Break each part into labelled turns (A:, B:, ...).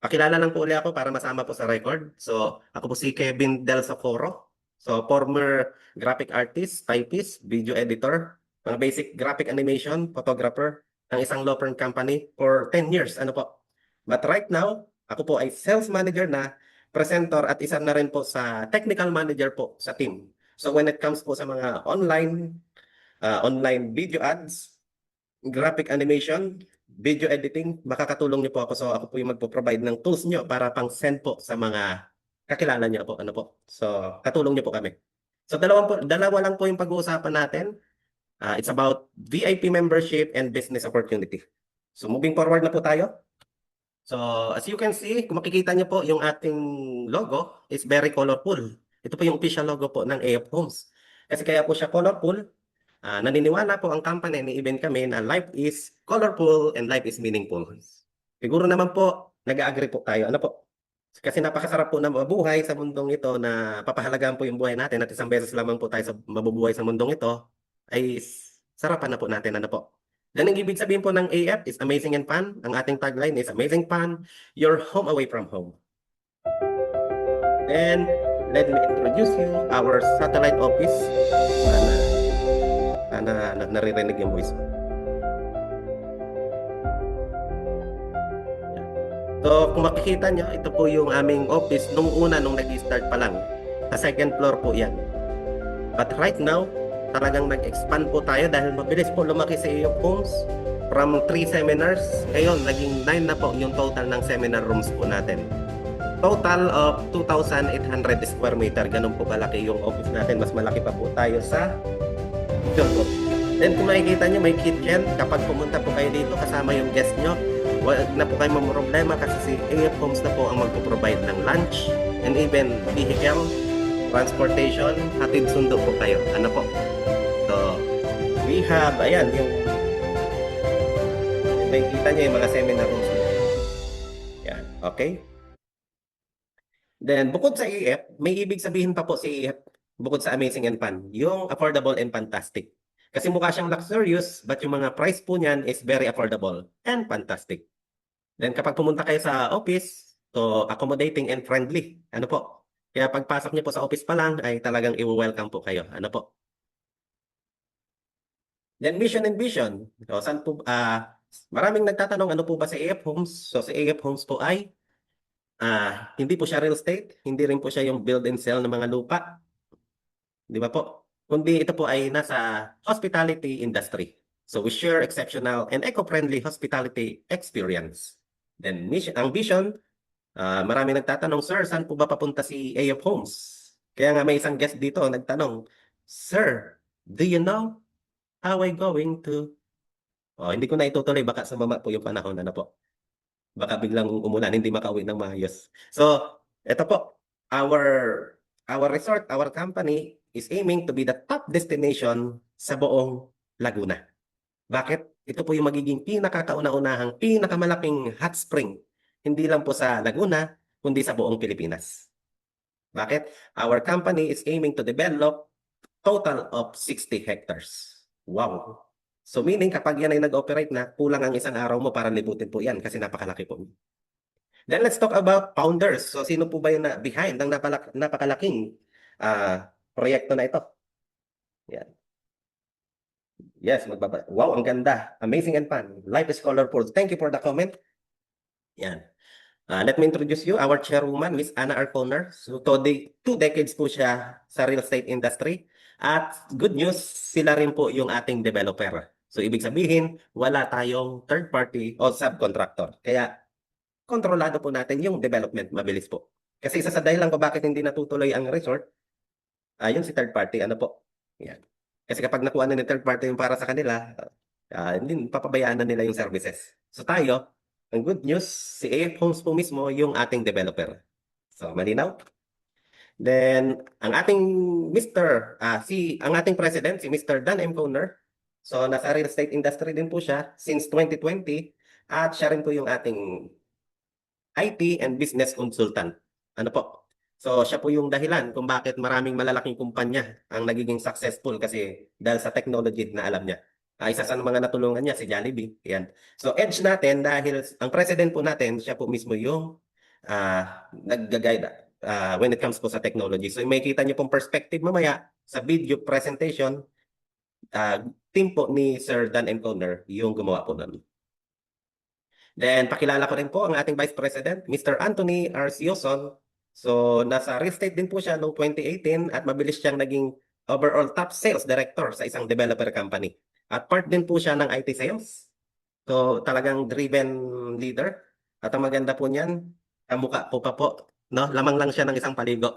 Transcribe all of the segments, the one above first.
A: Pakilala lang po ulit ako para masama po sa record. So, ako po si Kevin Del Socorro. So, former graphic artist, typist, video editor, mga basic graphic animation, photographer, ng isang law firm company for 10 years. Ano po? But right now, ako po ay sales manager na, presenter at isa na rin po sa technical manager po sa team. So, when it comes po sa mga online video ads, graphic animation, video editing, makakatulong niyo po ako. So ako po yung magpo-provide ng tools niyo para pang-send po sa mga kakilala niyo po. Ano po? So katulong niyo po kami. So dalawa lang po yung pag-uusapan natin. It's about VIP membership and business opportunity. So moving forward na po tayo. So as you can see, kung makikita niyo po yung ating logo is very colorful. Ito po yung official logo po ng AF Homes. Kasi kaya po siya colorful. Naniniwala po ang company ni even kami na life is colorful and life is meaningful. Siguro naman po, nag-agree po tayo. Ano po? Kasi napakasarap po na mabuhay sa mundong ito na papahalagaan po yung buhay natin at isang beses lamang po tayo sa mabubuhay sa mundong ito ay sarapan na po natin. Ano po? Yan ang ibig sabihin po ng AF is amazing and fun. Ang ating tagline is amazing fun, your home away from home. Then, let me introduce you our satellite office. Sana naririnig yung voice ko. So, kung makikita nyo, ito po yung aming office nung nag-start pa lang. Sa second floor po yan. But right now, talagang nag-expand po tayo dahil mabilis po lumaki sa AF Homes. From 3 seminars, ngayon naging 9 na po yung total ng seminar rooms po natin. Total of 2,800 square meter. Ganun po kalaki yung office natin. Mas malaki pa po tayo sa Then kung makikita nyo, may kitchen. Kapag pumunta po kayo dito, kasama yung guest nyo, wag na po kayo mamroblema kasi si AF Homes na po ang magpo-provide ng lunch and even vehicle, transportation, hatid sundo po kayo. Ano po? So, we have, ayan, yung makikita nyo yung mga seminar rooms. Yan, okay? Then, bukod sa AF, may ibig sabihin pa po si AF, bukod sa amazing and fun, yung affordable and fantastic. Kasi mukha siyang luxurious, but yung mga price po niyan is very affordable and fantastic. Then kapag pumunta kayo sa office, so accommodating and friendly. Ano po? Kaya pagpasok niyo po sa office pa lang, ay talagang i-welcome po kayo. Ano po? Then mission and vision. So, saan po, maraming nagtatanong, ano po ba sa AF Homes? So sa AF Homes po ay, hindi po siya real estate, hindi rin po siya yung build and sell ng mga lupa. Di ba po? Kundi ito po ay nasa hospitality industry. So we share exceptional and eco-friendly hospitality experience. Then ang vision, marami nagtatanong, Sir, saan po ba papunta si AF Homes? Kaya nga may isang guest dito nagtanong, Sir, do you know how I going to... hindi ko na itutuloy, baka sumama po yung panahon. Ano po? Baka biglang umulan, hindi makauwi ng maayos. So, ito po, our resort, our company is aiming to be the top destination sa buong Laguna. Bakit? Ito po yung magiging pinakakauna-unahang, pinakamalaking hot spring. Hindi lang po sa Laguna, kundi sa buong Pilipinas. Bakit? Our company is aiming to develop total of 60 hectares. Wow! So meaning kapag yan ay nag-operate na, kulang ang isang araw mo para libutin po yan kasi napakalaki po. Then let's talk about founders. So sino po ba yung behind ng napakalaking proyekto na ito? Yan. Yes, wow, ang ganda. Amazing and fun. Life is colorful. Thank you for the comment. Yan. Let me introduce you, our chairwoman, Miss Anna Arconer. So 2 decades po siya sa real estate industry. At good news, sila rin po yung ating developer. So ibig sabihin, wala tayong third party o subcontractor. Kaya kontrolado po natin yung development, mabilis po. Kasi isa sa dahilan ko bakit hindi natutuloy ang resort, yun si third party, ano po. Yan. Kasi kapag nakuha na ng third party yung para sa kanila, hindi papabayaan na nila yung services. So tayo, ang good news, si AF Homes po mismo yung ating developer. So malinaw? Then, ang ating ang ating president, si Mr. Dan M. Conner. So, nasa real estate industry din po siya since 2020 at siya rin po yung ating IT and business consultant. Ano po? So, siya po yung dahilan kung bakit maraming malalaking kumpanya ang nagiging successful kasi dahil sa technology na alam niya. Isa sa mga natulungan niya si Jollibee. Yan. So, edge natin dahil ang president po natin, siya po mismo yung nag-guide when it comes po sa technology. So, may kita niyo pong perspective mamaya sa video presentation, team po ni Sir Dan M. Conner yung gumawa po nun. Then, pakilala ko rin po ang ating Vice President, Mr. Anthony Arcioson. So, nasa real estate din po siya noong 2018 at mabilis siyang naging overall top sales director sa isang developer company. At part din po siya ng IT sales. So, talagang driven leader. At ang maganda po niyan, ang mukha po pa po, no? Lamang lang siya ng isang paligo.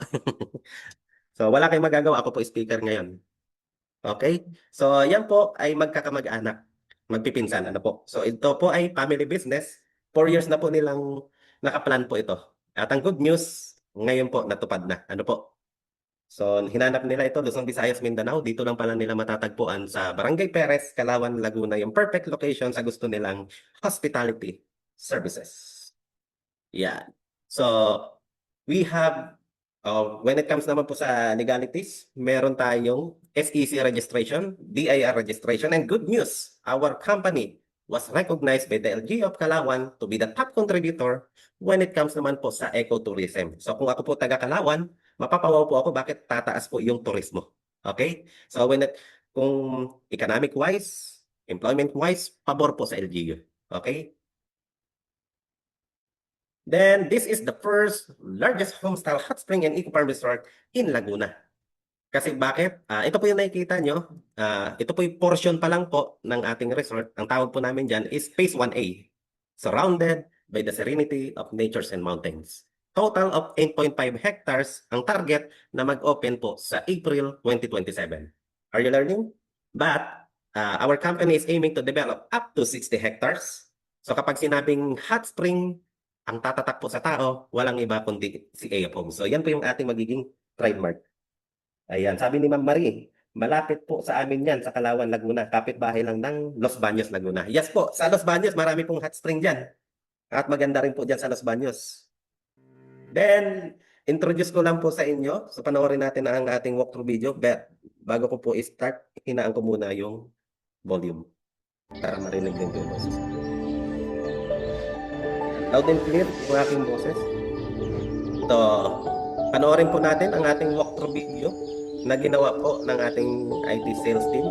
A: So, wala kayong magagawa. Ako po speaker ngayon. Okay? So, yan po ay magkakamag-anak. Magpipinsan, ano po. So, ito po ay family business. 4 years na po nilang nakaplan po ito. At ang good news, ngayon po natupad na. Ano po? So, hinanap nila ito, Luzon, Visayas, Mindanao. Dito lang pala nila matatagpuan sa Barangay Perez, Calauan, Laguna. Yung perfect location sa gusto nilang hospitality services. Yeah. So, we have, when it comes naman po sa legalities, meron tayong SEC registration, DIR registration, and good news, our company was recognized by the LGU of Calauan to be the top contributor when it comes naman po sa ecotourism. So, kung ako po taga Calauan, mapapawaw po ako bakit tataas po yung turismo. Okay? So, kung economic-wise, employment-wise, pabor po sa LGU. Okay? Then, this is the first largest homestyle hot spring and eco-farm resort in Laguna. Kasi bakit? Ito po yung nakikita nyo. Ito po yung portion pa lang po ng ating resort. Ang tawag po namin dyan is Phase 1A. Surrounded by the serenity of natures and mountains. Total of 8.5 hectares ang target na mag-open po sa April 2027. Are you learning? But our company is aiming to develop up to 60 hectares. So kapag sinabing hot spring, ang tatatak po sa tao, walang iba kundi si AF Homes. So yan po yung ating magiging trademark. Ayan, sabi ni Ma'am Marie, malapit po sa amin yan sa Calauan, Laguna. Kapitbahay lang ng Los Baños, Laguna. Yes po, sa Los Baños, marami pong hot spring dyan. At maganda rin po dyan sa Los Baños. Then, introduce ko lang po sa inyo. So, panoorin natin ang ating walkthrough video. Bago ko po i-start, hinaan ko muna yung volume para marinig din po yung boses. Loud and clear yung aking boses. So, panoorin po natin ang ating walkthrough video na ginawa po ng ating IT sales team.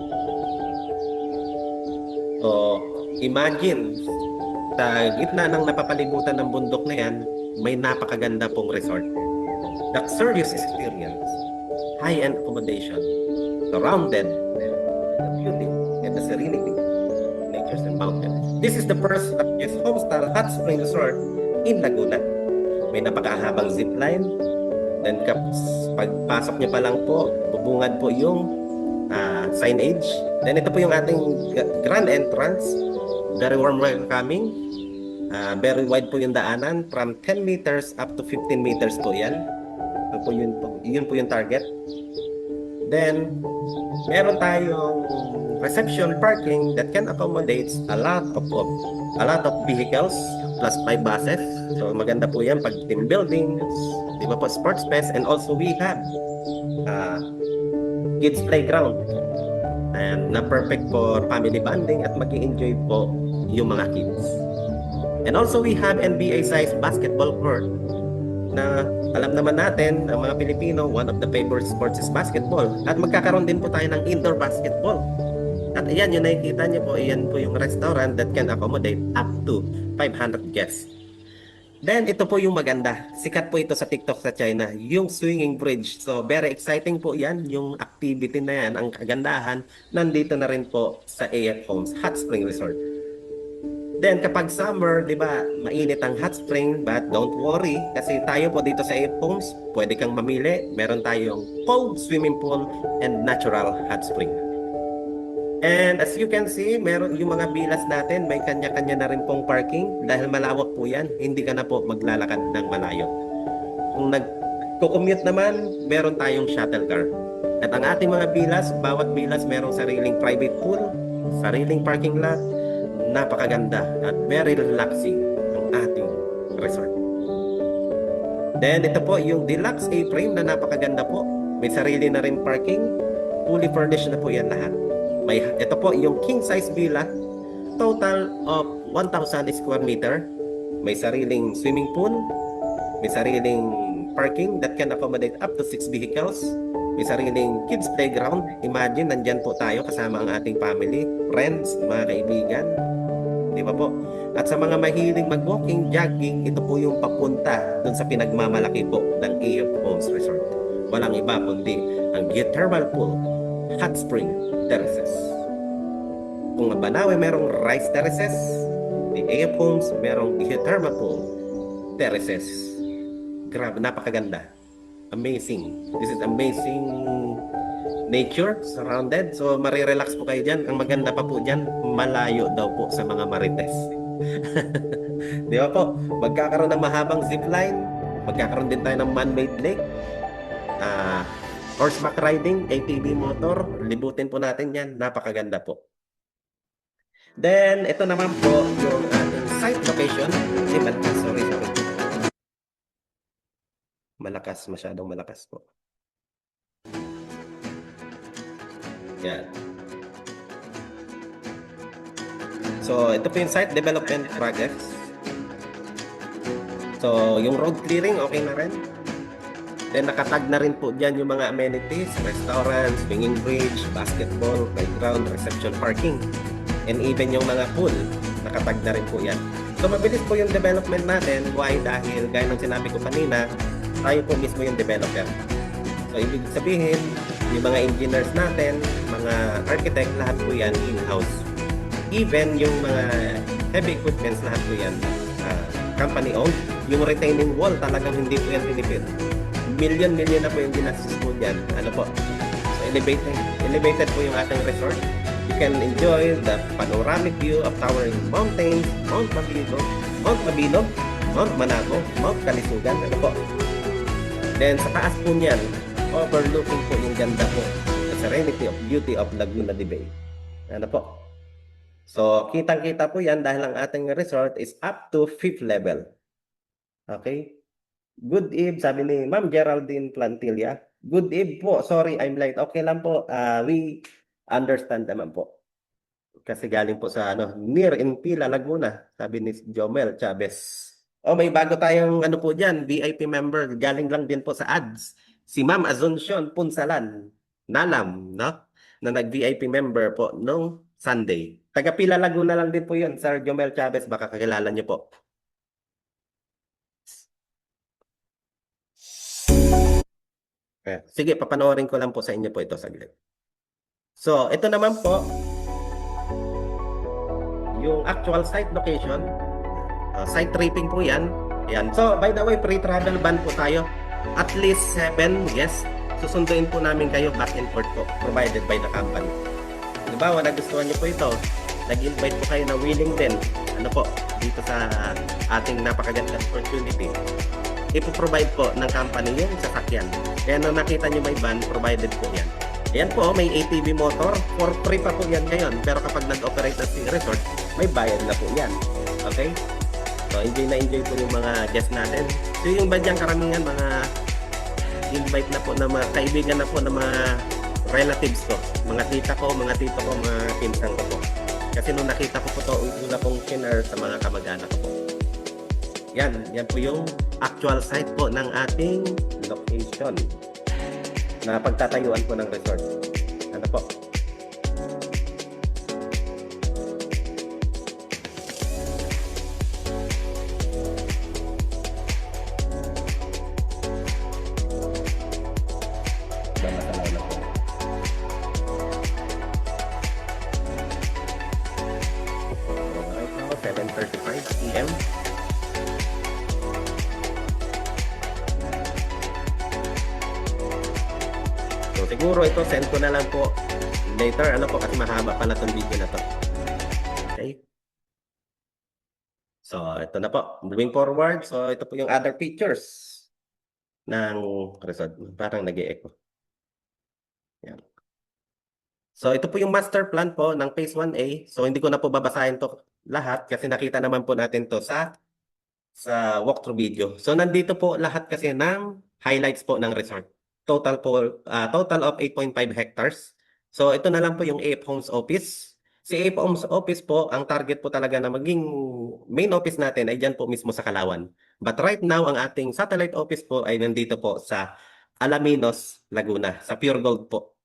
A: So, imagine, sa gitna ng napapalibutan ng bundok na yan, may napakaganda pong resort. Luxurious experience, high-end accommodation, surrounded the beauty and the serenity of natures and mountains. This is the first largest homestyle hot spring resort in Laguna. May napakahabang zipline. Then pagpasok niyo pa lang po, bubungad po yung signage. Then ito po yung ating grand entrance. Very warm welcoming. Very wide po yung daanan. From 10 meters up to 15 meters po yan. So po yun po yung target. Then, meron tayong reception parking that can accommodate a lot of vehicles plus 5 buses. So maganda po yan pag team building, di ba po, sports fest, and also we have kids playground and na perfect for family bonding at mag-enjoy po yung mga kids. And also we have NBA size basketball court na alam naman natin, ang mga Pilipino, one of the favorite sports is basketball. At magkakaroon din po tayo ng indoor basketball. At ayan, yung nakikita niyo po, ayan po yung restaurant that can accommodate up to 500 guests. Then, ito po yung maganda. Sikat po ito sa TikTok sa China, yung swinging bridge. So, very exciting po yan, yung activity na yan. Ang kagandahan, nandito na rin po sa AF Homes Hot Spring Resort. Then, kapag summer, di ba, mainit ang hot spring, but don't worry, kasi tayo po dito sa AF Homes, pwede kang mamili. Meron tayong cold swimming pool and natural hot spring. And as you can see, meron yung mga bilas natin, may kanya-kanya na rin pong parking dahil malawak po yan, hindi ka na po maglalakad ng malayo. Kung Kukommute naman, meron tayong shuttle car. At ang ating mga bilas, bawat bilas merong sariling private pool, sariling parking lot, napakaganda at very relaxing ang ating resort. Then ito po yung deluxe A-frame na napakaganda po. May sarili na rin parking, fully furnished na po yan lahat. Ito po yung king size villa, total of 1,000 square meter. May sariling swimming pool, may sariling parking that can accommodate up to 6 vehicles. May sariling kids playground. Imagine, nandyan po tayo kasama ang ating family, friends, mga kaibigan. Di ba po? At sa mga mahiling mag-walking, jogging, ito po yung papunta dun sa pinagmamalaki po ng AF Homes Resort. Walang iba kundi ang geothermal pool, hot spring terraces. Kung ang Banawe merong rice terraces, the AF Homes merong geothermal pool terraces. Grabe, napakaganda. Amazing. This is amazing nature surrounded. So, marirelax po kayo dyan. Ang maganda pa po dyan, malayo daw po sa mga marites. Di ba po? Magkakaroon ng mahabang zipline. Magkakaroon din tayo ng man-made lake. Horseback riding, ATV motor. Libutin po natin yan. Napakaganda po. Then, ito naman po yung ating site location. Sorry. Malakas, masyadong malakas po. Yan. So, ito po yung site development projects. So, yung road clearing, okay na rin. Then, nakatag na rin po dyan yung mga amenities, restaurants, swinging bridge, basketball, playground, reception parking. And even yung mga pool, nakatag na rin po yan. So, mabilis po yung development natin. Why? Dahil, gaya ng sinabi ko kanina, tayo po mismo yung developer. So, ibig sabihin, yung mga engineers natin, mga architect, lahat po yan in-house. Even yung mga heavy equipments, lahat po yan company-owned. Yung retaining wall, talagang hindi po yan pinipid. Million na po yung ginastos po dyan. Ano po? So, elevated po yung ating resort. You can enjoy the panoramic view of towering mountains, Mount Mabilog, Mount Manago, Mount Kalisugan. Ano po? Then sa taas po niyan, overlooking po yung ganda po, the serenity of beauty of Laguna de Bay. Ano po? So, kitang-kita po yan dahil ang ating resort is up to 5th level. Okay? Good eve, sabi ni Ma'am Geraldine Plantilla. Good eve po. Sorry, I'm late. Okay lang po. We understand naman po. Kasi galing po sa near in Pila, Laguna, sabi ni Jomel Chavez. Oh, may bago tayong po dyan, VIP member. Galing lang din po sa ads. Si Ma'am Azuncion Punsalan, Nalam, no? Na nag-VIP member po nung Sunday. Taga-Pila Laguna lang din po yun, Sir Jomel Chavez. Baka kakilala niyo po. Sige, papanoorin ko lang po sa inyo po ito saglit. So, ito naman po, yung actual site location. Site tripping po yan. Yan. So, by the way, pre-travel ban po tayo. At least 7 guests. Susunduin po namin kayo back and forth po, provided by the company. Halimbawa, nagustuhan niyo po ito, nag-invite po kayo na willing din, dito sa ating napakagandang opportunity. Ipo-provide po ng company yung sasakyan. Kaya nung nakita niyo may van, provided po yan. Ayan po, may ATV motor. For free pa po yan ngayon. Pero kapag nag-operate na si resort, may bayad na po yan. Okay? So, enjoy po yung mga guests natin. So, yung badyang karamihan, mga invite na po na mga kaibigan na po na mga relatives ko. Mga tita ko, mga tito ko, mga pinsan ko po. Kasi nung nakita ko po ito, una pong share sa mga kamag-anak ko po. Yan po yung actual site po ng ating location na pagtatayuan po ng resort. Ano po? Bamatalaw na po. Right now, 7:35 PM. So, siguro ito, send ko na lang po later, kasi mahaba pala itong video na to. Okay? So, ito na po. Moving forward, so ito po yung other features. ng resort. Parang nag-e-echo. Yan. So ito po yung master plan po ng Phase 1A. So hindi ko na po babasahin to lahat kasi nakita naman po natin to sa walkthrough video. So nandito po lahat kasi ng highlights po ng resort. Total of 8.5 hectares. So ito na lang po yung AF Homes Office. Si AF Homes Office po, ang target po talaga na maging main office natin ay dyan po mismo sa Kalawan. But right now, ang ating satellite office po ay nandito po sa Alaminos, Laguna, sa Pure Gold po.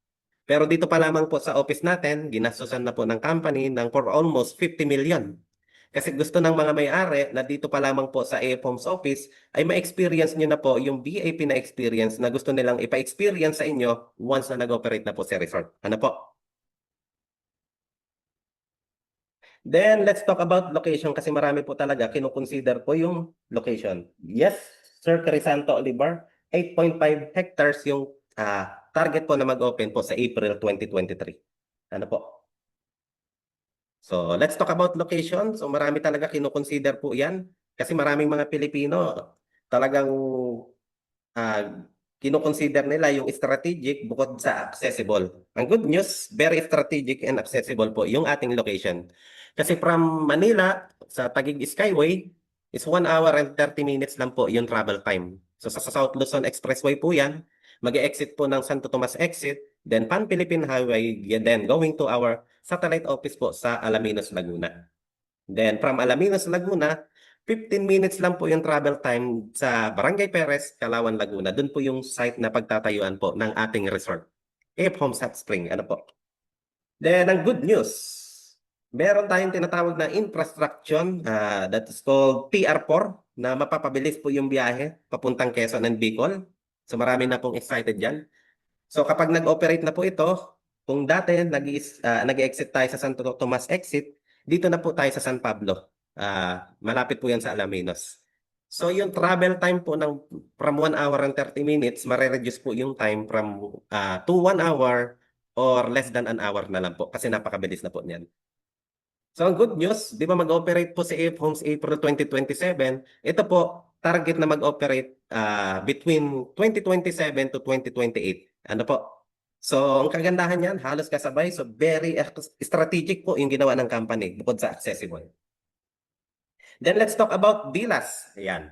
A: Pero dito pa lamang po sa office natin, ginastusan na po ng company ng for almost 50 million. Kasi gusto ng mga may-ari na dito pa lamang po sa AF Homes Office ay ma-experience nyo na po yung VIP na experience na gusto nilang ipa-experience sa inyo once na nag-operate na po sa resort. Ano po? Then, let's talk about location kasi marami po talaga kinukonsider po yung location. Yes, Sir Crisanto Olivar, 8.5 hectares yung target po na mag-open po sa April 2023. Ano po? So, let's talk about location. So, marami talaga kinukonsider po yan. Kasi maraming mga Pilipino talagang ah, kinukonsider nila yung strategic bukod sa accessible. Ang good news, very strategic and accessible po yung ating location. Kasi from Manila sa Taguig Skyway is 1 hour and 30 minutes lang po yung travel time. So sa South Luzon Expressway po yan, mag-exit po ng Santo Tomas exit, then Pan-Philippine Highway, then going to our satellite office po sa Alaminos, Laguna. Then from Alaminos, Laguna, 15 minutes lang po yung travel time sa Barangay Perez, Calauan, Laguna. Doon po yung site na pagtatayuan po ng ating resort. Cape Homes Hot Spring. Ano po? Then, ang good news, meron tayong tinatawag na infrastructure that is called PR4 na mapapabilis po yung biyahe papuntang Quezon and Bicol. So marami na pong excited dyan. So kapag nag-operate na po ito, kung dati nag-exit tayo sa Santo Tomas exit, dito na po tayo sa San Pablo. Malapit po yan sa Alaminos. So yung travel time po from 1 hour and 30 minutes, mare-reduce po yung time from to 1 hour or less than an hour na lang po kasi napakabilis na po niyan. So ang good news, di ba mag-operate po si AF Homes April 2027, ito po target na mag-operate between 2027 to 2028. Ano po? So ang kagandahan niyan, halos kasabay. So very strategic po yung ginawa ng company bukod sa accessible. Then let's talk about villas. Ayan.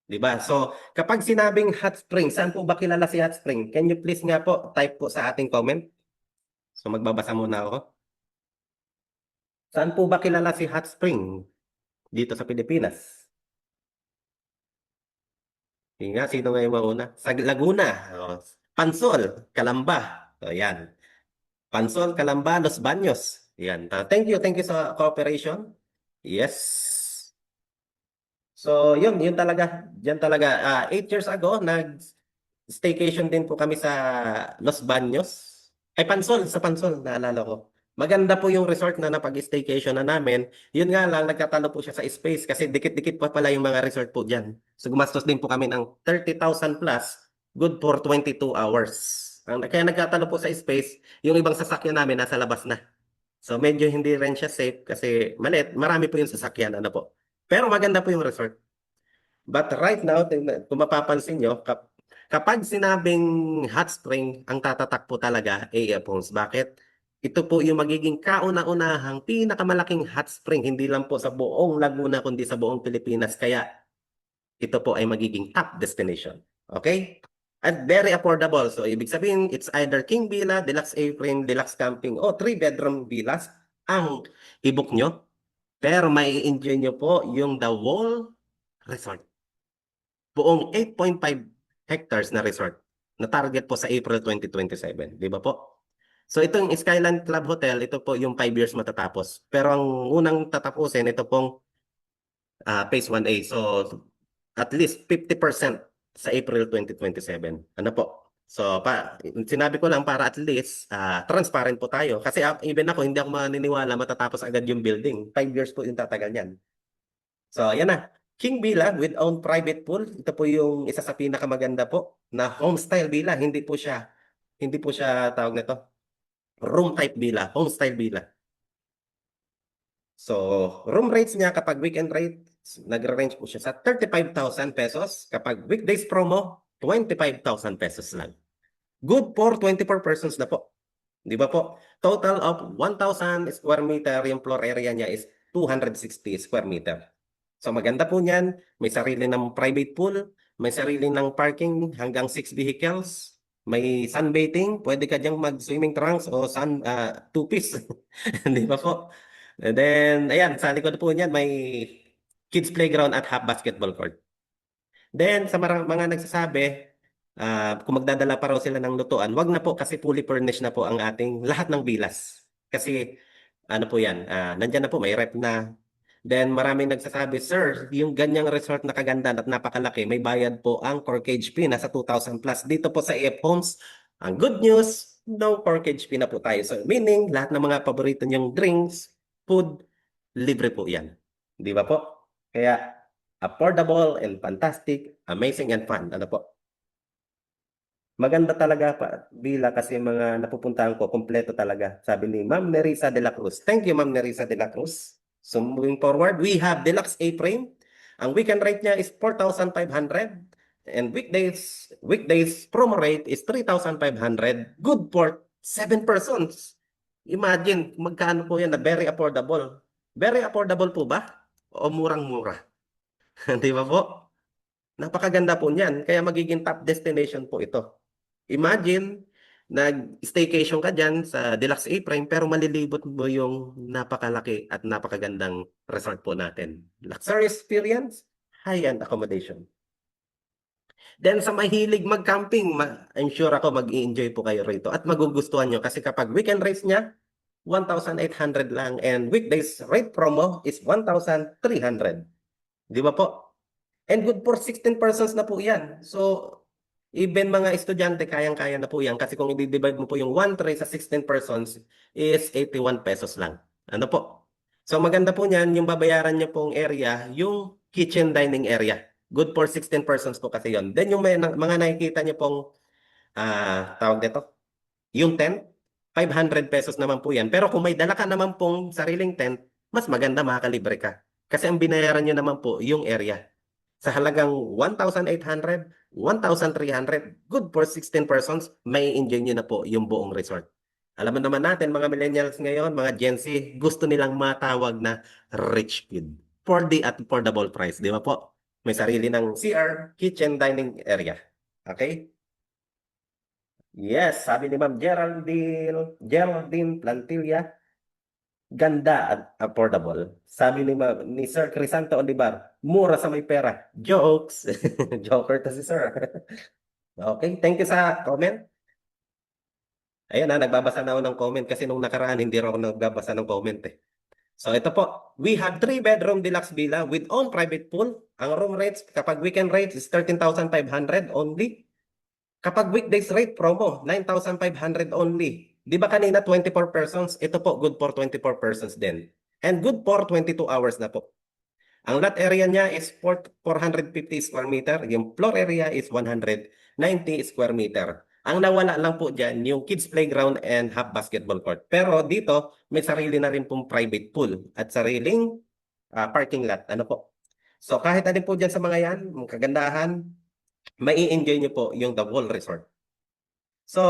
A: Di ba? So kapag sinabing hot spring, saan po ba kilala si hot spring? Can you please nga po type po sa ating comment? So magbabasa muna ako. Saan po ba kilala si hot spring dito sa Pilipinas? Sige nga, sino nga yung mauna? Sa Laguna. Oh, Pansol, Calamba. So, yan. Pansol, Calamba, Los Baños. Yan. Thank you sa cooperation. Yes. So, yun talaga. Diyan talaga. 8 years ago, nag-staycation din po kami sa Los Baños. Ay, Pansol, sa Pansol, naalala ko. Maganda po yung resort na napag-staycation na namin. Yun nga lang, nagkatalo po siya sa space kasi dikit-dikit pa pala yung mga resort po dyan. So, gumastos din po kami ng 30,000 plus, good for 22 hours. Kaya nagkatalo po sa space, yung ibang sasakyan namin nasa labas na. So, medyo hindi rin siya safe kasi maliit, marami po yung sasakyan, ano po. Pero maganda po yung resort. But right now, kung mapapansin nyo, kapag sinabing hot spring, ang tatatak po talaga AF Homes. Bakit? Ito po yung magiging kauna-unahang pinakamalaking hot spring, hindi lang po sa buong Laguna, kundi sa buong Pilipinas. Kaya ito po ay magiging top destination. Okay? At very affordable. So, ibig sabihin, it's either King Villa, Deluxe A-Frame, Deluxe Camping, o 3-bedroom villas ang i-book nyo. Pero may enjoy nyo po yung The Wall Resort. Buong 8.5 hectares na resort na target po sa April 2027. Di ba po? So itong Skyline Club Hotel, ito po yung 5 years matatapos. Pero ang unang tatapusin, ito pong Phase 1A. So at least 50% sa April 2027. Ano po? So sinabi ko lang para at least transparent po tayo. Kasi even ako, hindi ako maniniwala matatapos agad yung building. 5 years po yung tatagal niyan. So, ayan na. King Villa with own private pool. Ito po yung isa sa pinakamaganda po na home style villa. Hindi po siya tawag na to. Room type villa, home style villa. So, room rates niya kapag weekend rate, nagre-range po siya sa 35,000 pesos. Kapag weekdays promo, 25,000 pesos lang. Good for 24 persons na po. Di ba po? Total of 1,000 square meter, yung floor area niya is 260 square meter. So maganda po niyan, may sarili ng private pool, may sarili ng parking hanggang 6 vehicles, may sunbathing, pwede ka diyang mag-swimming trunks o two-piece. Di ba po? And then, ayan, sa likod po niyan, may kids playground at half basketball court. Then, sa mga nagsasabi, kung magdadala pa raw sila ng lutuan, wag na po kasi fully furnished na po ang ating lahat ng bilas. Kasi, ano po yan, nandyan na po, may rep na. Then, maraming nagsasabi, sir, yung ganyang resort na kaganda at napakalaki, may bayad po ang corkage fee, nasa 2,000 plus. Dito po sa AF Homes, ang good news, no corkage fee na po tayo. So, meaning, lahat ng mga paborito niyong drinks, food, libre po yan. Di ba po? Kaya, affordable and fantastic, amazing and fun. Ano po? Maganda talaga pa bila kasi mga napupuntahan ko, kompleto talaga. Sabi ni Ma'am Nerissa de la Cruz. Thank you, Ma'am Nerissa de la Cruz. So moving forward, we have deluxe A-frame. Ang weekend rate niya is 4,500 and weekdays promo rate is 3,500. Good for 7 persons. Imagine, magkano po yan na very affordable. Very affordable po ba? O murang-mura? Di ba po? Napakaganda po niyan. Kaya magiging top destination po ito. Imagine, nag-staycation ka dyan sa Deluxe A-Prime pero malilibot mo yung napakalaki at napakagandang resort po natin. Luxury experience, high-end accommodation. Then sa mahilig mag-camping, I'm sure ako mag-i-enjoy po kayo rito at magugustuhan nyo kasi kapag weekend rates niya, 1,800 lang and weekdays rate promo is 1,300. Di ba po? And good for 16 persons na po yan. So, even mga estudyante, kayang-kaya na po yan. Kasi kung i-divide mo po yung 1 tray sa 16 persons is 81 pesos lang. Ano po? So, maganda po niyan, yung babayaran niyo pong area, yung kitchen dining area. Good for 16 persons po kasi yon. Then yung mga nakikita niyo pong, tawag dito, yung tent, 500 pesos naman po yan. Pero kung may dala ka naman pong sariling tent, mas maganda makakalibre ka. Kasi ang binayaran niyo naman po yung area. Sa halagang 1,800, 1,300, good for 16 persons, may enjoy nyo na po yung buong resort. Alam mo naman natin, mga millennials ngayon, mga Gen Z, gusto nilang matawag na rich kid for the affordable price. Di ba po? May sarili ng CR, kitchen, dining area. Okay? Yes, sabi ni Ma'am Geraldine Plantilla, ganda at affordable. Sabi ni Sir Crisanto Olivar, mura sa may pera. Jokes. Joker to si Sir. Okay, thank you sa comment. Ayan nagbabasa na ako ng comment kasi nung nakaraan hindi raw ako nagbabasa ng comment eh. So ito po, we have 3-bedroom deluxe villa with own private pool. Ang room rates kapag weekend rates is 13,500 only. Kapag weekdays rate promo, 9,500 only. Di ba kanina 24 persons? Ito po, good for 24 persons din. And good for 22 hours na po. Ang lot area niya is 450 square meter. Yung floor area is 190 square meter. Ang nawala lang po dyan, yung kids playground and half basketball court. Pero dito, may sarili na rin pong private pool at sariling parking lot. Ano po? So kahit ano po dyan sa mga yan, kagandahan, mai-enjoy nyo po yung The Wall Resort. So,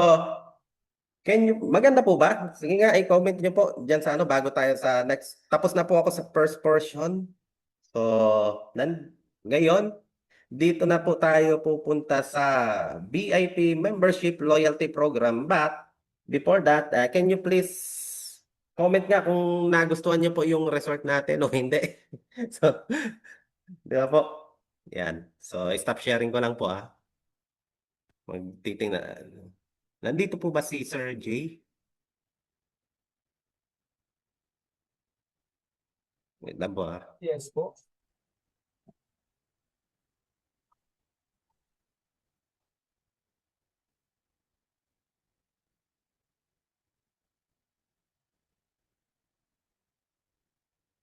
A: maganda po ba? Sige nga, i-comment nyo po dyan sa ano bago tayo sa next. Tapos na po ako sa first portion. So, ngayon, dito na po tayo pupunta sa VIP Membership Loyalty Program. But, before that, can you please comment nga kung nagustuhan niyo po yung resort natin o hindi. So, di ba po? Yan. So, stop sharing ko lang po ah. Magtitingnan. Nandito po ba si Sir J? Wait lang po ah.
B: Yes po.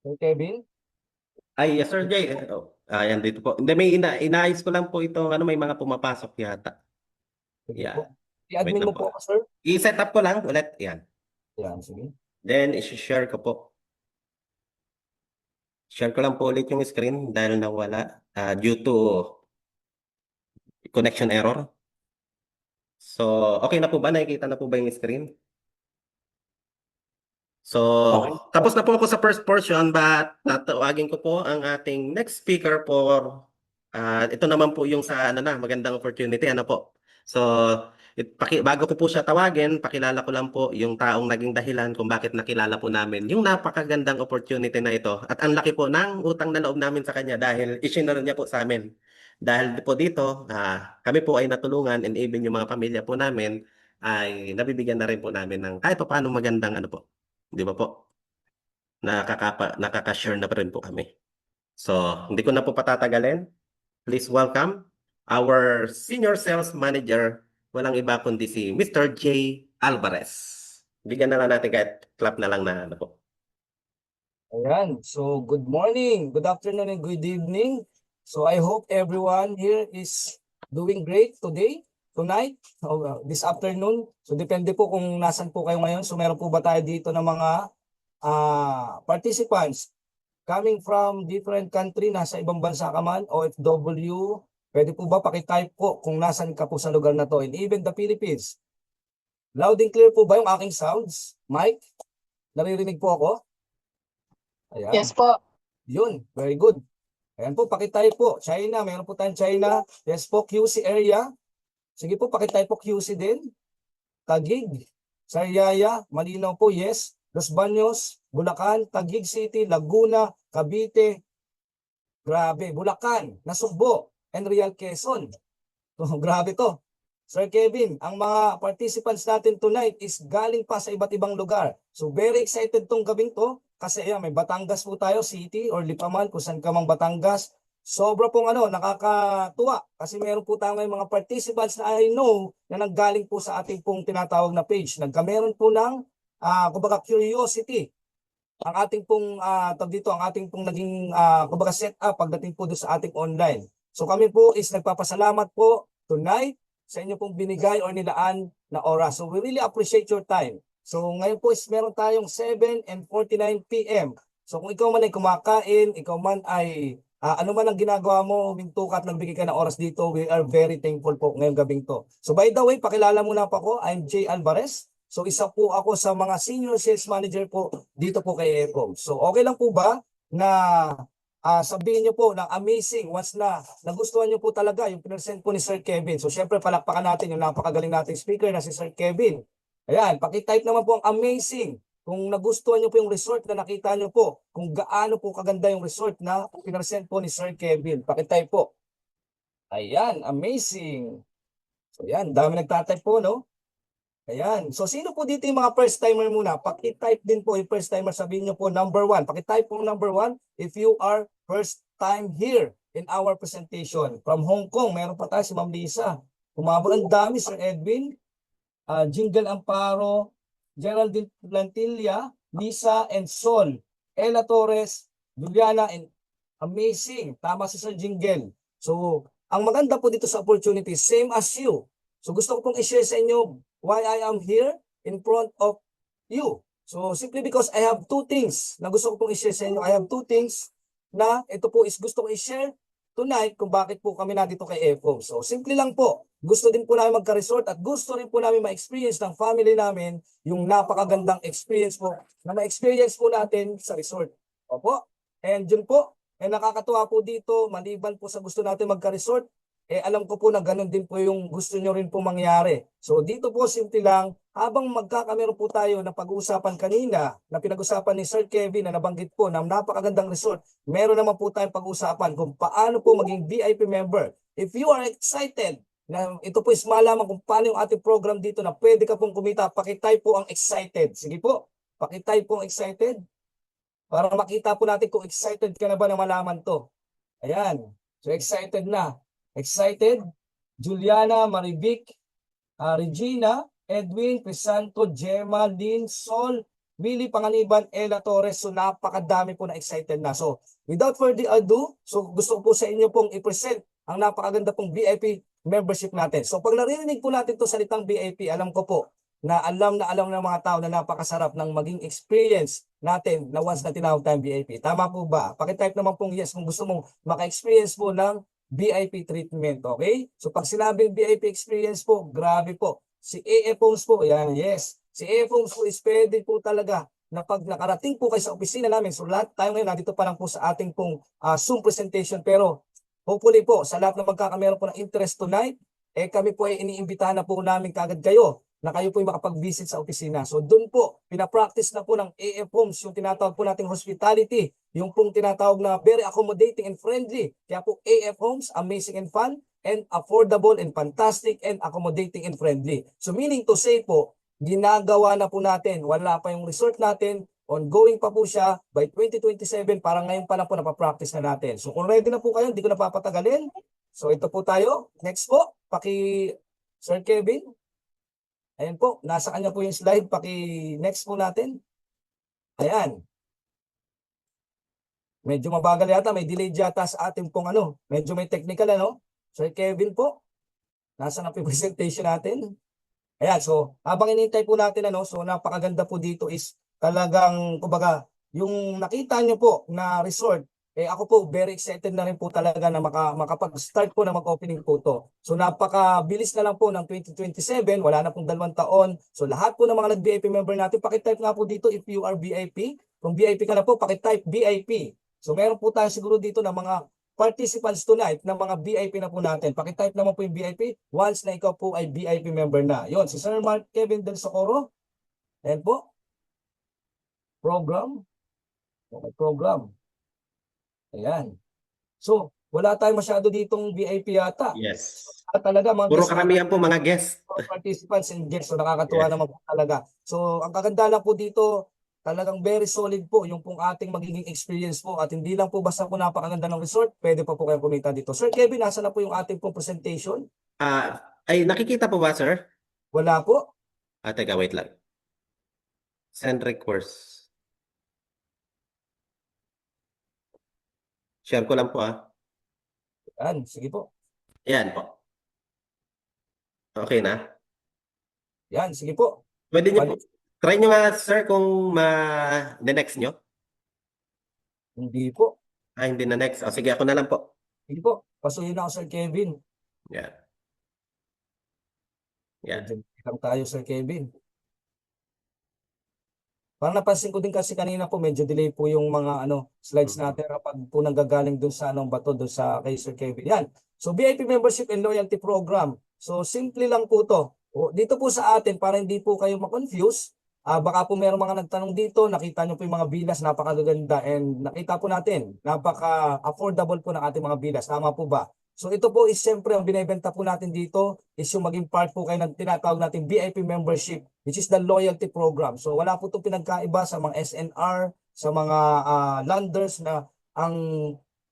B: Sir Kevin?
A: Ay, yes, Sir J. Oh, yan dito po. Hindi, inaayos ko lang po ito. Ano, may mga pumapasok yata.
B: Sige po.
A: Yeah. Wait
B: I-admin
A: lang
B: mo
A: po.
B: po ako, sir.
A: I-set up ko lang ulit. Yan.
B: Yan, sige.
A: Then, i-share ko po. Share ko lang po ulit yung screen dahil nawala due to connection error. So, okay na po ba? Nakikita na po ba yung screen? So,
B: Okay.
A: tapos na po ako sa first portion, but tatawagin ko po ang ating next speaker for ito naman po yung sa ano na, magandang opportunity, ano po. So, bago ko po siya tawagin, pakilala ko lang po yung taong naging dahilan kung bakit nakilala po namin yung napakagandang opportunity na ito. At ang laki po ng utang na loob namin sa kanya dahil isinare niya po sa amin. Dahil po dito, kami po ay natulungan and even yung mga pamilya po namin ay nabibigyan na rin po namin ng kahit pa paano magandang ano po. Di ba po? Nakaka-share na pa rin po kami. So, hindi ko na po patatagalin. Please welcome our Senior Sales Manager, walang iba kundi si Mr. J. Alvarez. Bigyan na lang natin kahit clap na lang na ano po.
B: Ayan. So, good morning, good afternoon, and good evening. So, I hope everyone here is doing great today, tonight, or this afternoon. So, depende po kung nasan po kayo ngayon. So, meron po ba tayo dito ng mga participants coming from different country, nasa ibang bansa ka man, OFW. Pwede po ba pakitype po kung nasan ka po sa lugar na to, and even the Philippines. Loud and clear po ba yung aking sounds? Mike, naririnig po ako? Ayan.
C: Yes po.
B: Yun, very good. Ayan po, pakitype po. China, meron po tayong China. Yes po, QC area. Sige po, pakitype po QC din. Taguig, Sariaya, Malinaw po, yes. Los Baños, Bulacan, Taguig City, Laguna, Cavite. Grabe, Bulacan, Nasugbo, and Real Quezon. Oh, grabe to. Sir Kevin, ang mga participants natin tonight is galing pa sa iba't ibang lugar. So very excited tong gabing to kasi ayan, may Batangas po tayo, city or Lipaman, kung saan ka mang Batangas. Sobra pong nakakatuwa kasi meron po tayo mga participants na I know na nanggaling po sa ating pong tinatawag na page. Nagkameron po ng kumbaga curiosity ang ating pong ang ating pong naging kumbaga set up pagdating po doon sa ating online. So kami po is nagpapasalamat po tonight sa inyo pong binigay or nilaan na oras. So we really appreciate your time. So ngayon po is meron tayong 7:49 p.m. So kung ikaw man ay kumakain, ikaw man ay ano man ang ginagawa mo, minto ka at nagbigay ka ng oras dito, we are very thankful po ngayong gabing to. So by the way, pakilala muna po ako, I'm J. Alvarez. So isa po ako sa mga senior sales manager po dito po kay Ecom. So okay lang po ba na sabihin nyo po ng amazing once na nagustuhan nyo po talaga yung pinresent po ni Sir Kevin. So syempre palakpakan natin yung napakagaling nating speaker na si Sir Kevin. Ayan, pakitype naman po ang amazing kung nagustuhan nyo po yung resort na nakita nyo po, kung gaano po kaganda yung resort na pinresent po ni Sir Kevin. Pakitype po. Ayan, amazing. So ayan, dami nagtatype po, no? Ayan. So, sino po dito yung mga first timer muna? Pakitype din po yung first timer. Sabihin nyo po number 1. Pakitype po number 1 if you are first time here in our presentation. From Hong Kong, meron pa tayo si Ma'am Lisa. Kumabot ang dami, Sir Edwin. Jingle Amparo, Geraldine Plantilla, Lisa and Sol. Ella Torres, Juliana, and amazing. Tama si Sir Jingle. So, ang maganda po dito sa opportunity, same as you. So, gusto ko pong i-share sa inyo why I am here in front of you. So simply because I have two things na gusto ko pong i-share sa inyo. I have two things na ito po is gusto ko i-share tonight kung bakit po kami nandito kay Ecom. So simple lang po. Gusto din po namin magka-resort at gusto rin po namin ma-experience ng family namin yung napakagandang experience po na ma-experience po natin sa resort. Opo. And yun po, nakakatuwa po dito, maliban po sa gusto natin magka-resort, alam ko po na ganun din po yung gusto nyo rin po mangyari. So dito po simple lang, habang magkakamero po tayo na pag-uusapan kanina, na pinag-usapan ni Sir Kevin na nabanggit po na napakagandang resort, meron naman po tayong pag-usapan kung paano po maging VIP member. If you are excited, na ito po is malaman kung paano yung ating program dito na pwede ka pong kumita, pakitype po ang excited. Sige po, pakitype po ang excited para makita po natin kung excited ka na ba na malaman to. Ayan, so excited na. Excited? Juliana, Marivic, Regina, Edwin, Crisanto, Gemma, Lynn, Sol, Willie Panganiban, Ella Torres. So napakadami po na excited na. So without further ado, so gusto ko po sa inyo pong i-present ang napakaganda pong VIP membership natin. So pag narinig po natin to salitang VIP, alam ko po na alam ng mga tao na napakasarap ng maging experience natin na once na tinawag tayong VIP. Tama po ba? Pakitype naman pong yes kung gusto mong maka-experience po ng VIP treatment, okay? So pag sinabing VIP experience po, grabe po. Si AF Homes po, yan, yes. Si AF Homes po is pwede po talaga na pag nakarating po kayo sa opisina namin, so lahat tayo ngayon nandito pa lang po sa ating pong Zoom presentation, pero hopefully po, sa lahat na magkakameron po ng interest tonight, kami po ay iniimbitahan na po namin kagad kayo na kayo po yung makapag-visit sa opisina. So doon po, pinapractice na po ng AF Homes, yung tinatawag po nating hospitality, yung pong tinatawag na very accommodating and friendly. Kaya po AF Homes, amazing and fun, and affordable and fantastic and accommodating and friendly. So meaning to say po, ginagawa na po natin, wala pa yung resort natin, ongoing pa po siya by 2027, parang ngayon pa lang po napapractice na natin. So kung ready na po kayo, hindi ko napapatagalin. So ito po tayo. Next po, Sir Kevin. Ayan po, nasa kanya po yung slide. Next po natin. Ayan. Medyo mabagal yata, may delay yata sa ating pong medyo may technical Sir Kevin po, nasa na po yung presentation natin. Ayan, so habang inintay po natin so napakaganda po dito is talagang, kumbaga, yung nakita nyo po na resort, ako po very excited na rin po talaga na makapag-start po na mag-opening po to. So napakabilis na lang po ng 2027, wala na pong 2 taon. So lahat po ng mga nag-VIP member natin, pakitype nga po dito if you are VIP. Kung VIP ka na po, pakitype VIP. So meron po tayo siguro dito na mga participants tonight ng mga VIP na po natin. Pakitype naman po yung VIP once na ikaw po ay VIP member na. Yon, si Sir Mark Kevin Del Socorro. Ayan po. Program. Okay, program. Ayan. So, wala tayong masyado ditong VIP yata.
A: Yes.
B: Talaga mga
A: Puro
B: guest
A: karamihan po mga guest.
B: participants and guests. So, nakakatuwa
A: Yes.
B: naman po talaga. So, ang kaganda lang po dito, talagang very solid po yung pong ating magiging experience po. At hindi lang po basta po napakaganda ng resort, pwede pa po kayo kumita dito. Sir Kevin, nasa na po yung ating pong presentation?
A: Ay, nakikita po ba, sir?
B: Wala po.
A: Teka, wait lang. Send request. Share ko lang po
B: Yan, sige po.
A: Ayan po. Okay na?
B: Yan, sige po.
A: Pwede nyo po. Try nyo nga, sir, kung next nyo.
B: Hindi po.
A: Hindi na next. Sige, ako na lang po.
B: Hindi po. Pasuyin na ako, Sir Kevin.
A: Yan. Yan.
B: Lang tayo, Sir Kevin. Parang napansin ko din kasi kanina po, medyo delay po yung mga slides natin kapag po nanggagaling dun sa bato dun sa kay Sir Kevin. Yan. So VIP membership and loyalty program. So simple lang po to. Dito po sa atin, para hindi po kayo ma-confuse, baka po mayroong mga nagtanong dito, nakita nyo po yung mga bilas, napakaganda, and nakita po natin, napaka-affordable po ng ating mga bilas. Tama po ba? So ito po is siyempre ang binibenta po natin dito is yung maging part po kayo ng tinatawag natin VIP membership, which is the loyalty program. So wala po itong pinagkaiba sa mga SNR, sa mga landers na ang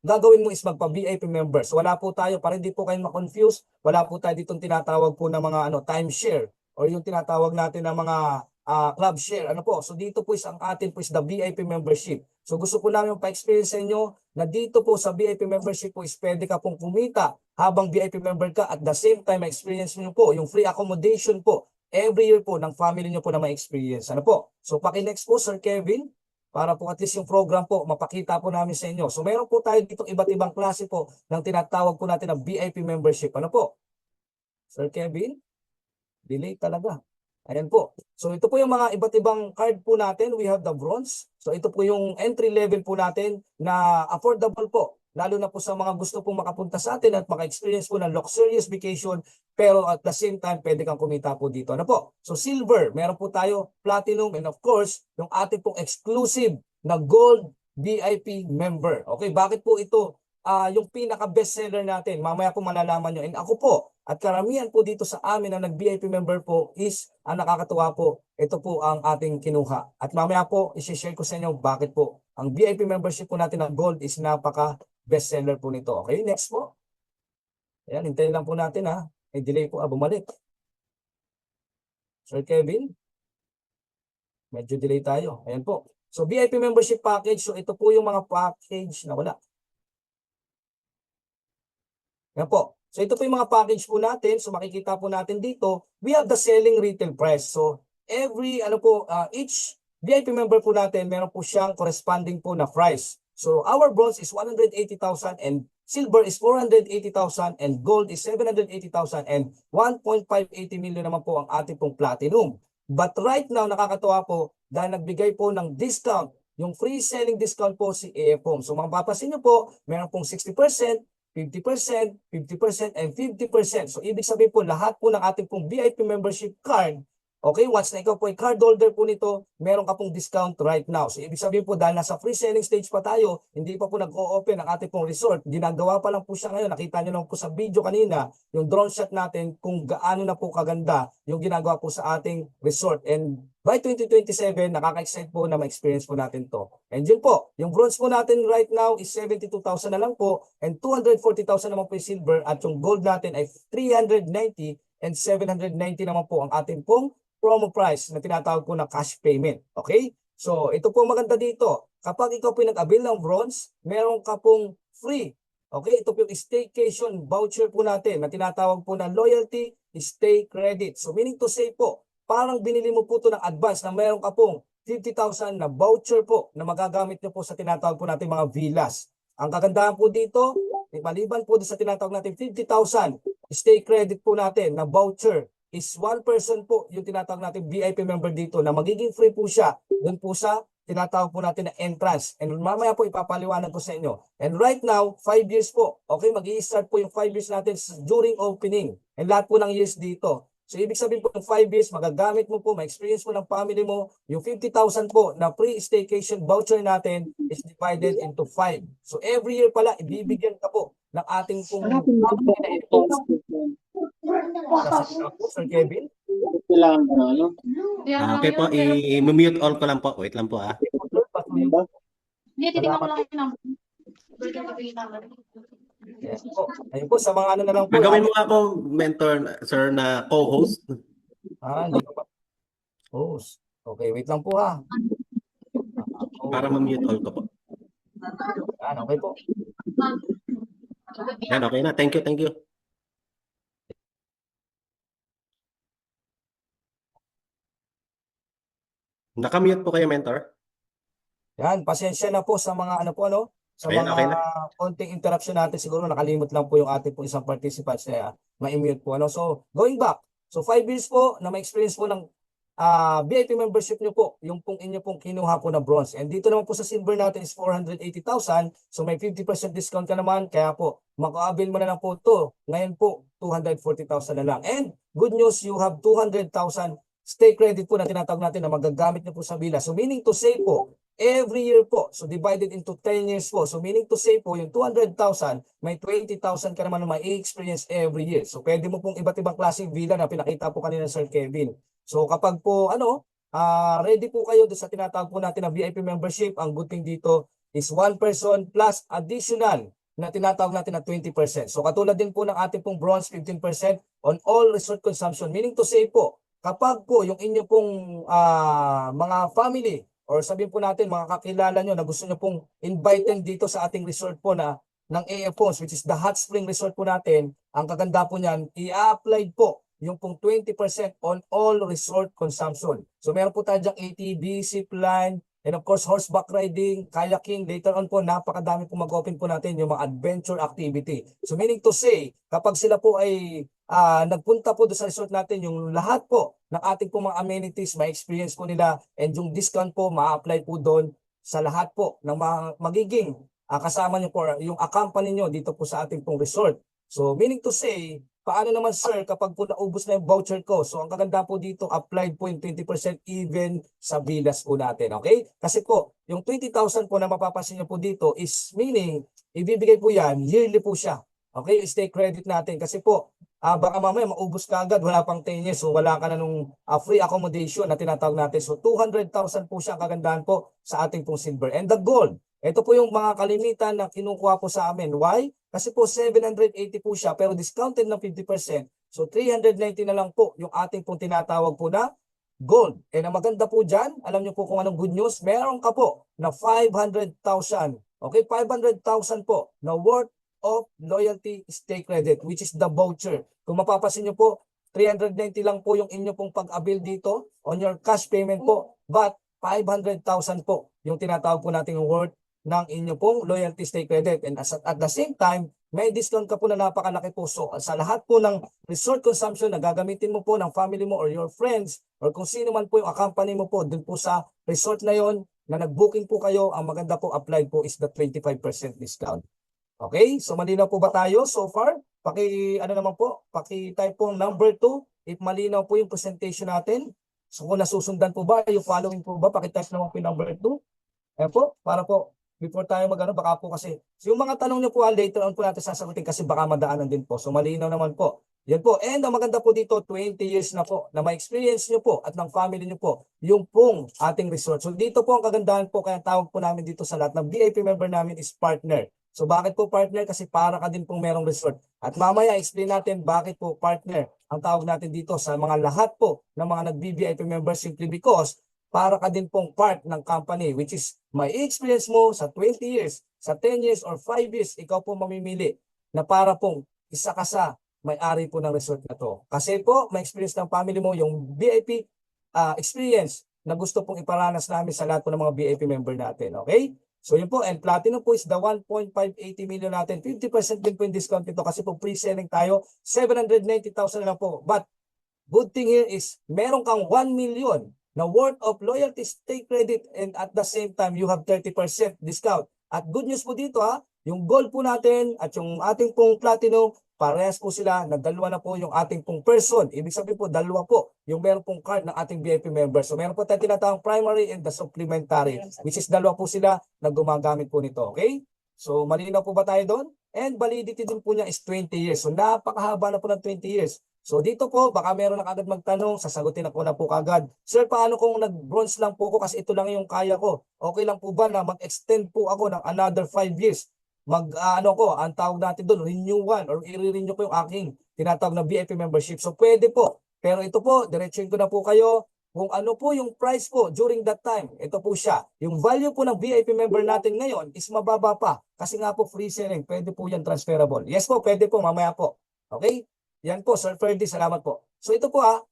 B: gagawin mo is magpa-VIP member. So wala po tayo, para hindi po kayo ma-confuse, wala po tayo ditong tinatawag po ng mga timeshare or yung tinatawag natin ng mga club share. So dito po is ang atin po is the VIP membership. So gusto po namin pa-experience sa inyo na dito po sa VIP membership po is pwede ka pong kumita habang VIP member ka, at the same time experience nyo po yung free accommodation po every year po ng family nyo po na ma-experience. So paki-next po, Sir Kevin, para po at least yung program po mapakita po namin sa inyo. So meron po tayo dito iba't ibang klase po ng tinatawag po natin ng VIP membership. Sir Kevin? Delay talaga. Ayan po. So ito po yung mga iba't ibang card po natin. We have the bronze. So ito po yung entry level po natin na affordable po. Lalo na po sa mga gusto pong makapunta sa atin at maka-experience po ng luxurious vacation, pero at the same time pwede kang kumita po dito. So silver, meron po tayo platinum, and of course, yung ating pong exclusive na gold VIP member. Okay, bakit po ito yung pinaka-best seller natin? Mamaya po malalaman nyo. And ako po, at karamihan po dito sa amin na nag-VIP member po is, nakakatuwa po, ito po ang ating kinuha. At mamaya po, isi-share ko sa inyo bakit po. Ang VIP membership po natin ng Gold is napaka-best seller po nito. Okay, next po. Ayan, hintayin lang po natin May delay po, bumalik. Sir Kevin? Medyo delay tayo. Ayan po. So, VIP membership package. So, ito po yung mga package na wala. Ayan po. So ito po yung mga package po natin. So makikita po natin dito, we have the selling retail price. So every each VIP member po natin, meron po siyang corresponding po na price. So our bronze is 180,000 and silver is 480,000 and gold is 780,000 and 1.580 million naman po ang ating pong platinum. But right now, nakakatuwa po dahil nagbigay po ng discount, yung free selling discount po si AF Home. So mapapansin nyo po, meron pong 60%, 50%, 50%, and 50%. So ibig sabihin po, lahat po ng ating pong VIP membership card, okay, once na ikaw po ay card holder po nito, meron ka pong discount right now. So ibig sabihin po, dahil nasa free selling stage pa tayo, hindi pa po nag-o-open ang ating pong resort. Ginagawa pa lang po siya ngayon. Nakita nyo lang po sa video kanina, yung drone shot natin kung gaano na po kaganda yung ginagawa po sa ating resort. And by 2027, nakaka-excite po na ma-experience po natin to. And yun po, yung bronze po natin right now is 72,000 na lang po and 240,000 naman po yung silver at yung gold natin ay 390 and 790 naman po ang ating pong promo price na tinatawag po na cash payment. Okay? So, ito po maganda dito. Kapag ikaw po nag-avail ng bronze, meron ka pong free. Okay? Ito po yung staycation voucher po natin na tinatawag po na loyalty stay credit. So, meaning to say po, parang binili mo po ito ng advance na meron ka pong 50,000 na voucher po na magagamit nyo po sa tinatawag po natin mga villas. Ang kagandahan po dito, maliban po sa tinatawag natin 50,000 stay credit po natin na voucher is one person po yung tinatawag natin VIP member dito na magiging free po siya dun po sa tinatawag po natin na entrance. And mamaya po ipapaliwanag ko sa inyo. And right now, 5 years po. Okay, mag-i-start po yung 5 years natin during opening. And lahat po ng years dito. So, ibig sabihin po ng 5 years, magagamit mo po, ma-experience mo ng family mo, yung 50,000 po na free staycation voucher natin is divided into 5. So, every year pala, ibibigyan ka po ng ating pong Sir Kevin.
C: Kailangan ko na, ano?
A: Okay po, i-mute all ko lang po. Wait lang po ah.
D: Hindi, titignan ko lang yung number.
B: Yes po. Ayun po, sa mga ano na lang po.
A: Gagawin mo nga akong mentor, sir, na co-host.
B: Hindi ko pa. Host. Okay, wait lang po ha.
A: Para ma-mute all ko po.
B: Okay po.
A: Yan, okay na. Thank you, thank you. Nakamute po kayo, mentor?
B: Yan, pasensya na po sa mga ano po ano, sa
A: Ayan,
B: mga
A: okay na.
B: konting interruption natin. Siguro nakalimot lang po yung ating po isang participants na ma-mute po ano. So, going back. So, 5 years po na ma-experience po ng VIP membership nyo po, yung pong inyo pong kinuha po na bronze. And dito naman po sa silver natin is 480,000. So, may 50% discount ka naman. Kaya po, maka-avail mo na lang po ito. Ngayon po, 240,000 na lang. And good news, you have 200,000 stay credit po na tinatawag natin na magagamit nyo po sa villa. So, meaning to say po, every year po, so divided into 10 years po. So meaning to say po, yung 200,000, may 20,000 ka naman na mai-experience every year. So pwede mo pong iba't ibang klaseng villa na pinakita po kanina Sir Kevin. So kapag po, ready po kayo doon sa tinatawag po natin na VIP membership, ang good thing dito is one person plus additional na tinatawag natin na 20%. So katulad din po ng ating pong bronze, 15% on all resort consumption. Meaning to say po, kapag po yung inyo pong mga family or sabihin po natin mga kakilala nyo na gusto nyo pong invited dito sa ating resort po na ng AF Homes, which is the Hot Spring Resort po natin, ang kaganda po niyan, i-apply po yung pong 20% on all resort consumption. So meron po tayo dyang ATV, zipline, and of course horseback riding, kayaking. Later on po, napakadami po mag-open po natin yung mga adventure activity. So meaning to say, kapag sila po ay nagpunta po doon sa resort natin, yung lahat po ng ating po mga amenities, ma-experience po nila, and yung discount po, ma-apply po doon sa lahat po ng mga magiging kasama nyo po, yung accompany nyo dito po sa ating pong resort. So meaning to say, paano naman sir kapag po naubos na yung voucher ko? So ang kaganda po dito, applied po yung 20% even sa villas po natin. Okay? Kasi po, yung 20,000 po na mapapansin nyo po dito is meaning, ibibigay po yan, yearly po siya. Okay? Stay credit natin. Kasi po, baka mamaya maubos ka agad, wala pang 10 years, so wala ka na nung free accommodation na tinatawag natin. So 200,000 po siya ang kagandahan po sa ating pong silver. And the gold, ito po yung mga kalimitan na kinukuha po sa amin. Why? Kasi po 780 po siya pero discounted ng 50%. So 390 na lang po yung ating pong tinatawag po na gold. And ang maganda po dyan, alam niyo po kung anong good news, meron ka po na 500,000. Okay, 500,000 po na worth of loyalty stay credit, which is the voucher. Kung mapapasin nyo po, 390 lang po yung inyo pong pag-avail dito on your cash payment po, but 500,000 po yung tinatawag po natin worth ng inyo pong loyalty stay credit. And at the same time, may discount ka po na napakalaki po. So sa lahat po ng resort consumption na gagamitin mo po ng family mo or your friends or kung sino man po yung accompany mo po dun po sa resort na yon na nag-booking po kayo, ang maganda po apply po is the 25% discount. Okay? So malinaw po ba tayo so far? Ano naman po? Paki-type po number 2 if malinaw po yung presentation natin. So kung nasusundan po ba, yung following po ba, paki-type naman po yung number 2. Ayan po, para po, before tayo baka po kasi, so yung mga tanong nyo po, later on po natin sasagutin kasi baka madaanan din po. So malinaw naman po. Yan po. And ang maganda po dito, 20 years na po, na ma-experience nyo po at ng family nyo po, yung pong ating resort. So dito po ang kagandahan po, kaya tawag po namin dito sa lahat ng VIP member namin is partner. So bakit po partner? Kasi para ka din pong merong resort. At mamaya explain natin bakit po partner ang tawag natin dito sa mga lahat po ng mga nag-VIP members simply because para ka din pong part ng company which is may experience mo sa 20 years, sa 10 years or 5 years, ikaw po mamimili na para pong isa ka sa may-ari po ng resort na to. Kasi po may experience ng family mo yung VIP experience na gusto pong iparanas namin sa lahat po ng mga VIP member natin. Okay? So yun po, and platinum po is the 1.580 million natin. 50% din po yung discount nito kasi po pre-selling tayo, 790,000 na lang po. But good thing here is meron kang 1 million na worth of loyalty stay credit and at the same time you have 30% discount. At good news po dito yung gold po natin at yung ating pong platinum, parehas po sila, nagdalawa na po yung ating pong person. Ibig sabihin po, dalawa po yung meron pong card ng ating VIP members. So meron po tayo tinatawag primary and the supplementary, which is dalawa po sila na gumagamit po nito. Okay? So malinaw po ba tayo doon? And validity din po niya is 20 years. So napakahaba na po ng 20 years. So dito po, baka meron na kagad magtanong, sasagutin ako na po kagad. Sir, paano kung nag-bronze lang po ko kasi ito lang yung kaya ko? Okay lang po ba na mag-extend po ako ng another 5 years? Ang tawag natin doon, renewal or i-renew ko yung aking tinatawag na VIP membership. So pwede po. Pero ito po, diretsuin ko na po kayo kung ano po yung price po during that time. Ito po siya. Yung value po ng VIP member natin ngayon is mababa pa. Kasi nga po free selling. Pwede po yan transferable. Yes po, pwede po. Mamaya po. Okay? Yan po, Sir Ferdy. Salamat po. So ito po 5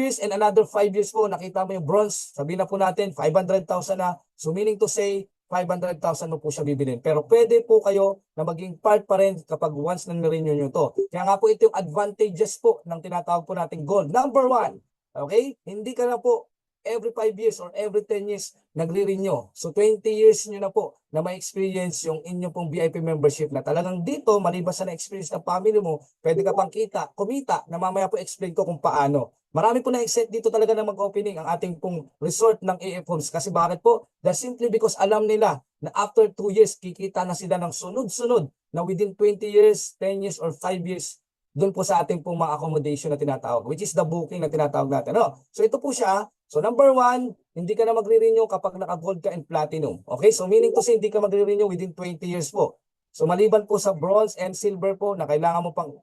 B: years and another 5 years po. Nakita mo yung bronze. Sabihin na po natin, 500,000 na. So meaning to say, 500,000 mo po siya bibilin. Pero pwede po kayo na maging part pa rin kapag once na na-renew nyo to. Kaya nga po ito yung advantages po ng tinatawag po nating gold. Number 1, okay? Hindi ka na po every 5 years or every 10 years nagre-renew. So 20 years nyo na po na may experience yung inyong pong VIP membership na talagang dito, maliban sa na-experience ng family mo, pwede ka pang kumita na mamaya po explain ko kung paano. Marami po na-excited dito talaga na mag-opening ang ating pong resort ng AF Homes. Kasi bakit po? That's simply because alam nila na after 2 years, kikita na sila ng sunod-sunod na within 20 years, 10 years, or 5 years, doon po sa ating pong mga accommodation na tinatawag, which is the booking na tinatawag natin. So ito po siya. So number 1, hindi ka na magre-renew kapag naka-gold ka and platinum. Okay? So meaning to say, hindi ka magre-renew within 20 years po. So maliban po sa bronze and silver po na kailangan mo pang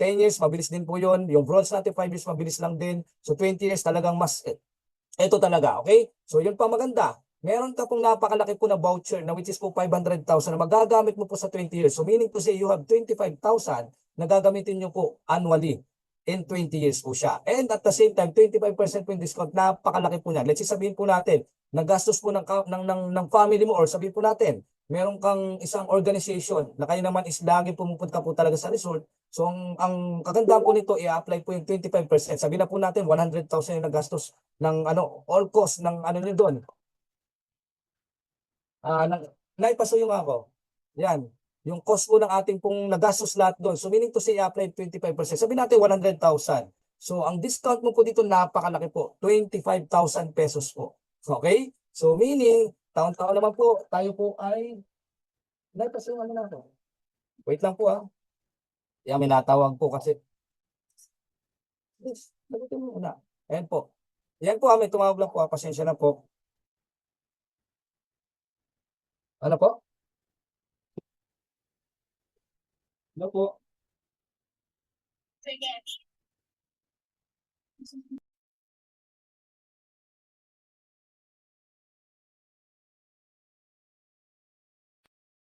B: 10 years, mabilis din po yun. Yung bronze natin, 5 years, mabilis lang din. So 20 years talagang mas, ito talaga, okay? So yun pa maganda. Meron ka pong napakalaki po na voucher na which is po 500,000 na magagamit mo po sa 20 years. So meaning to say, you have 25,000 na gagamitin nyo po annually in 20 years po siya. And at the same time, 25% po yung discount, napakalaki po niya. Let's say sabihin po natin, nagastos po ng family mo or sabihin po natin, meron kang isang organization na kayo naman is lagi pumupunta po talaga sa resort. So ang kagandahan po nito, i-apply po yung 25%. Sabi na po natin 100,000 yung nagastos ng all cost ng niyo doon. Naipaso yung ako. Yan. Yung cost po ng ating pong nagastos lahat doon. So meaning to say, i-apply 25%. Sabi natin 100,000. So ang discount mo po dito napakalaki po. 25,000 pesos po. Okay? So meaning, taon-taon naman po, tayo po ay naipaso yung na ako. Wait lang po Yan, may natawag po kasi. Please, lagutin mo muna. Ayan po. Yan po may tumawag lang po. Pasensya na po. Ano po? Ano po?
D: Sige.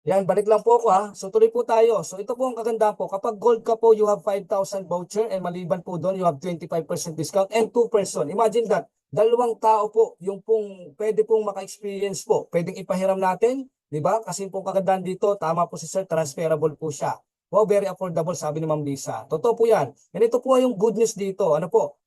B: Yan, balik lang po ako So tuloy po tayo. So ito po ang kaganda po. Kapag gold ka po, you have 5,000 voucher and maliban po doon, you have 25% discount and 2 person. Imagine that. Dalawang tao po yung pong pwede pong maka-experience po. Pwedeng ipahiram natin, di ba? Kasi pong kagandahan dito, tama po si Sir, transferable po siya. Wow, very affordable, sabi ni Ma'am Lisa. Totoo po yan. And ito po yung good news dito. Ano po?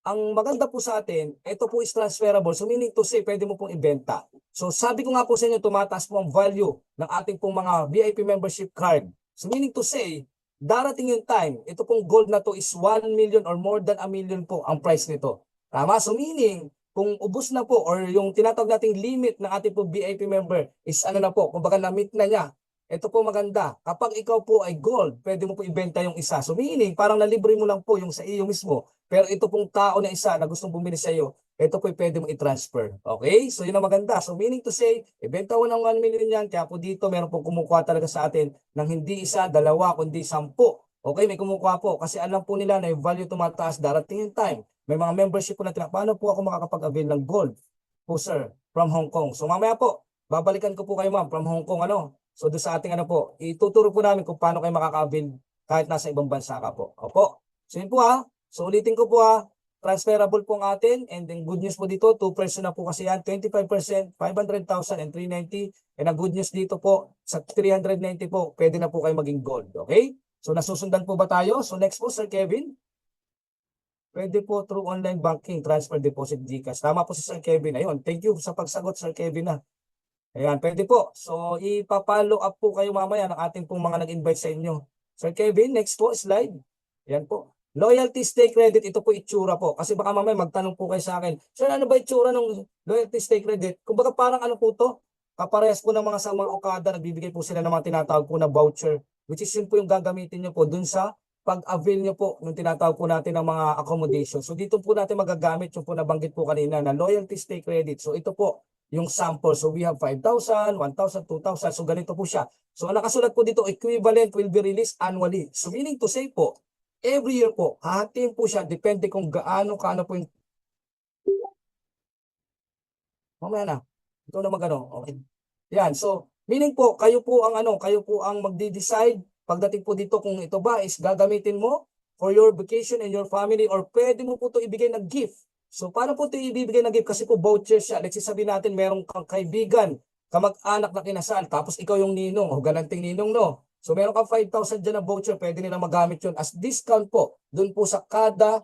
B: Ang maganda po sa atin, ito po is transferable. So meaning to say, pwede mo pong ibenta. So sabi ko nga po sa inyo, tumataas po ang value ng ating pong mga VIP membership card. So meaning to say, darating yung time, ito pong gold na to is 1 million or more than a million po ang price nito. Tama? So meaning, kung ubos na po or yung tinatawag nating limit ng ating po VIP member is ano na po, kumbaga na-meet na niya. Ito po maganda. Kapag ikaw po ay gold, pwede mo po ibenta yung isa. So meaning, parang nalibre mo lang po yung sa iyo mismo. Pero ito pong tao na isa na gustong bumili sa iyo, ito po pwede mong i-transfer. Okay? So yun ang maganda. So meaning to say, ibenta mo ng 1 million yan. Kaya po dito, meron pong kumukuha talaga sa atin ng hindi isa, dalawa, kundi 10. Okay? May kumukuha po. Kasi alam po nila na yung value tumataas, darating yung time. May mga membership po na paano po ako makakapag-avail ng gold? Po sir, from Hong Kong. So mamaya po, babalikan ko po kayo ma'am from Hong Kong. So doon sa ating ituturo po namin kung paano kayo makaka-avail kahit nasa ibang bansa ka po. Opo. So yun po So ulitin ko po transferable po ang atin, and then good news po dito, 2% na po kasi yan, 25%, 500,000 and 390. And ang good news dito po, sa 390 po, pwede na po kayo maging gold. Okay? So nasusundan po ba tayo? So next po, Sir Kevin. Pwede po through online banking, transfer, deposit, GCash. Tama po si Sir Kevin. Ayun, thank you sa pagsagot, Sir Kevin. Ayan, pwede po. So, ipapollow up po kayo mamaya ng ating pong mga nag-invite sa inyo. Sir Kevin, next po, slide. Ayan po. Loyalty stay credit, ito po itsura po. Kasi baka mamaya magtanong po kayo sa akin, Sir, ano ba itsura ng loyalty stay credit? Kumbaga parang ano po to? Kaparehas po ng mga sa mga Okada, nagbibigay po sila ng mga tinatawag po na voucher, which is yun po yung gagamitin nyo po dun sa pag-avail nyo po ng tinatawag po natin ng mga accommodation. So dito po natin magagamit yung po nabanggit po kanina na loyalty stay credit. So ito po yung sample. So we have 5,000, 1,000, 2,000. So ganito po siya. So ang nakasulat po dito, equivalent will be released annually. So meaning to say po, every year po, hahatiin po siya, depende kung gaano po yung... Mamaya na. Ito na Okay. Yan. So, meaning po, kayo po ang magde-decide pagdating po dito kung ito ba is gagamitin mo for your vacation and your family, or pwede mo po ito ibigay na gift. So, paano po ito ibibigay na gift? Kasi po voucher siya. Let's say sabihin natin, merong kang kaibigan, kamag-anak na kinasal, tapos ikaw yung ninong, o galanting ninong, no? So, meron kang 5,000 dyan na voucher, pwede nila magamit yun as discount po, dun po sa kada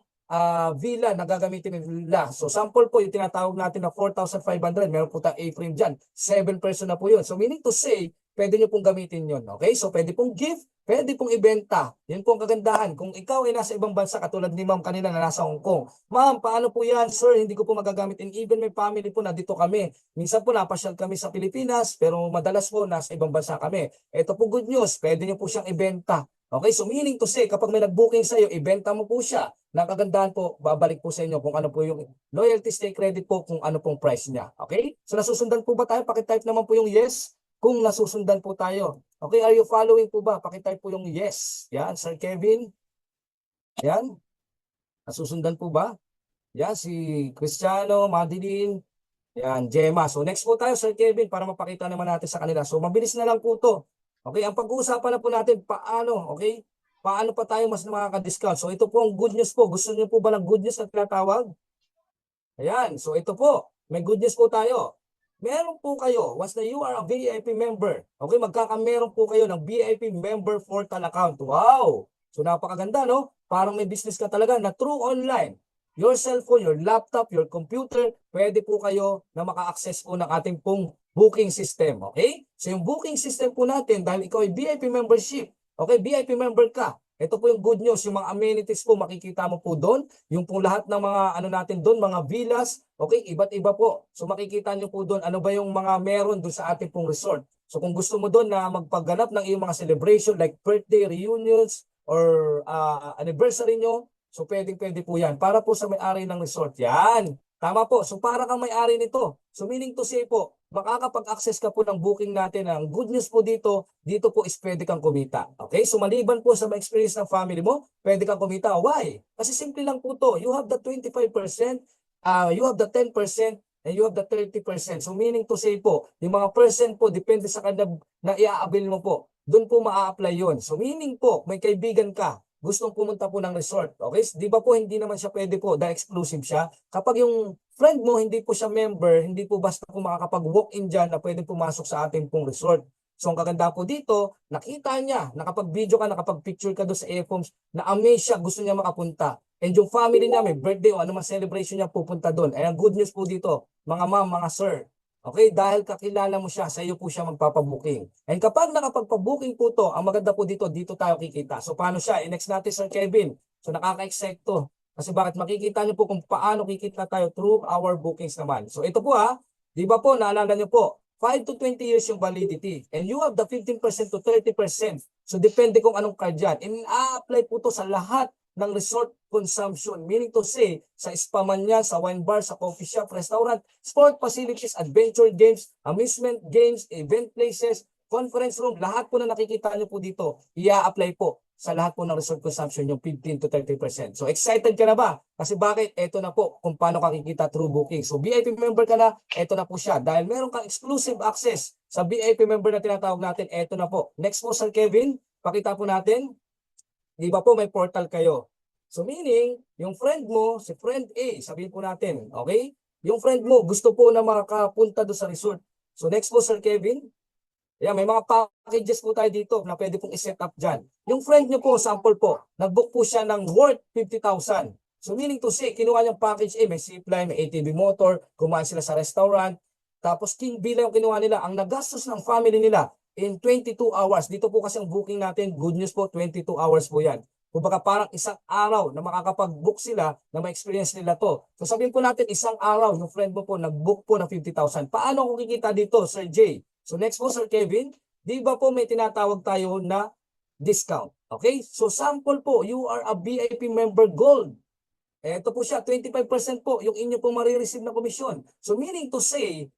B: villa na gagamitin nila. So, sample po, yung tinatawag natin na 4,500, meron po tayong A-frame dyan. 7 person na po yun. So, meaning to say, pwede nyo pong gamitin yun. Okay? So, pwede pong gift, pwede pong ibenta. Yan po ang kagandahan. Kung ikaw ay nasa ibang bansa, katulad ni ma'am kanina na nasa Hong Kong, ma'am, paano po yan? Sir, hindi ko po magagamit. And even may family po na dito kami. Minsan po napasyal kami sa Pilipinas, pero madalas po nasa ibang bansa kami. Ito po good news, pwede nyo po siyang ibenta. Okay, so meaning to say, kapag may nag-booking sa iyo, ibenta mo po siya. Nakagandahan po, babalik po sa inyo kung ano po yung loyalty stay credit po, kung ano pong price niya. Okay? So nasusundan po ba tayo? Pakitype naman po yung yes kung nasusundan po tayo. Okay, are you following po ba? Pakitype po yung yes. Yan, Sir Kevin. Yan. Nasusundan po ba? Yan, si Cristiano, Madeline. Yan, Gemma. So next po tayo, Sir Kevin, para mapakita naman natin sa kanila. So mabilis na lang po to. Okay, ang pag-uusapan na po natin, paano, okay? Paano pa tayo mas makaka-discount? So ito po ang good news po. Gusto niyo po ba ng good news na tinatawag? Ayan, so ito po. May good news po tayo. Meron po kayo, once na you are a VIP member, okay, magkakameron po kayo ng VIP member portal account. Wow! So napakaganda, no? Parang may business ka talaga na through online. Your cellphone, your laptop, your computer, pwede po kayo na maka-access po ng ating pong booking system. Okay? So yung booking system po natin, dahil ikaw ay VIP membership, okay, VIP member ka, ito po yung good news, yung mga amenities po, makikita mo po doon, yung po lahat ng mga natin doon, mga villas, okay, iba't iba po. So makikita nyo po doon, ano ba yung mga meron doon sa ating pong resort. So kung gusto mo doon na magpagganap ng iyong mga celebration like birthday, reunions, or anniversary nyo, so pwede po yan. Para po sa may-ari ng resort. Yan. Tama po. So para kang may-ari nito. So meaning to say po, makakapag-access ka po ng booking natin. Ang good news po dito po is pwede kang kumita. Okay? So maliban po sa ma-experience ng family mo, pwede kang kumita. Why? Kasi simple lang po to. You have the 25%, you have the 10%, and you have the 30%. So meaning to say po, yung mga percent po, depende sa kanya na i-avail mo po. Doon po maa-apply yun. So meaning po, may kaibigan ka, gustong pumunta po ng resort. Okay? Di ba po hindi naman siya pwede po dahil exclusive siya. Kapag yung friend mo hindi po siya member, hindi po basta po makakapag-walk-in dyan na pwede pumasok sa ating pong resort. So ang kaganda po dito, nakita niya, nakapag-video ka, nakapag-picture ka doon sa AF Homes, na-amaze siya, gusto niya makapunta. And yung family niya, may birthday o anumang celebration niya, pupunta doon. Ay, ang good news po dito, mga ma'am, mga sir. Okay, dahil kakilala mo siya, sa iyo po siya magpapabooking. And kapag nakapagpabooking po to, ang maganda po dito, dito tayo kikita. So paano siya? I-next natin, Sir Kevin. So nakaka-excite to. Kasi bakit makikita niyo po kung paano kikita tayo through our bookings naman. So ito po di ba po, naalala niyo po, 5 to 20 years yung validity. And you have the 15% to 30%. So depende kung anong card yan. And a-apply po to sa lahat ng resort consumption. Meaning to say, sa spa man yan, sa wine bar, sa coffee shop, restaurant, sport facilities, adventure games, amusement games, event places, conference room, lahat po na nakikita niyo po dito, i-apply po sa lahat po ng resort consumption yung 15 to 30%. So excited ka na ba? Kasi bakit? Ito na po kung paano ka kikita through booking. So VIP member ka na, ito na po siya. Dahil meron kang exclusive access sa VIP member na tinatawag natin, ito na po. Next po, Sir Kevin, pakita po natin. Di ba po may portal kayo? So meaning, yung friend mo, si friend A, sabihin po natin, okay? Yung friend mo, gusto po na makapunta doon sa resort. So next po, Sir Kevin, yeah, may mga packages po tayo dito na pwede pong i-set up dyan. Yung friend nyo po, sample po, nag-book po siya ng worth 50,000. So meaning to say, kinuha niyang package A, may zipline, may ATV motor, kumain sila sa restaurant, tapos King B lang yung kinuha nila. Ang nagastos ng family nila in 22 hours. Dito po kasi ang booking natin, good news po, 22 hours po yan. Kumbaga parang isang araw na makakapag-book sila na ma-experience nila to. So sabihin po natin, isang araw, yung friend mo po, nag-book po ng 50,000. Paano kung kikita dito, Sir Jay? So next po, Sir Kevin, di ba po may tinatawag tayo na discount? Okay? So sample po, you are a VIP member gold. Ito po siya, 25% po yung inyo po marireceive na komisyon. So meaning to say,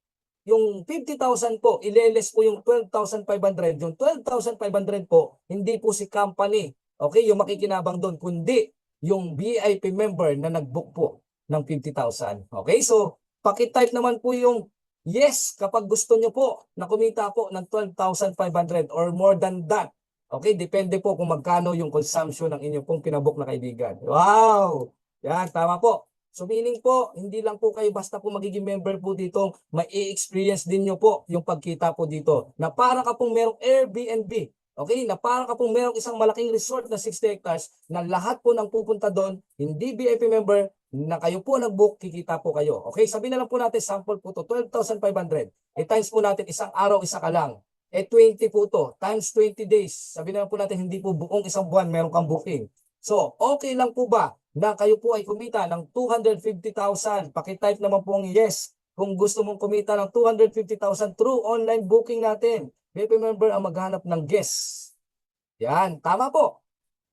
B: yung 50,000 po, ileles po yung 12,500. Yung 12,500 po, hindi po si company, okay, yung makikinabang doon, kundi yung VIP member na nag-book po ng 50,000. Okay? So, pakitype naman po yung yes, kapag gusto nyo po na kumita po ng 12,500 or more than that. Okay, depende po kung magkano yung consumption ng inyo pong pinabook na kaibigan. Wow! Yan, tama po. So meaning po, hindi lang po kayo basta po magiging member po dito, may experience din nyo po yung pagkita po dito. Na para ka pong merong Airbnb. Okay, na para ka pong merong isang malaking resort na 60 hectares na lahat po ng pupunta doon, hindi VIP member, na kayo po nag-book, kikita po kayo. Okay, sabihin na lang po natin, sample po to, 12,500. Times po natin, isang araw, isa ka lang. 20 po to, times 20 days. Sabihin na lang po natin, hindi po buong isang buwan meron kang booking. So, okay lang po ba na kayo po ay kumita ng 250,000? Pakitype naman po ang yes kung gusto mong kumita ng 250,000 through online booking natin. VIP member ang maghanap ng guests. Yan, tama po.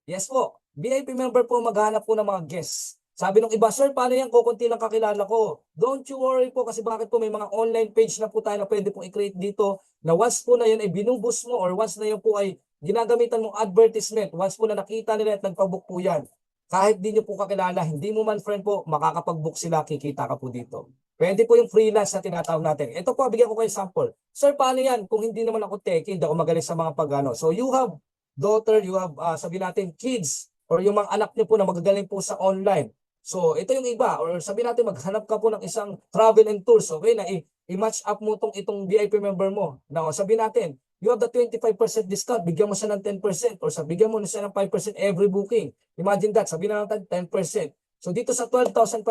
B: Yes po. VIP member po maghanap po ng mga guests. Sabi ng iba, sir, paano yan? Kukunti lang kakilala ko. Don't you worry po kasi bakit po may mga online page na po tayo na pwede pong i-create dito na once po na yun ay binubus mo or once na yun po ay ginagamitan mong advertisement, once po na nakita nila at nagpabook po yan, kahit di nyo po kakilala, hindi mo man friend po, makakapag-book sila, kikita ka po dito. Pwede po yung freelance na tinatawag natin. Ito po, bigyan ko kayo sample. Sir, paano yan? Kung hindi naman ako tech, hindi ako magaling sa mga pagano. So you have daughter, you have, sabi natin, kids, or yung mga anak niyo po na magagaling po sa online. So ito yung iba, or sabi natin, maghanap ka po ng isang travel and tours, okay, na i-match up mo itong VIP member mo. Now, sabi natin, you have the 25% discount, bigyan mo siya ng 10%, or bigyan mo na siya ng 5% every booking. Imagine that, sabi natin 10%. So dito sa 12,500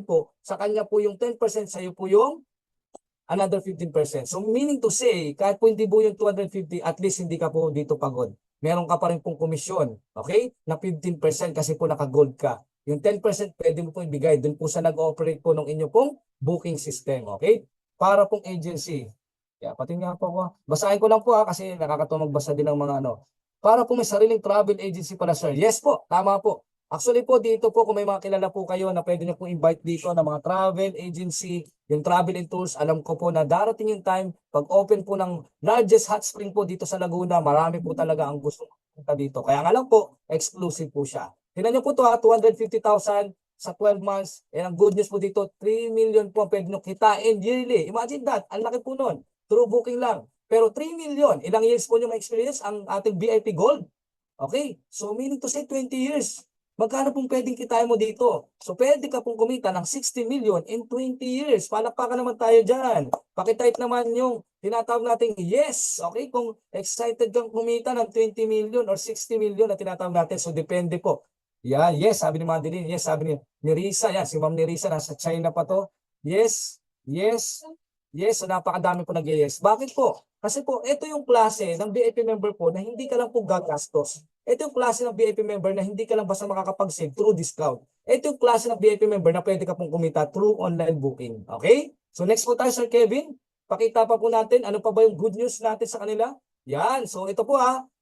B: po, sa kanya po yung 10%, sa iyo po yung another 15%. So meaning to say, kahit po hindi po yung 250, at least hindi ka po dito pagod. Meron ka pa rin pong komisyon, okay? Na 15% kasi po naka-gold ka. Yung 10% pwede mo po ibigay. Doon po sa nag-ooperate po ng inyo pong booking system, okay? Para pong agency. Yeah, pati nga po ako. Basahin ko lang po kasi nakakatuwa magbasa din ng mga ano. Para po may sariling travel agency pala, sir. Yes po, tama po. Actually po, dito po kung may mga kilala po kayo na pwede nyo po invite dito na mga travel agency, yung travel and tours, alam ko po na darating yung time, pag open po ng largest hot spring po dito sa Laguna, marami po talaga ang gusto punta dito. Kaya nga lang po, exclusive po siya. Tingnan nyo po ito 250,000 sa 12 months. And ang good news po dito, 3 million po pwede nyo kitain yearly. Imagine that, ang laki po nun. Through booking lang. Pero 3 million, ilang years po nyo ma-experience ang ating VIP Gold? Okay, so meaning to say 20 years. Magkano pong pwedeng kitain mo dito? So pwede ka pong kumita ng 60 million in 20 years. Palakpakan naman tayo dyan. Pakitype naman yung tinatawag natin yes. Okay, kung excited kang kumita ng 20 million or 60 million na tinatawag natin. So depende po. Yan, yes, sabi ni Madeline. Yes, sabi ni Risa. Yan, si Ma'am ni Risa, nasa China pa to. Yes, yes, yes. So napakadami po nag-yes. Bakit po? Kasi po, ito yung klase ng VIP member po na hindi ka lang po gagastos. Ito yung klase ng VIP member na hindi ka lang basta makakapag-save through discount. Ito yung klase ng VIP member na pwede ka pong kumita through online booking. Okay? So next po tayo, Sir Kevin. Pakita pa po natin ano pa ba yung good news natin sa kanila. Yan. So ito po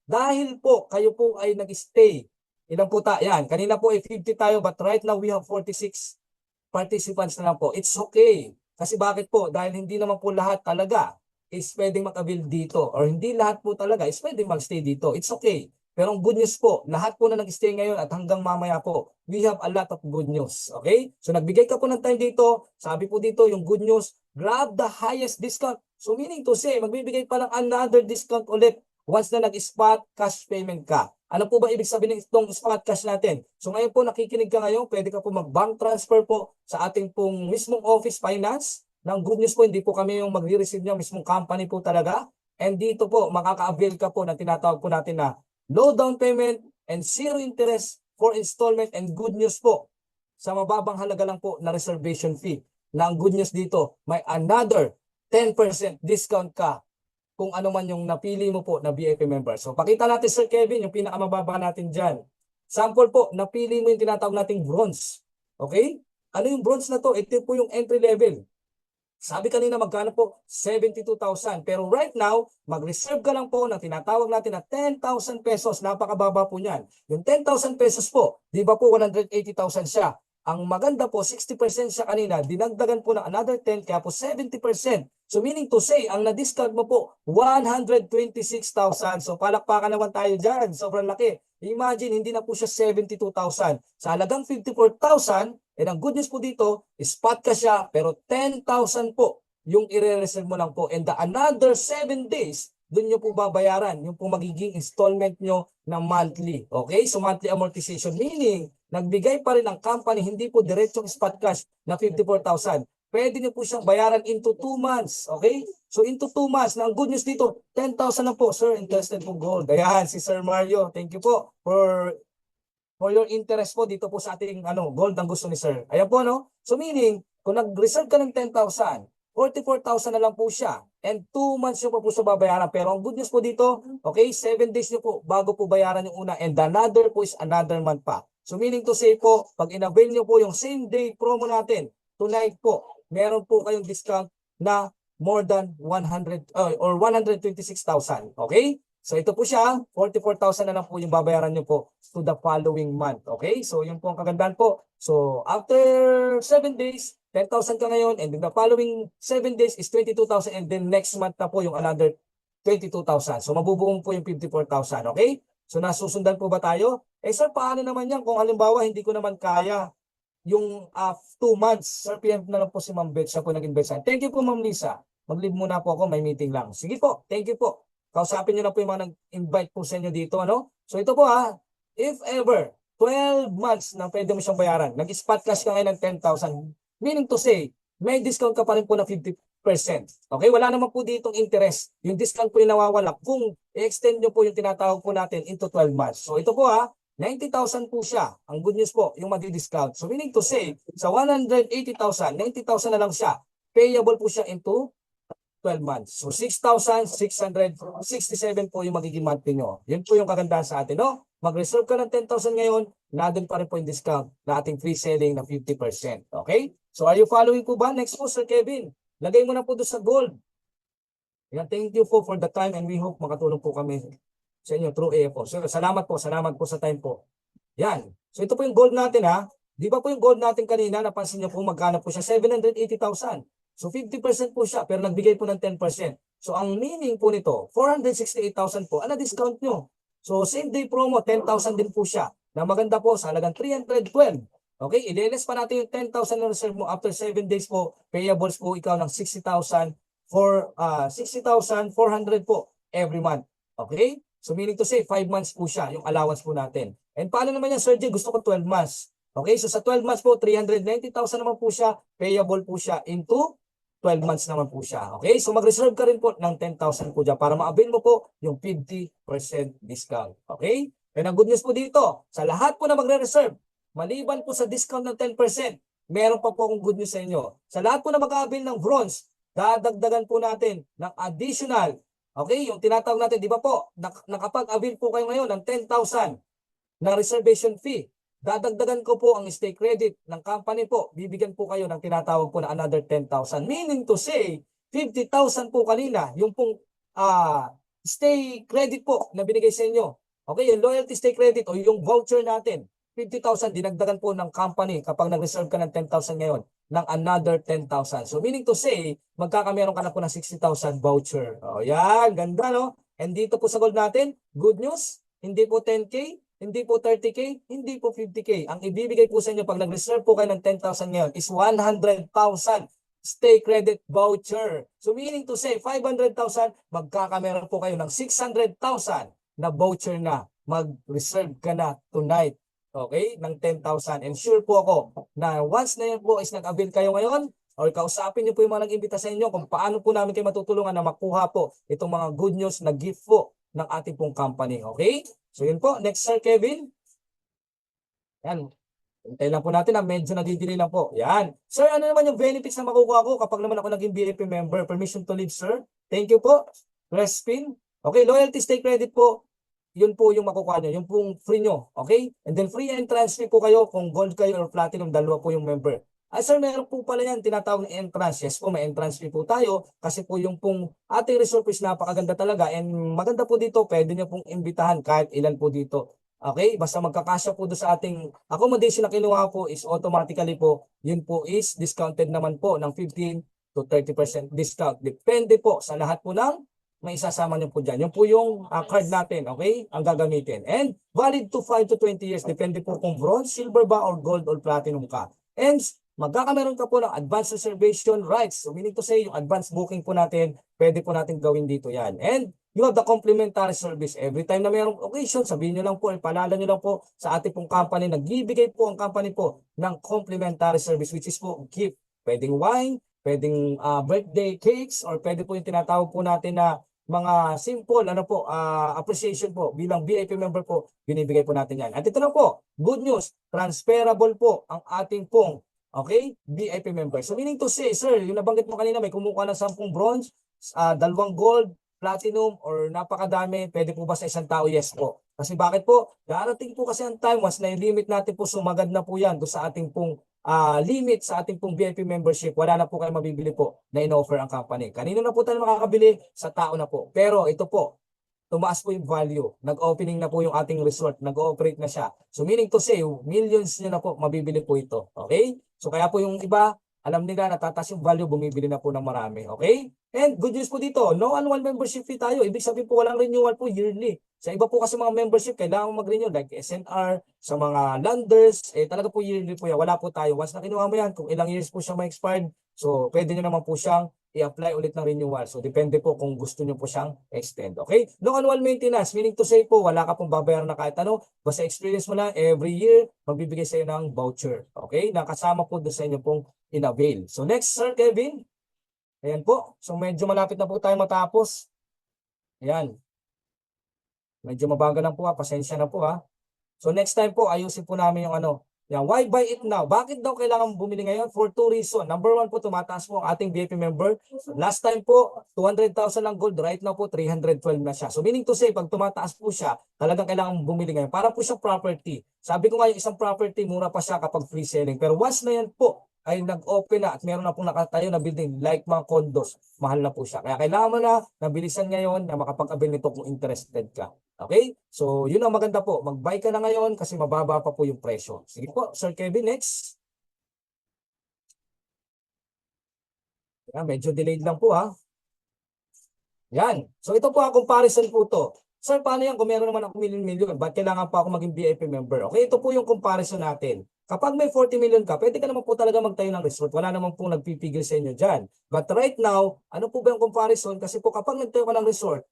B: dahil po kayo po ay nag-stay. Ilan po tayo? Yan. Kanina po ay 50 tayo but right now we have 46 participants na lang po. It's okay. Kasi bakit po? Dahil hindi naman po lahat talaga is pwedeng mag-avail dito or hindi lahat po talaga is pwedeng mag-stay dito. It's okay. Pero ang good news po, lahat po na nag-stay ngayon at hanggang mamaya po, we have a lot of good news. Okay? So nagbigay ka po ng time dito. Sabi po dito yung good news, grab the highest discount. So meaning to say, magbibigay pa ng another discount ulit once na nag-spot cash payment ka. Ano po ba ibig sabihin ng itong spot cash natin? So ngayon po nakikinig ka ngayon, pwede ka po mag-bank transfer po sa ating pong mismong office finance. Ng good news po, hindi po kami yung mag-receive niya, mismong company po talaga. And dito po, makaka-avail ka po na tinatawag po natin na low down payment and zero interest for installment, and good news po, sa mababang halaga lang po na reservation fee. Na ang good news dito, may another 10% discount ka kung ano man yung napili mo po na VIP member. So pakita natin, Sir Kevin, yung pinakamababa natin dyan. Sample po, napili mo yung tinatawag nating bronze. Okay? Ano yung bronze na to? Ito po yung entry level. Sabi kanina magkano po? 72,000. Pero right now, mag-reserve ka lang po ng tinatawag natin na 10,000 pesos. Napakababa po niyan. Yung 10,000 pesos po, di ba po 180,000 siya? Ang maganda po, 60% siya kanina. Dinagdagan po ng another 10, kaya po 70%. So meaning to say, ang na-discount mo po, 126,000. So palakpakan naman tayo dyan. Sobrang laki. Imagine, hindi na po siya 72,000. Sa halagang 54,000, and ang good news po dito, spot ka siya, pero 10,000 po yung i-reserve mo lang po. And the another 7 days, doon nyo po babayaran yung po magiging installment nyo ng monthly. Okay? So monthly amortization, meaning, nagbigay pa rin ang company, hindi po diretsong spot cash na 54,000. Pwede nyo po siyang bayaran into 2 months. Okay? So into 2 months, na ang good news dito, 10,000 na po. Sir, interested po gold. Ayan, si Sir Mario. Thank you po for your interest po dito po sa ating gold ang gusto ni Sir. Ayan po, no? So meaning, kung nag-reserve ka ng 10,000, 44,000 na lang po siya. And 2 months nyo po siya babayaran. Pero ang good news po dito, okay, 7 days nyo po bago po bayaran yung una. And another po is another month pa. So meaning to say po, pag in-avail nyo po yung same day promo natin, tonight po, meron po kayong discount na more than 100 or 126,000. Okay? So ito po siya, 44,000 na lang po yung babayaran nyo po to the following month. Okay? So yun po ang kagandahan po. So after 7 days, 10,000 ka ngayon, and then the following 7 days is 22,000, and then next month na po yung another 22,000. So mabubuong po yung 54,000. Okay? So nasusundan po ba tayo? Sir, paano naman yan kung halimbawa hindi ko naman kaya yung 2 months? Sir, PM na lang po si Ma'am Beth, siya po nag-invest. Thank you po, Ma'am Lisa. Mag-leave muna po ako, may meeting lang. Sige po, thank you po. Kausapin nyo na po yung mga nag-invite po sa inyo dito. So ito po if ever, 12 months na pwede mo siyang bayaran, nag-spot cash ka ngayon ng 10,000, meaning to say, may discount ka pa rin po na 50%. Okay, wala naman po ditong interest. Yung discount po yung nawawala kung i-extend nyo po yung tinatawag po natin into 12 months. So ito po 90,000 po siya. Ang good news po, yung madi-discount. So meaning to say, sa 180,000, 90,000 na lang siya. Payable po siya into 12 months. So 6,667 po yung magiging monthly nyo. Yun po yung kagandahan sa atin. Mag-reserve ka ng 10,000 ngayon, nandun pa rin po yung discount na ating free selling na 50%. Okay? So are you following po ba? Next po, Sir Kevin. Lagay mo na po doon sa gold. Yan, thank you po for the time, and we hope makatulong po kami sa inyo through AFO. So salamat po sa time po. Yan. So ito po yung gold natin Di ba po yung gold natin kanina, napansin niyo po magkano po siya? 780,000. So 50% po siya, pero nagbigay po ng 10%. So ang meaning po nito, 468,000 po, discount nyo. So same day promo, 10,000 din po siya. Na maganda po sa halagang 312. Okay, i-less pa natin yung 10,000 na reserve mo after 7 days po, payables po ikaw ng 60,400 po every month. Okay? So meaning to say, 5 months po siya, yung allowance po natin. And paano naman yan, Sir J? Gusto ko 12 months. Okay, so sa 12 months po, 390,000 naman po siya, payable po siya into 12 months naman po siya. Okay? So mag-reserve ka rin po ng 10,000 po dyan para ma-avail mo po yung 50% discount. Okay? And ang good news po dito, sa lahat po na magre-reserve, maliban po sa discount ng 10%, meron pa po akong good news sa inyo. Sa lahat po na mag-avail ng bronze, dadagdagan po natin ng additional, okay, yung tinatawag natin, di ba po, nakapag-avail po kayo ngayon ng 10,000 na reservation fee. Dadagdagan ko po ang stay credit ng company po. Bibigyan po kayo ng tinatawag po na another 10,000. Meaning to say, 50,000 po kanina, yung pong stay credit po na binigay sa inyo. Okay, yung loyalty stay credit o yung voucher natin, 50,000 dinagdagan po ng company kapag nag-reserve ka ng 10,000 ngayon ng another 10,000. So meaning to say, magkakameron ka na po ng 60,000 voucher. O yan, ganda no? And dito po sa gold natin, good news, hindi po 10K, hindi po 30K, hindi po 50K. Ang ibibigay po sa inyo pag nag-reserve po kayo ng 10,000 ngayon is 100,000 stay credit voucher. So meaning to say, 500,000, magkakameron po kayo ng 600,000 na voucher na. Mag-reserve ka na tonight. Okay? Ng 10,000. And sure po ako na once na yun po is nag-avail kayo ngayon, or kausapin niyo po yung mga nag-imbita sa inyo kung paano po namin kayo matutulungan na makuha po itong mga good news na gift po ng ating pong company. Okay? So yun po. Next, Sir Kevin. Yan. Hintayin lang po natin na medyo nadidili lang po. Yan. Sir, ano naman yung benefits na makukuha ko kapag naman ako naging VIP member? Permission to leave, sir. Thank you po. Press pin. Okay, loyalty stay credit po. Yun po yung makukuha nyo. Yung pong free nyo. Okay? And then free entrance fee po kayo kung gold kayo or platinum. Dalawa po yung member. Sir, meron po pala yan. Tinatawag na entrance. Yes po, may entrance fee po tayo. Kasi po yung pong ating resort is napakaganda talaga. And maganda po dito. Pwede nyo pong imbitahan kahit ilan po dito. Okay? Basta magkakasya po doon sa ating accommodation na kinuha po is automatically po, yun po is discounted naman po ng 15 to 30% discount. Depende po sa lahat po ng may isasama nyo po dyan. Yun po yung card natin, okay? Ang gagamitin. And valid to 5 to 20 years. Depende po kung bronze, silver ba, or gold, or platinum ka. And magkakameron ka po ng advance reservation rights. So meaning to say, yung advance booking po natin, pwede po natin gawin dito yan. And you have the complimentary service. Every time na mayroong occasion, sabihin nyo lang po, ipalala nyo lang po sa ating pong company, nagbibigay po ang company po ng complimentary service, which is po gift. Pwedeng wine, pwedeng birthday cakes, or pwede po yung tinatawag po natin na mga simple appreciation po bilang VIP member po, binibigay po natin yan. At ito na po, good news, transferable po ang ating pong VIP member. So meaning to say, sir, yung nabanggit mo kanina, may kumukuha ng 10 bronze, 2 gold, platinum, or napakadami, pwede po ba sa isang tao? Yes po. Kasi bakit po? Darating po kasi ang time, once na limit natin po, sumagad na po yan doon sa ating pong limit sa ating pong VIP membership, wala na po kayo mabibili po na in-offer ang company. Kanino na po tayo makakabili? Sa tao na po. Pero ito po, tumaas po yung value. Nag-opening na po yung ating resort. Nag-ooperate na siya. So meaning to say, millions nyo na po mabibili po ito. Okay? So kaya po yung iba, alam nila natataas yung value, bumibili na po ng marami. Okay? And good news po dito, no annual membership fee tayo. Ibig sabihin po walang renewal po yearly. Sa iba po kasi mga membership, kailangan mag-renew like SNR, sa mga landers, talaga po yearly po yan. Wala po tayo. Once na kinuha mo yan, kung ilang years po siya ma-expired, so pwede nyo naman po siyang i-apply ulit ng renewal. So depende po kung gusto nyo po siyang extend. Okay? No annual maintenance, meaning to say po, wala ka pong babayaran na kahit ano. Basta experience mo lang, every year, magbibigay sa iyo ng voucher. Okay? Nakasama po doon sa inyo pong in-avail. So next, Sir Kevin. Ayan po. So medyo malapit na po tayo matapos. Ayan. Medyo mabagal lang po ha. Pasensya na po ha. So next time po, ayusin po namin yung yan, why buy it now? Bakit daw kailangan bumili ngayon? For 2 reasons. Number 1 po, tumataas po ang ating VIP member. Last time po, 200,000 lang gold. Right now po, 312 na siya. So meaning to say, pag tumataas po siya, talagang kailangan bumili ngayon. Para po siyang property. Sabi ko nga, yung isang property, mura pa siya kapag free selling. Pero once na yan po, ay nag-open na at meron na pong nakatayo na building like mga condos, mahal na po siya. Kaya kailangan mo na nabilisan ngayon na makapag-avail nito kung interested ka. Okay? So, yun ang maganda po. Mag-buy ka na ngayon kasi mababa pa po yung presyo. Sige po, Sir Kevin, next. Yan, medyo delayed lang po ha. Yan. So, ito po ang comparison po to. Sir, paano yan kung meron naman ako million-million? Ba't kailangan pa ako maging VIP member? Okay, ito po yung comparison natin. Kapag may 40 million ka, pwede ka naman po talaga magtayo ng resort. Wala naman po nagpipigil sa inyo dyan. But right now, ano po ba yung comparison? Kasi po kapag nagtayo ka ng resort,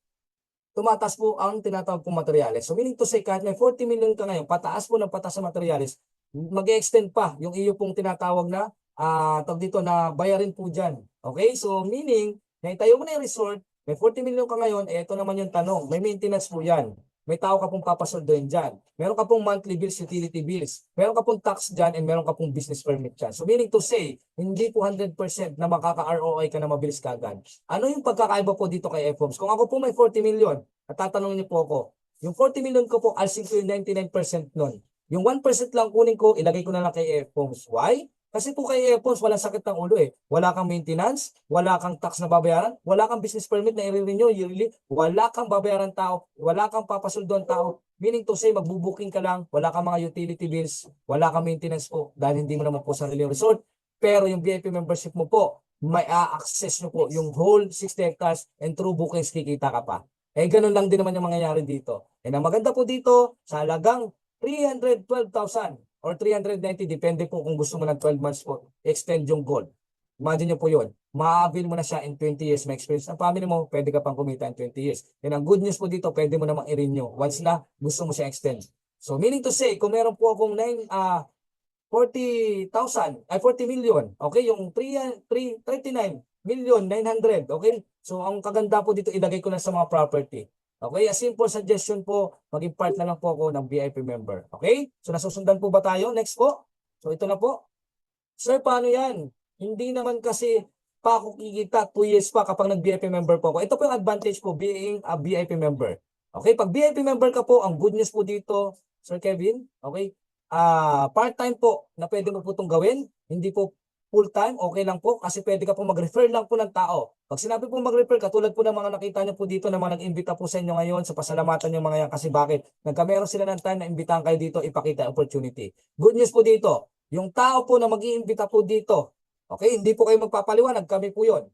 B: tumataas po ang tinatawag pong materyales. So meaning to say, kahit may 40 million ka ngayon, pataas po ng pataas sa materyales, mag-extend pa yung iyo pong tinatawag na tawag dito na bayarin po dyan. Okay? So meaning, naitayo mo na yung resort, may 40 million ka ngayon, ito naman yung tanong, may maintenance po yan. May tao ka pong papasoldohin dyan. Meron ka pong monthly bills, utility bills. Meron ka pong tax dyan, and meron ka pong business permit dyan. So meaning to say, hindi po 100% na makaka-ROI ka na mabilis kagad. Ano yung pagkakaiba po dito kay FOMS? Kung ako po may 40 million, at tatanungin niyo po ako, yung 40 million ko po, alsin ko yung 99% nun. Yung 1% lang kunin ko, ilagay ko na lang kay FOMS. Why? Kasi po kay FOMS, walang sakit ng ulo eh. Wala kang maintenance, wala kang tax na babayaran, wala kang business permit na i-renew yearly, wala kang babayaran tao, wala kang papasuldoan tao. Meaning to say, magbubuking ka lang, wala kang mga utility bills, wala kang maintenance po dahil hindi mo naman po sarili yung resort. Pero yung VIP membership mo po, may access nyo po yung whole 60 hectares and through bookings kikita ka pa. Eh ganun lang din naman yung mangyayari dito. And ang maganda po dito, sa halagang 312,000 or 390, depende po kung gusto mo ng 12 months po, extend yung gold. Imagine nyo po yun. Ma-avail mo na siya in 20 years. May experience ng family mo, pwede ka pang kumita in 20 years. And ang good news po dito, pwede mo namang i-renew once na gusto mo siya extend. So meaning to say, kung meron po akong 40,000, ay 40 million, okay, yung 39 million 900, okay? So ang kaganda po dito, ilagay ko na sa mga property. Okay, a simple suggestion po, maging part na lang po ako ng VIP member. Okay? So nasusundan po ba tayo? Next po. So ito na po. Sir, paano yan? Hindi naman kasi pa ako kikita 2 years pa kapag nag-VIP member po ako. Ito po yung advantage po being a VIP member. Okay, pag VIP member ka po, ang good news po dito, Sir Kevin, okay? Part-time po na pwede mo po itong gawin. Hindi po full-time, okay lang po kasi pwede ka po mag-refer lang po ng tao. Pag sinabi po mag-refer, katulad po ng mga nakita niyo po dito na mga nag-imbita po sa inyo ngayon sa pasalamatan yung mga yan kasi bakit? Nagkameron sila ng time na imbitahan kayo dito, ipakita opportunity. Good news po dito, yung tao po na mag-iimbita po dito, okay, hindi po kayo magpapaliwanag, kami po yon.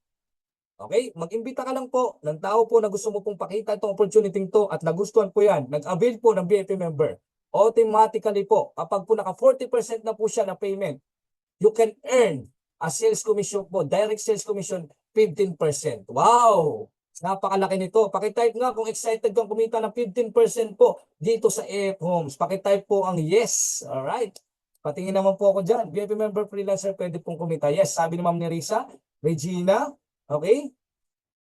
B: Okay, mag-imbita ka lang po ng tao po na gusto mo pong pakita itong opportunity to at nagustuhan po yan, nag-avail po ng VIP member. Automatically po, kapag po naka 40% na po siya na payment, you can earn a sales commission po, direct sales commission, 15%. Wow! Napakalaki nito. Pakitype nga kung excited kang kumita ng 15% po dito sa AF Homes. Pakitype po ang yes. Alright. Patingin naman po ako dyan. VIP member freelancer, pwede pong kumita. Yes, sabi ni Ma'am Nerissa, Regina. Okay?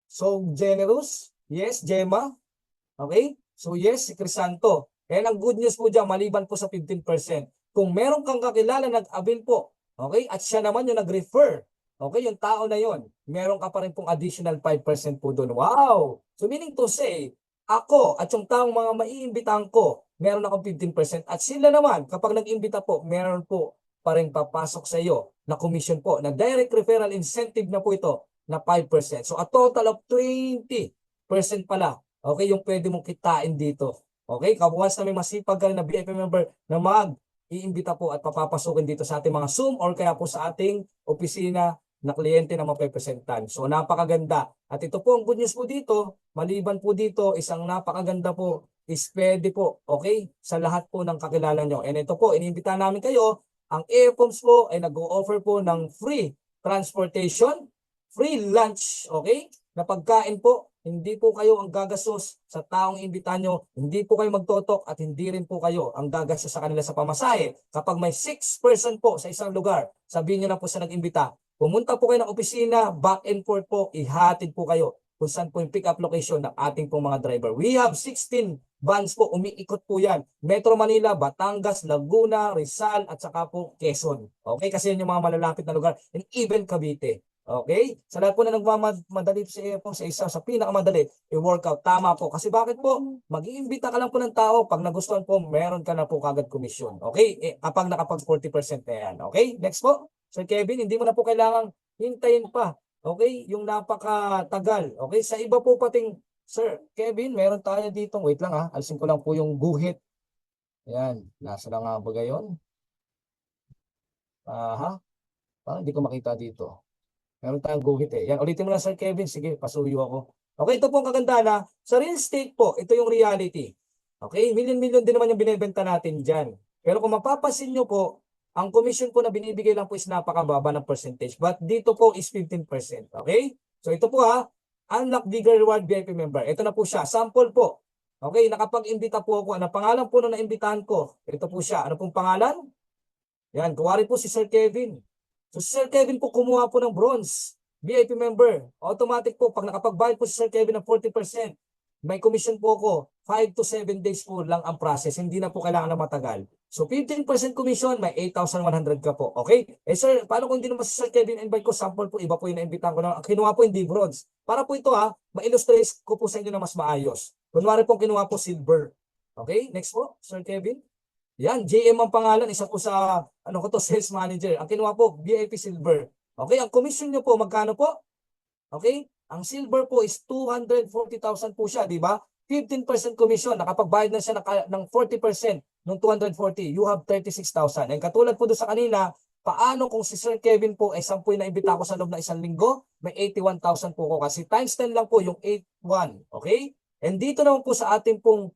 B: So, generous. Yes, Gemma. Okay? So, yes, si Crisanto. And ang good news po dyan, maliban po sa 15%. Kung meron kang kakilala nag-avail po, okay, at siya naman yung nag-refer, okay, yung tao na yon, meron ka pa rin pong additional 5% po doon. Wow! So meaning to say, ako at yung taong mga maiimbitahan ko, meron akong 15%. At sila naman, kapag nag-imbita po, meron po pa rin papasok sa iyo na commission po, na direct referral incentive na po ito, na 5%. So a total of 20% pala, okay, yung pwede mong kitain dito. Okay, once na may masipag ka na VIP member na iimbita po at papapasukin dito sa ating mga Zoom or kaya po sa ating opisina na kliyente na mapepresentan. So napakaganda. At ito po ang good news po dito, maliban po dito, isang napakaganda po is pwede po, okay, sa lahat po ng kakilala nyo. And ito po, iniimbita namin kayo, ang AFOMS po ay nag-o-offer po ng free transportation, free lunch, okay, na pagkain po. Hindi po kayo ang gagastos sa taong imbitahan nyo. Hindi po kayo magtotok at hindi rin po kayo ang gagastos sa kanila sa pamasahe. Kapag may 6 person po sa isang lugar, sabihin nyo na po sa nag-imbita, pumunta po kayo ng opisina, back and forth po, ihatid po kayo kung saan po yung pick-up location ng ating pong mga driver. We have 16 vans po, umiikot po yan. Metro Manila, Batangas, Laguna, Rizal, at saka po Quezon. Okay, kasi yun yung mga malalapit na lugar. And even Cavite. Okay? Sa lahat po na nagmamadali sa isa, sa pinakamadali, i-workout. Tama po. Kasi bakit po? Mag-iimbita ka lang po ng tao. Pag nagustuhan po, meron ka na po kagad komisyon. Okay? Kapag nakapag 40% na yan. Okay? Next po. Sir Kevin, hindi mo na po kailangang hintayin pa. Okay? Yung napakatagal. Okay? Sa iba po pating, Sir Kevin, meron tayo dito. Wait lang ha. Alisin ko lang po yung guhit. Ayan. Nasa na nga ba gayon? Aha. Parang hindi ko makita dito. Meron tayong guhit eh. Yan, ulitin mo na Sir Kevin. Sige, pasuyo ako. Okay, ito po ang kagandahan na sa real estate po, ito yung reality. Okay, million-million din naman yung binibenta natin dyan. Pero kung mapapasin nyo po, ang commission po na binibigay lang po is napakababa ng percentage. But dito po is 15%. Okay? So ito po ha, Unlock Bigger Reward VIP member. Ito na po siya. Sample po. Okay, nakapag-imbita po ako. Ano pangalan po na naimbitahan ko? Ito po siya. Ano pong pangalan? Yan, kuwari po si Sir Kevin. So si Sir Kevin po kumuha po ng bronze. VIP member. Automatic po, pag nakapagbayad po si Sir Kevin ng 40%, may commission po ako. 5 to 7 days po lang ang process. Hindi na po kailangan na matagal. So 15% commission, may 8,100 ka po. Okay? Eh sir, paano kung hindi naman si Sir Kevin invite ko? Sample po, iba po yung na-invitahan ko na. Kinuha po hindi bronze. Para po ito ma-illustrate ko po sa inyo na mas maayos. Kunwari po kinuha po silver. Okay? Next po, Sir Kevin. Yan, JM ang pangalan. Isa po sa, sales manager. Ang kinuha po, VIP silver. Okay, ang commission nyo po, magkano po? Okay? Ang silver po is 240,000 po siya, di ba? 15% commission, nakapagbayad na siya ng 40% ng 240, you have 36,000. And katulad po doon sa kanina, paano kung si Sir Kevin po ay 10 na imbita ko sa loob ng isang linggo, may 81,000 po ko kasi times 10 lang po yung 81. Okay? And dito naman po sa ating pong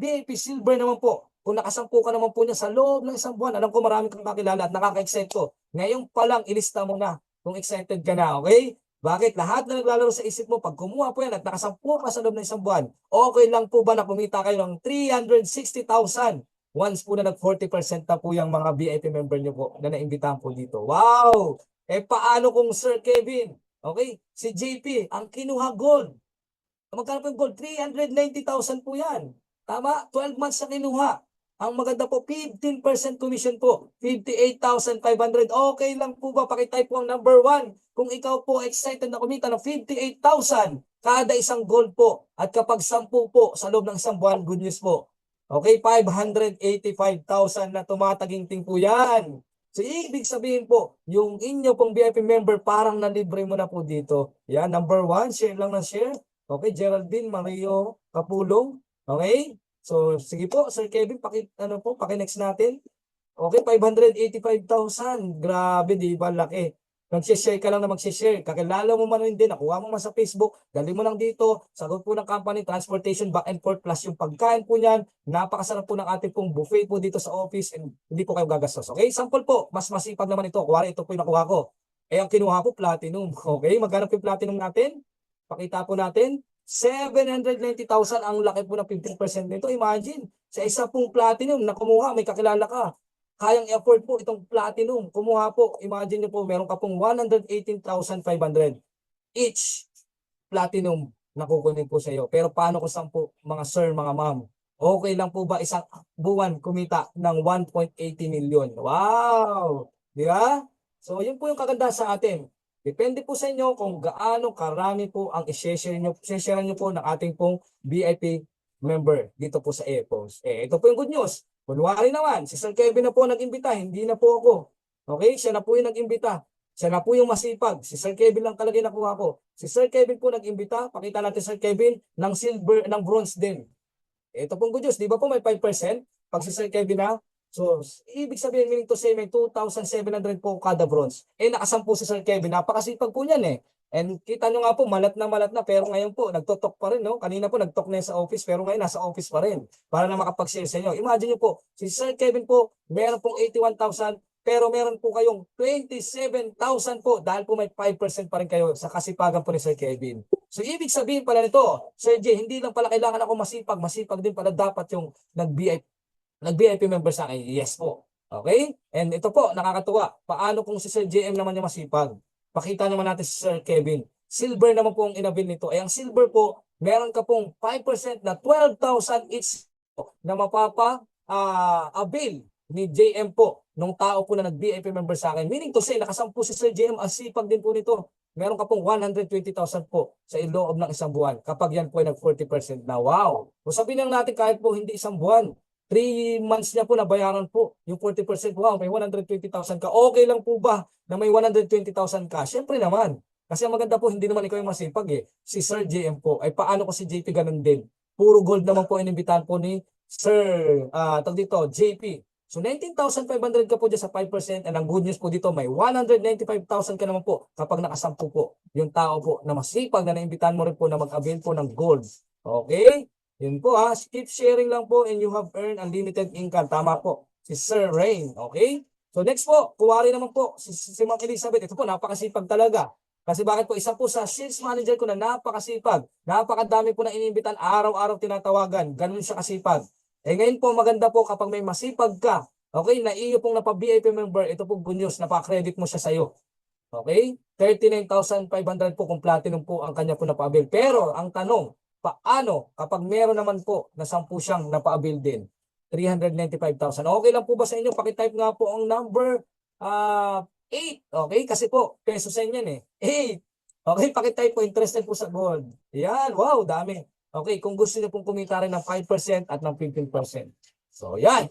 B: VIP silver naman po, kung nakasampu ka naman po niya sa loob ng isang buwan, alam ko marami kang kakilala at nakaka-excite ko. Ngayon pa lang, ilista mo na kung excited ka na, okay? Bakit? Lahat na naglalaro sa isip mo, pag kumuha po yan at nakasampu ka sa loob ng isang buwan, okay lang po ba na kumita kayo ng 360,000 once po na nag-40% na po yung mga VIP member nyo po na naimbitahan po dito? Wow! Eh paano kung Sir Kevin? Okay? Si JP, ang kinuha gold. Magkano po yung gold? 390,000 po yan. Tama? 12 months na kinuha. Ang maganda po, 15% commission po. 58,500. Okay lang po ba? Pakitype po ang number 1. Kung ikaw po excited na kumita ng 58,000 kada isang gold po. At kapag 10 po sa loob ng isang buwan, good news po. Okay, 585,000 na tumataginting po yan. So, ibig sabihin po, yung inyo pong VIP member, parang nalibre mo na po dito. Yan, number 1, share lang ng share. Okay, Geraldine Mario Kapulong. Okay? So, sige po, Sir Kevin, paki-next natin. Okay, 585,000. Grabe, di ba? Laki. Nag-share ka lang na mag-share. Kakilala mo man hindi, nakuha mo man sa Facebook, dali mo lang dito, sagot po ng company, transportation, back and forth, plus yung pagkain po niyan. Napakasarap po ng ating pong buffet po dito sa office and hindi po kayo gagastos. Okay, sample po, mas masipag naman ito. Kuwari, ito po yung nakuha ko. Eh, ang kinuha po, platinum. Okay, magkano po yung platinum natin? Pakita po natin. 790,000 ang laki po ng 15% nito. Imagine, sa isa pong platinum na kumuha, may kakilala ka. Kayang i-afford po itong platinum. Kumuha po, imagine nyo po, meron ka pong 118,500 each platinum na kukunin po sa iyo. Pero paano kung 10 mga sir, mga ma'am? Okay lang po ba isang buwan kumita ng 1.80 million? Wow! Di ba? So, yun po yung kaganda sa atin. Depende po sa inyo kung gaano karami po ang i-share nyo po ng ating pong VIP member dito po sa Airpost. Eh, ito po yung good news. Kunwari naman, si Sir Kevin na po nag-imbita, hindi na po ako. Okay? Siya na po yung nag-imbita. Siya na po yung masipag. Si Sir Kevin lang talaga yung nakuha ko. Si Sir Kevin po nag-imbita. Pakita natin Sir Kevin ng silver, ng bronze din. Ito pong good news. Di ba po may 5%? Pag si Sir Kevin na, so, ibig sabihin, meaning to say, may 2,700 po kada bronze. Eh, nakasampu si Sir Kevin. Napakasipag po niyan eh. And kita nyo nga po, malat na, pero ngayon po, nagtotok pa rin, no? Kanina po, nagtok na sa office, pero ngayon, nasa office pa rin. Para na makapag-share sa inyo. Imagine nyo po, si Sir Kevin po, meron pong 81,000, pero meron po kayong 27,000 po, dahil po may 5% pa rin kayo sa kasipagan po ni Sir Kevin. So, ibig sabihin pala nito, Sir J, hindi lang pala kailangan ako masipag din pala dapat yung nag-VIP member sa akin. Yes po. Okay? And ito po, nakakatuwa. Paano kung si Sir JM naman yung masipag? Pakita naman natin si Sir Kevin. Silver naman po ang inabil nito. Ay ang silver po, meron ka pong 5% na 12,000 each na mapapa-avail ni JM po nung tao po na nag-VIP member sa akin. Meaning to say, nakasampu si Sir JM, ang sipag din po nito. Meron ka pong 120,000 po sa loob ng isang buwan kapag yan po ay nag-40% na. Wow! So sabihin lang natin kahit po hindi isang buwan, 3 months niya po nabayaran po yung 40%. Wow, may 120,000 ka. Okay lang po ba na may 120,000 ka? Siyempre naman. Kasi ang maganda po, hindi naman ikaw yung masipag eh. Si Sir JM po, ay paano ko si JP ganun din? Puro gold naman po inimbitahan po ni Sir, JP. So 19,500 ka po dyan sa 5%, and ang good news po dito, may 195,000 ka naman po kapag nakasampu po yung tao po na masipag na naimbitahan mo rin po na mag-avail po ng gold. Okay? Yun po keep sharing lang po and you have earned unlimited income. Tama po. Si Sir Rain. Okay? So next po, kuwari naman po, si Ma'am Elizabeth. Ito po, napakasipag talaga. Kasi bakit po, isa po sa sales manager ko na napakasipag. Napakadami po na inimbitan, araw-araw tinatawagan. Ganun siya kasipag. Eh ngayon po, maganda po kapag may masipag ka Okay, na iyo pong napa-VIP member, ito po good news, napa-credit mo siya sa'yo. Okay? 39,500 po kung platinum po ang kanya po napa-avail. Pero ang tanong, paano kapag meron naman po na 10 siyang napa-avail din? 395,000. Okay lang po ba sa inyo? Pakitype nga po ang number 8. Okay? Kasi po, peso sa inyo yan eh. 8. Okay, pakitype po, interested po sa gold. Yan, wow, dami. Okay, kung gusto niyo pong kumita rin ng 5% at ng 15%. So, yan.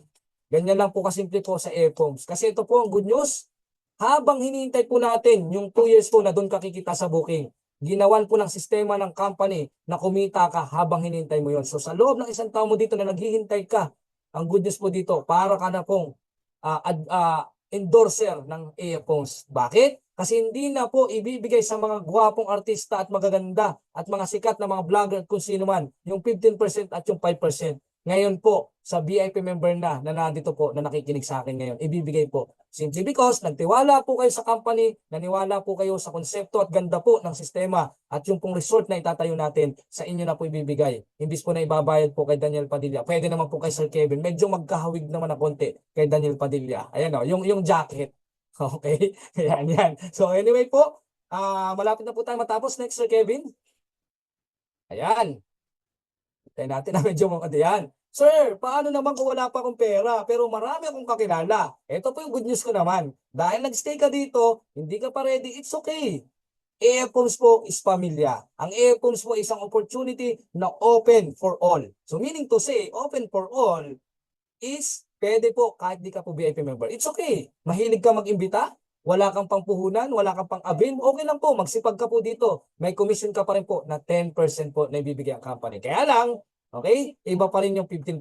B: Ganyan lang po kasimple po sa airphones. Kasi ito po ang good news. Habang hinihintay po natin yung 2 years po na doon kakikita sa booking, ginawan po ng sistema ng company na kumita ka habang hinihintay mo yon. So sa loob ng isang taon mo dito na naghihintay ka, ang good news po dito, para ka na pong endorser ng earphones. Bakit? Kasi hindi na po ibibigay sa mga gwapong artista at magaganda at mga sikat na mga vlogger at kung sino man yung 15% at yung 5%. Ngayon po, sa VIP member na nandito po, na nakikinig sa akin ngayon, ibibigay po. Simply because nagtiwala po kayo sa company, naniwala po kayo sa konsepto at ganda po ng sistema at yung pong resort na itatayo natin, sa inyo na po ibibigay. Imbis po na ibabayad po kay Daniel Padilla. Pwede naman po kay Sir Kevin. Medyo magkahawig naman na konti kay Daniel Padilla. Ayan o, yung jacket. Okay? Ayan, yan. So anyway po, malapit na po tayo matapos. Next, Sir Kevin. Ayan. Tayo natin na medyo yan. Sir, paano naman kung wala pa akong pera pero marami akong kakilala? Ito po yung good news ko naman. Dahil nagstay ka dito, hindi ka pa ready, it's okay. Earphones po is pamilya. Ang earphones po is isang opportunity na open for all. So meaning to say, open for all is pwede po kahit di ka po VIP member. It's okay. Mahilig ka mag-imbita? Wala kang pangpuhunan, wala kang pang-avail, okay lang po, magsipag ka po dito. May commission ka pa rin po na 10% po na ibibigay ang company. Kaya lang, okay, iba pa rin yung 15%.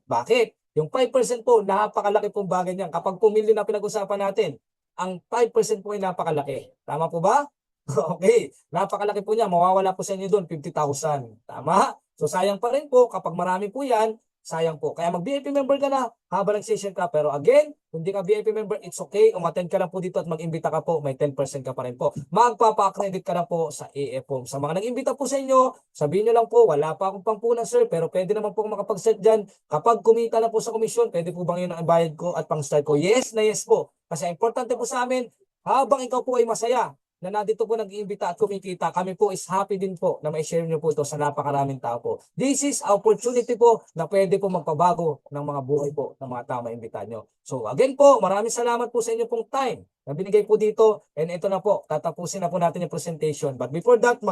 B: Bakit? Yung 5% po, napakalaki pong bagay niyan. Kapag pumili na pinag-usapan natin, ang 5% po ay napakalaki. Tama po ba? Okay, napakalaki po niya. Mawawala po sa inyo doon, 50,000. Tama? So sayang pa rin po, kapag marami po yan, sayang po. Kaya mag-VIP member ka na habang nag-session ka. Pero again, kung di ka VIP member, it's okay. Umattend ka lang po dito at mag-imbita ka po. May 10% ka pa rin po. Magpapa-credit ka na po sa AFO. Sa mga nag-imbita po sa inyo, sabihin nyo lang po, wala pa akong pangpunan sir, pero pwede naman po makapag-set dyan. Kapag kumita na po sa komisyon, pwede po bang yun ang bayad ko at pang-start ko? Yes na yes po. Kasi importante po sa amin, habang ikaw po ay masaya, na nandito po nag-iimbita at kumikita, kami po is happy din po na may-share nyo po ito sa napakaraming tao po. This is opportunity po na pwede po magpabago ng mga buhay po ng mga tao maimbita nyo. So again po, maraming salamat po sa inyo pong time na binigay po dito. And ito na po, tatapusin na po natin yung presentation. But before that,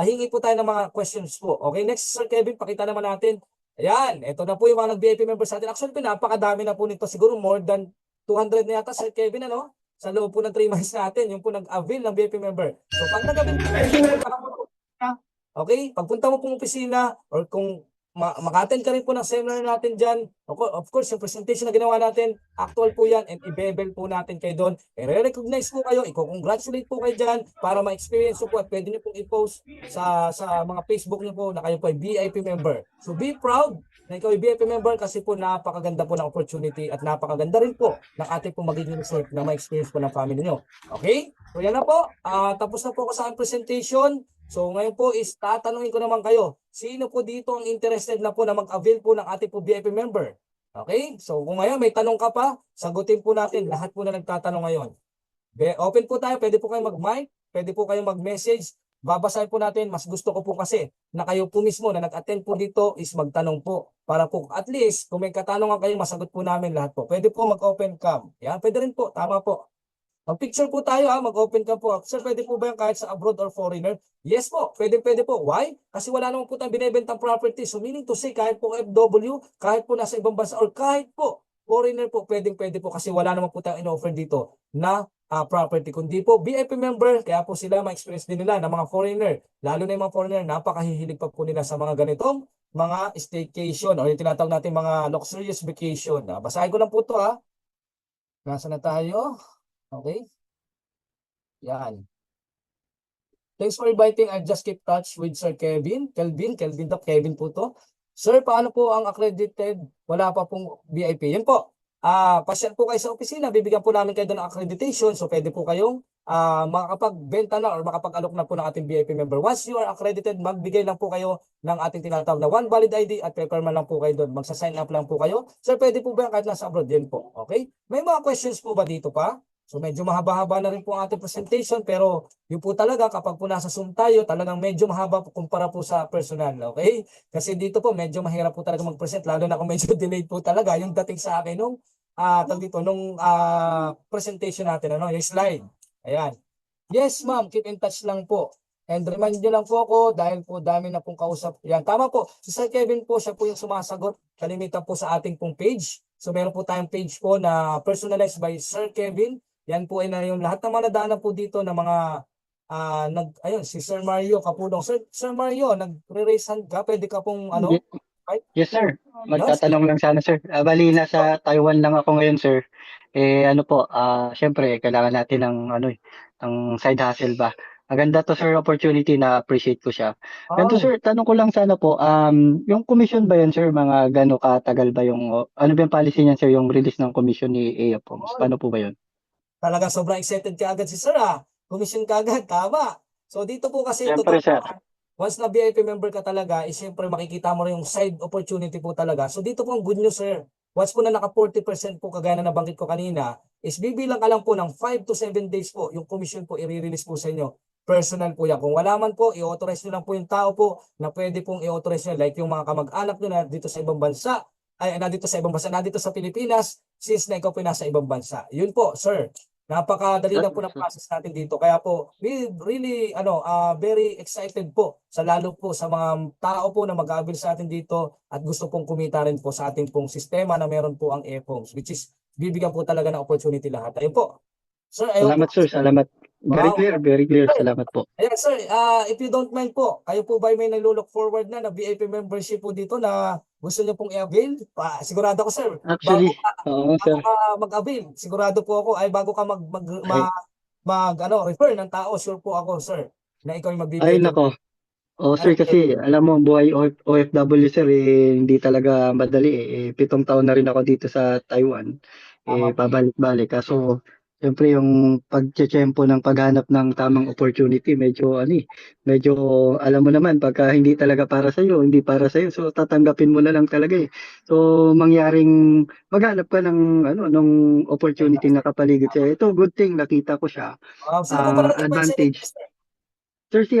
B: hingi po tayo ng mga questions po. Okay, next Sir Kevin, pakita naman natin. Ayan, ito na po yung mga nag-VIP members natin. Actually, napakadami na po nito. Siguro more than 200 na yata, Sir Kevin, ano? Sa loob po ng 3 months natin, yung po nag-avail ng VIP member. So, pag nag-avail okay, pagpunta mo pong opisina or kung maka-attend ka rin po ng seminar natin dyan, of course, yung presentation na ginawa natin, actual po yan and i-bebel po natin kayo doon. I-recognize po kayo, i-congratulate po kayo dyan para ma-experience po at pwede nyo pong i-post sa mga Facebook nyo po na kayo po ay VIP member. So, be proud na ikaw ay VIP member kasi po napakaganda po ng opportunity at napakaganda rin po ng ating po magiging result na ma-experience po ng family nyo. Okay? So yan na po. Tapos na po ako sa aking presentation. So ngayon po is tatanungin ko naman kayo. Sino po dito ang interested na po na mag-avail po ng ating po VIP member? Okay? So kung ngayon may tanong ka pa, sagutin po natin lahat po na nagtatanong ngayon. Open po tayo. Pwede po kayong mag-mic. Pwede po kayong mag-message. Babasahin po natin, mas gusto ko po kasi na kayo po mismo na nag-attend po dito is magtanong po para po at least kung may katanungan kayo, masagot po namin lahat po. Pwede po mag-open cam. Yan, pwede rin po. Tama po. Mag-picture po tayo mag-open cam po. Sir, pwede po ba yan kahit sa abroad or foreigner? Yes po, pwede po. Why? Kasi wala naman po tayong binibentang property. So meaning to say, kahit po FW, kahit po nasa ibang bansa or kahit po foreigner po, pwede po kasi wala naman po tayong in-offer dito na property. Kundi po, VIP member, kaya po sila ma-experience din nila ng mga foreigner. Lalo na yung mga foreigner, napakahihilig pa po nila sa mga ganitong mga staycation o yung tinatawag natin mga luxurious vacation. Basahin ko lang po ito Nasa na tayo? Okay. Yan. Thanks for inviting. I just keep touch with Sir Kevin. Kevin po to. Sir, paano po ang accredited? Wala pa pong VIP. Yan po. Pasyal po kayo sa opisina, bibigyan po namin kayo ng accreditation. So pwede po kayong makapagbenta na or makapag-alok na po ng ating VIP member. Once you are accredited, magbigay lang po kayo ng ating tinatawag na one valid ID at paperman lang po kayo doon. Magsa-sign up lang po kayo. Sir, pwede po ba yan kahit nasa abroad? Yan po. Okay? May mga questions po ba dito pa? So medyo mahaba-haba na rin po ang ating presentation, pero yun po talaga kapag po nasa Zoom tayo, talagang medyo mahaba po kumpara po sa personal. Okay? Kasi dito po medyo mahirap po talaga mag-present, lalo na kung medyo delayed po talaga yung dating sa akin nung presentation natin, ano, yung slide. Ayan. Yes, ma'am. Keep in touch lang po. And remind nyo lang po ako dahil po dami na pong kausap. Yan. Tama po. Si Sir Kevin po, siya po yung sumasagot. Kalimitan po sa ating pong page. So meron po tayong page po na personalized by Sir Kevin. Yan po ay na yung lahat ng mga nadaanan po dito na mga ayun, si Sir Mario Kapulong. Sir Mario, nagre-raise hand ka. Pwede ka pong ano?
C: Yes, sir. Magtatanong lang sana, sir. Bali, nasa Taiwan lang ako ngayon, sir. Ano po, syempre, kailangan natin ng, ng side hustle ba. Maganda to, sir, opportunity na appreciate ko siya. Ganito, sir, tanong ko lang sana po, yung commission ba yan, sir? Mga gano'ng katagal ba yung, ano ba yung policy niyan, sir, yung release ng commission ni AF Homes? Paano po ba yun?
B: Talaga sobrang excited ka agad si Sir Commission ka agad, tama. So dito po kasi
C: Siyempre, sir.
B: once na VIP member ka talaga, siyempre makikita mo rin yung side opportunity po talaga. So dito po ang good news, sir. Once po na naka 40% po kagaya na nabanggit ko kanina, is bibilang ka lang po ng 5 to 7 days po yung commission po i-release po sa inyo. Personal po yan. Kung wala man po, i-authorize nyo lang po yung tao po na pwede pong i-authorize nyo. Like yung mga kamag-anak nyo na dito sa ibang bansa, nandito sa ibang bansa, nandito sa Pilipinas, since na ikaw po nasa ibang bansa. Yun po, sir. Napakadali lang po ng process natin dito. Kaya po, we really very excited po sa lalo po sa mga tao po na mag-avail sa atin dito at gusto pong kumita rin po sa ating pong sistema na meron po ang AF Homes, which is bibigyan po talaga ng opportunity lahat. Ayun po. Sir, ayun
C: Salamat,
B: po.
C: sir. Salamat. Very
B: Wow.
C: clear, very clear. Salamat po.
B: Ayan, sir, if you don't mind po, kayo po ba may naglo-look forward na VIP membership po dito na gusto niyo pong i-avail? Sigurado ko, sir.
C: Actually, oo, sir.
B: Bago ka mag-avail, sigurado po ako, bago ka refer ng tao, sure po ako, sir, na ikaw yung
C: Ay,
B: magbibigay.
C: nako. Sir, kasi alam mo, buhay OFW, sir, hindi talaga madali. 7 taon na rin ako dito sa Taiwan.
B: Tama.
C: Pabalik-balik. Kaso, siyempre yung pagtsetsempo ng paghanap ng tamang opportunity, medyo, medyo, alam mo naman, pagka hindi talaga para sa'yo, hindi para sa'yo, so tatanggapin mo na lang talaga. So, mangyaring maghanap ka ng, ng opportunity na kapaligid sa'yo. Ito, good thing, nakita ko siya.
B: Sino po pala
C: Advantage. Sir, si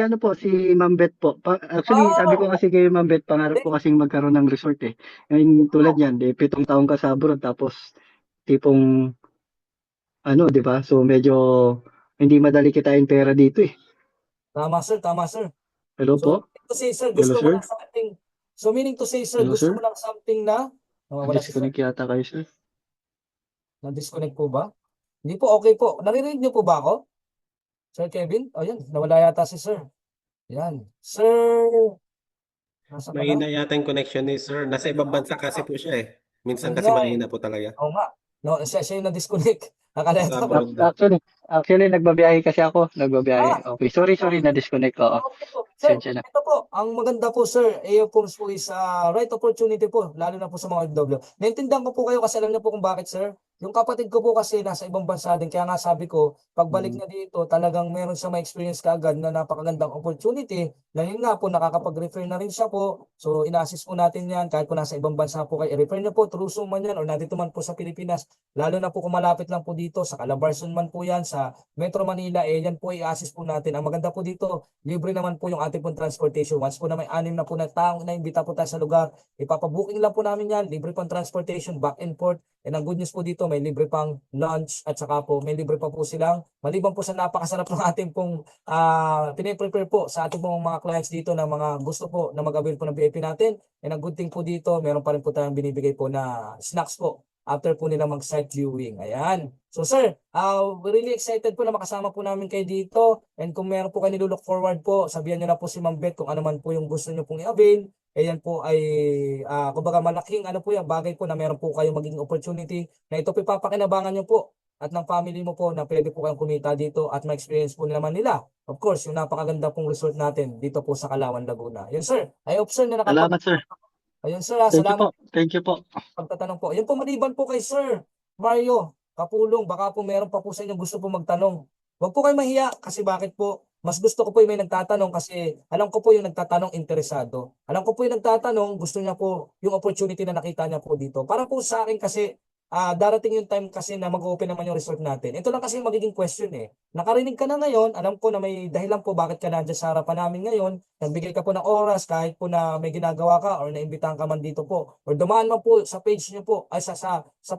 C: Ma'am Beth po. Actually, sabi ko kasi kay Ma'am Beth, pangarap ko kasing magkaroon ng resort eh. Ngayon, tulad yan, 7 taong ka sa abroad, tapos tipong, di ba? So, medyo hindi madali kitain pera dito eh.
B: Tama, sir. Tama, sir.
C: Hello po?
B: To say, sir,
C: Hello,
B: gusto mo
C: sir?
B: lang something. So, meaning to say, sir,
C: Hello,
B: gusto
C: sir?
B: mo lang something na wala si sir.
C: Na-disconnect yata kayo, sir.
B: Na-disconnect po ba? Hindi po, okay po. Naririnig niyo po ba ako? Sir Kevin? O yan, nawala yata si sir. Yan. Sir, nasa ka na?
A: Mahina yata yung connection ni sir. Nasa ibang bansa kasi po siya eh. Minsan kasi
B: Ayan.
A: mahina po talaga.
B: Oo nga. No, siya yung na-disconnect. Akala
A: Sa
B: ito.
A: abroad na.
C: Actually, nagbabiyahe kasi ako. Nagbabiyahe. Okay, sorry, na-disconnect ko.
B: Okay po. Sir, ito po, ang maganda po, sir, AF Homes po is right opportunity po, lalo na po sa mga OFW. Naintindihan ko po kayo kasi alam niyo po kung bakit, sir. Yung kapatid ko po kasi nasa ibang bansa din, kaya nga sabi ko, pagbalik niya dito, talagang meron siya ma-experience kaagad na napakagandang opportunity. Dahil nga po, nakakapag-refer na rin siya po. So, ina-assist po natin yan, kahit po nasa ibang bansa po kayo, i-refer niyo po, through Zoom man yan, or nandito man po sa Pilipinas. Lalo na po kung malapit lang po dito, sa Calabarzon man po yan, sa Metro Manila, yan po i-assist po natin. Ang maganda po dito, libre naman po yung ating pong transportation. Once po na may 6 na po na taong na-imbita po tayo sa lugar, ipapabooking lang po namin yan, libre pang transportation, back and forth. And ang good news po dito, may libre pang lunch at saka po may libre pa po silang, maliban po sa napakasarap ng ating pong piniprepare po sa ating pong mga clients dito na mga gusto po na mag-avail po ng VIP natin. And ang good thing po dito, meron pa rin po tayong binibigay po na snacks po after po nila mag-site viewing. Ayan. So sir, we're really excited po na makasama po namin kayo dito. And kung meron po kayo nilulook forward po, sabihan nyo na po si Ma'am Beth kung ano man po yung gusto nyo pong i-avail. Yan po ay, kumbaga malaking po yung bagay po na meron po kayong magiging opportunity na ito po ipapakinabangan nyo po at ng family mo po na pwede po kayong kumita dito at ma-experience po naman nila. Of course, yung napakaganda pong resort natin dito po sa Calauan, Laguna. Yun sir, I hope sir na
C: Salamat, sir.
B: Ayun sir,
C: Thank you
B: salamat
C: po. Thank you po.
B: pagtatanong po. Yan po maliban po kay Sir Mario Kapulong, baka po meron pa po sa inyo gusto po magtanong. Huwag po kayo mahiya kasi bakit po? Mas gusto ko po yung may nagtatanong kasi alam ko po yung nagtatanong interesado. Alam ko po yung nagtatanong, gusto niya po yung opportunity na nakita niya po dito. Para po sa akin kasi darating yung time kasi na mag-open naman yung resort natin. Ito lang kasi yung magiging question eh. Nakarinig ka na ngayon, alam ko na may dahilan po bakit ka nandiyan sa harapan namin ngayon. Nagbigay ka po ng oras kahit po na may ginagawa ka or naimbitahan ka man dito po. Or dumaan man po sa page niyo po, ay sa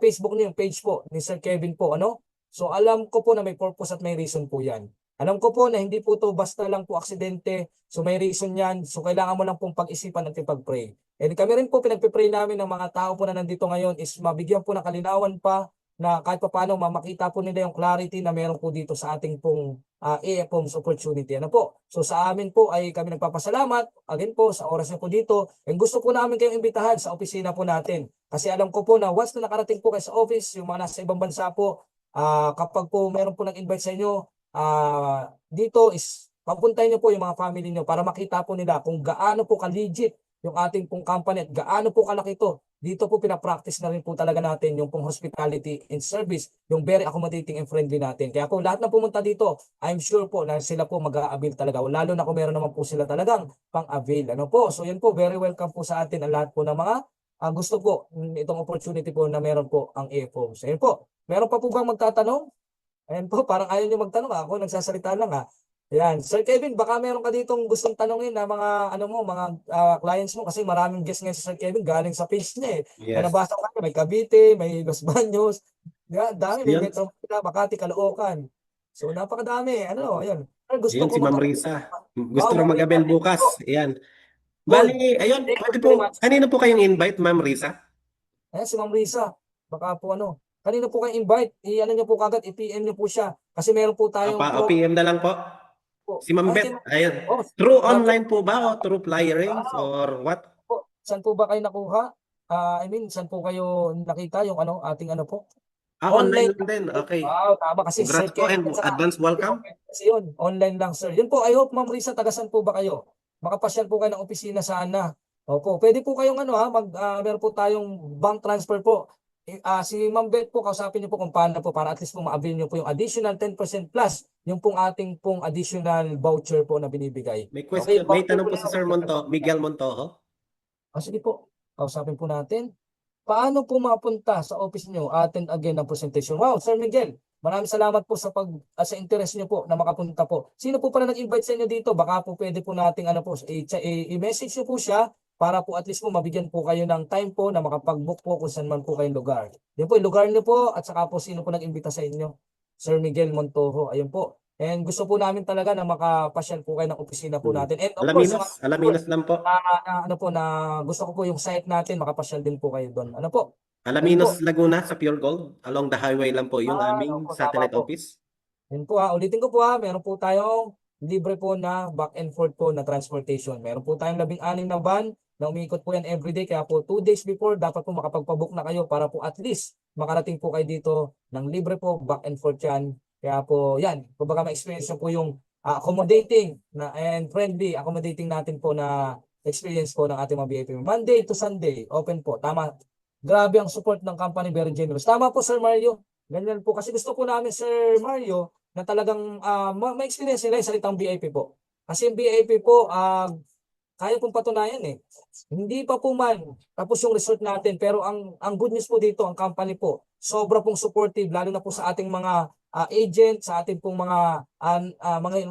B: Facebook niyo, yung page po ni Sir Kevin po, ano? So alam ko po na may purpose at may reason po yan. Alam ko po na hindi po to basta lang po aksidente. So may reason yan. So kailangan mo lang pong pag-isipan at ipag-pray. And kami rin po pinagpipray namin ng mga tao po na nandito ngayon is mabigyan po ng kalinawan pa na kahit paano mamakita po nila yung clarity na meron po dito sa ating pong AF Homes opportunity. Ano po? So sa amin po ay kami nagpapasalamat again po sa oras niyo po dito. And gusto po namin kayong imbitahan sa opisina po natin. Kasi alam ko po na once na nakarating po kayo sa office, yung mga nasa ibang bansa po, kapag po meron po nag-invite sa inyo, dito is papuntahin niyo po yung mga family niyo para makita po nila kung gaano po ka-legit yung ating pong company at gaano po kalaki to. Dito po pinapractice na rin po talaga natin yung pong hospitality and service, yung very accommodating and friendly natin. Kaya po lahat na pumunta dito, I'm sure po na sila po mag-a-avail talaga. Lalo na kung meron naman po sila talagang pang-avail. Ano po? So yan po, very welcome po sa atin ang lahat po ng mga gusto po itong opportunity po na meron po ang AFO. So yan po, meron pa po bang magtatanong? Ayan po, parang ayaw nyo magtanong. Ako nagsasalita lang ha. Ayan. Sir Kevin, baka meron ka ditong gustong tanongin na mga ano mo, mga clients mo kasi maraming guests ngayon si Sir Kevin galing sa page niya eh. Kaya
A: Yes.
B: nabasa ko kanya, may Cavite, may Los Baños, dami, may
A: Yun.
B: Metro Manila, Makati, Caloocan. So napakadami. Ano, ayun. Sir, gusto
A: Ayun
B: ko
A: si Ma'am Risa. Gusto
B: Ma'am
A: rin
B: Risa,
A: mag-avail
B: thank you
A: bukas.
B: po.
A: Ayan.
B: Good.
A: Bali, ayun.
B: Thank you
A: Pwede
B: very
A: po,
B: much.
A: kanino po kayong invite, Ma'am Risa?
B: Ayan si Ma'am Risa. Baka po ano. Kanina po kayo invite, i-ano nyo po kagad, i-PM nyo po siya. Kasi meron po tayong
A: O PM na lang po.
B: po.
A: Si Ma'am
B: Ay,
A: Beth. Ayun.
B: oh,
A: Through
B: grabe.
A: online po ba o through flyerings or what?
B: Po. Saan po ba kayo nakuha? I mean, saan po kayo nakita yung ano, ating ano po?
A: Online
B: Online.
A: lang din. Okay.
B: Wow, tama kasi Sir
A: Congrats po
B: Kevin.
A: and advance welcome.
B: Kasi yun, online lang sir. Yun po, I hope Ma'am Risa, taga saan po ba kayo? Makapasyal po kayo ng opisina sana. Opo, pwede po kayong ano meron po tayong bank transfer po. Si Ma'am Beth po, kausapin niyo po kung paano po para at least po ma-avail niyo po yung additional 10% plus yung pong ating pong additional voucher po na binibigay.
A: May
B: Okay,
A: question, may
B: voucher
A: tanong po
B: na
A: si Sir Miguel Montojo.
B: Sige po, kausapin po natin. Paano po mapunta sa office niyo? Attend again ang presentation. Wow, Sir Miguel, maraming salamat po sa sa interest niyo po na makapunta po. Sino po pala nag-invite sa inyo dito? Baka po pwede po nating ano po, i-message niyo po siya para po at least po mabigyan po kayo ng time po na makapag-book po kung saan man po kayong lugar. Yan po yung lugar niyo po at saka po sino po nag-imbita sa inyo. Sir Miguel Montojo, ayun po. And gusto po namin talaga na makapasyal po kayo ng opisina po natin. And of course,
A: Alaminos lang po.
B: ano po na gusto ko po yung site natin, makapasyal din po kayo doon. Ano po?
A: Alaminos, Laguna sa Pure Gold. Along the highway lang po yung aming
B: Opo, tama
A: satellite
B: po.
A: office.
B: Yun po ulitin ko po meron po tayong libre po na back and forth po na transportation. Meron po tayong 16 na van na umiikot po yan everyday. Kaya po 2 days before, dapat po makapagpabook na kayo para po at least makarating po kayo dito ng libre po, back and forth yan. Kaya po yan, kumbaga ma-experience nyo po yung accommodating and friendly accommodating natin po na experience po ng ating mga VIP. Monday to Sunday, open po. Tama. Grabe ang support ng company, very generous. Tama po, Sir Mario. Ganyan po. Kasi gusto po namin, Sir Mario, na talagang ma-experience nila yung salitang VIP po. Kasi yung VIP po, kaya pong patunayan eh. Hindi pa po man tapos yung resort natin, pero ang good news po dito, ang company po, sobra pong supportive, lalo na po sa ating mga agent, sa ating pong mga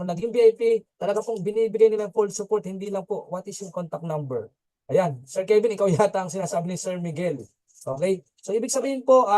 B: naging VIP, talaga pong binibigay nila full support, hindi lang po, what is yung contact number? Ayan, Sir Kevin, ikaw yata ang sinasabi ni Sir Miguel. Okay? So, ibig sabihin po,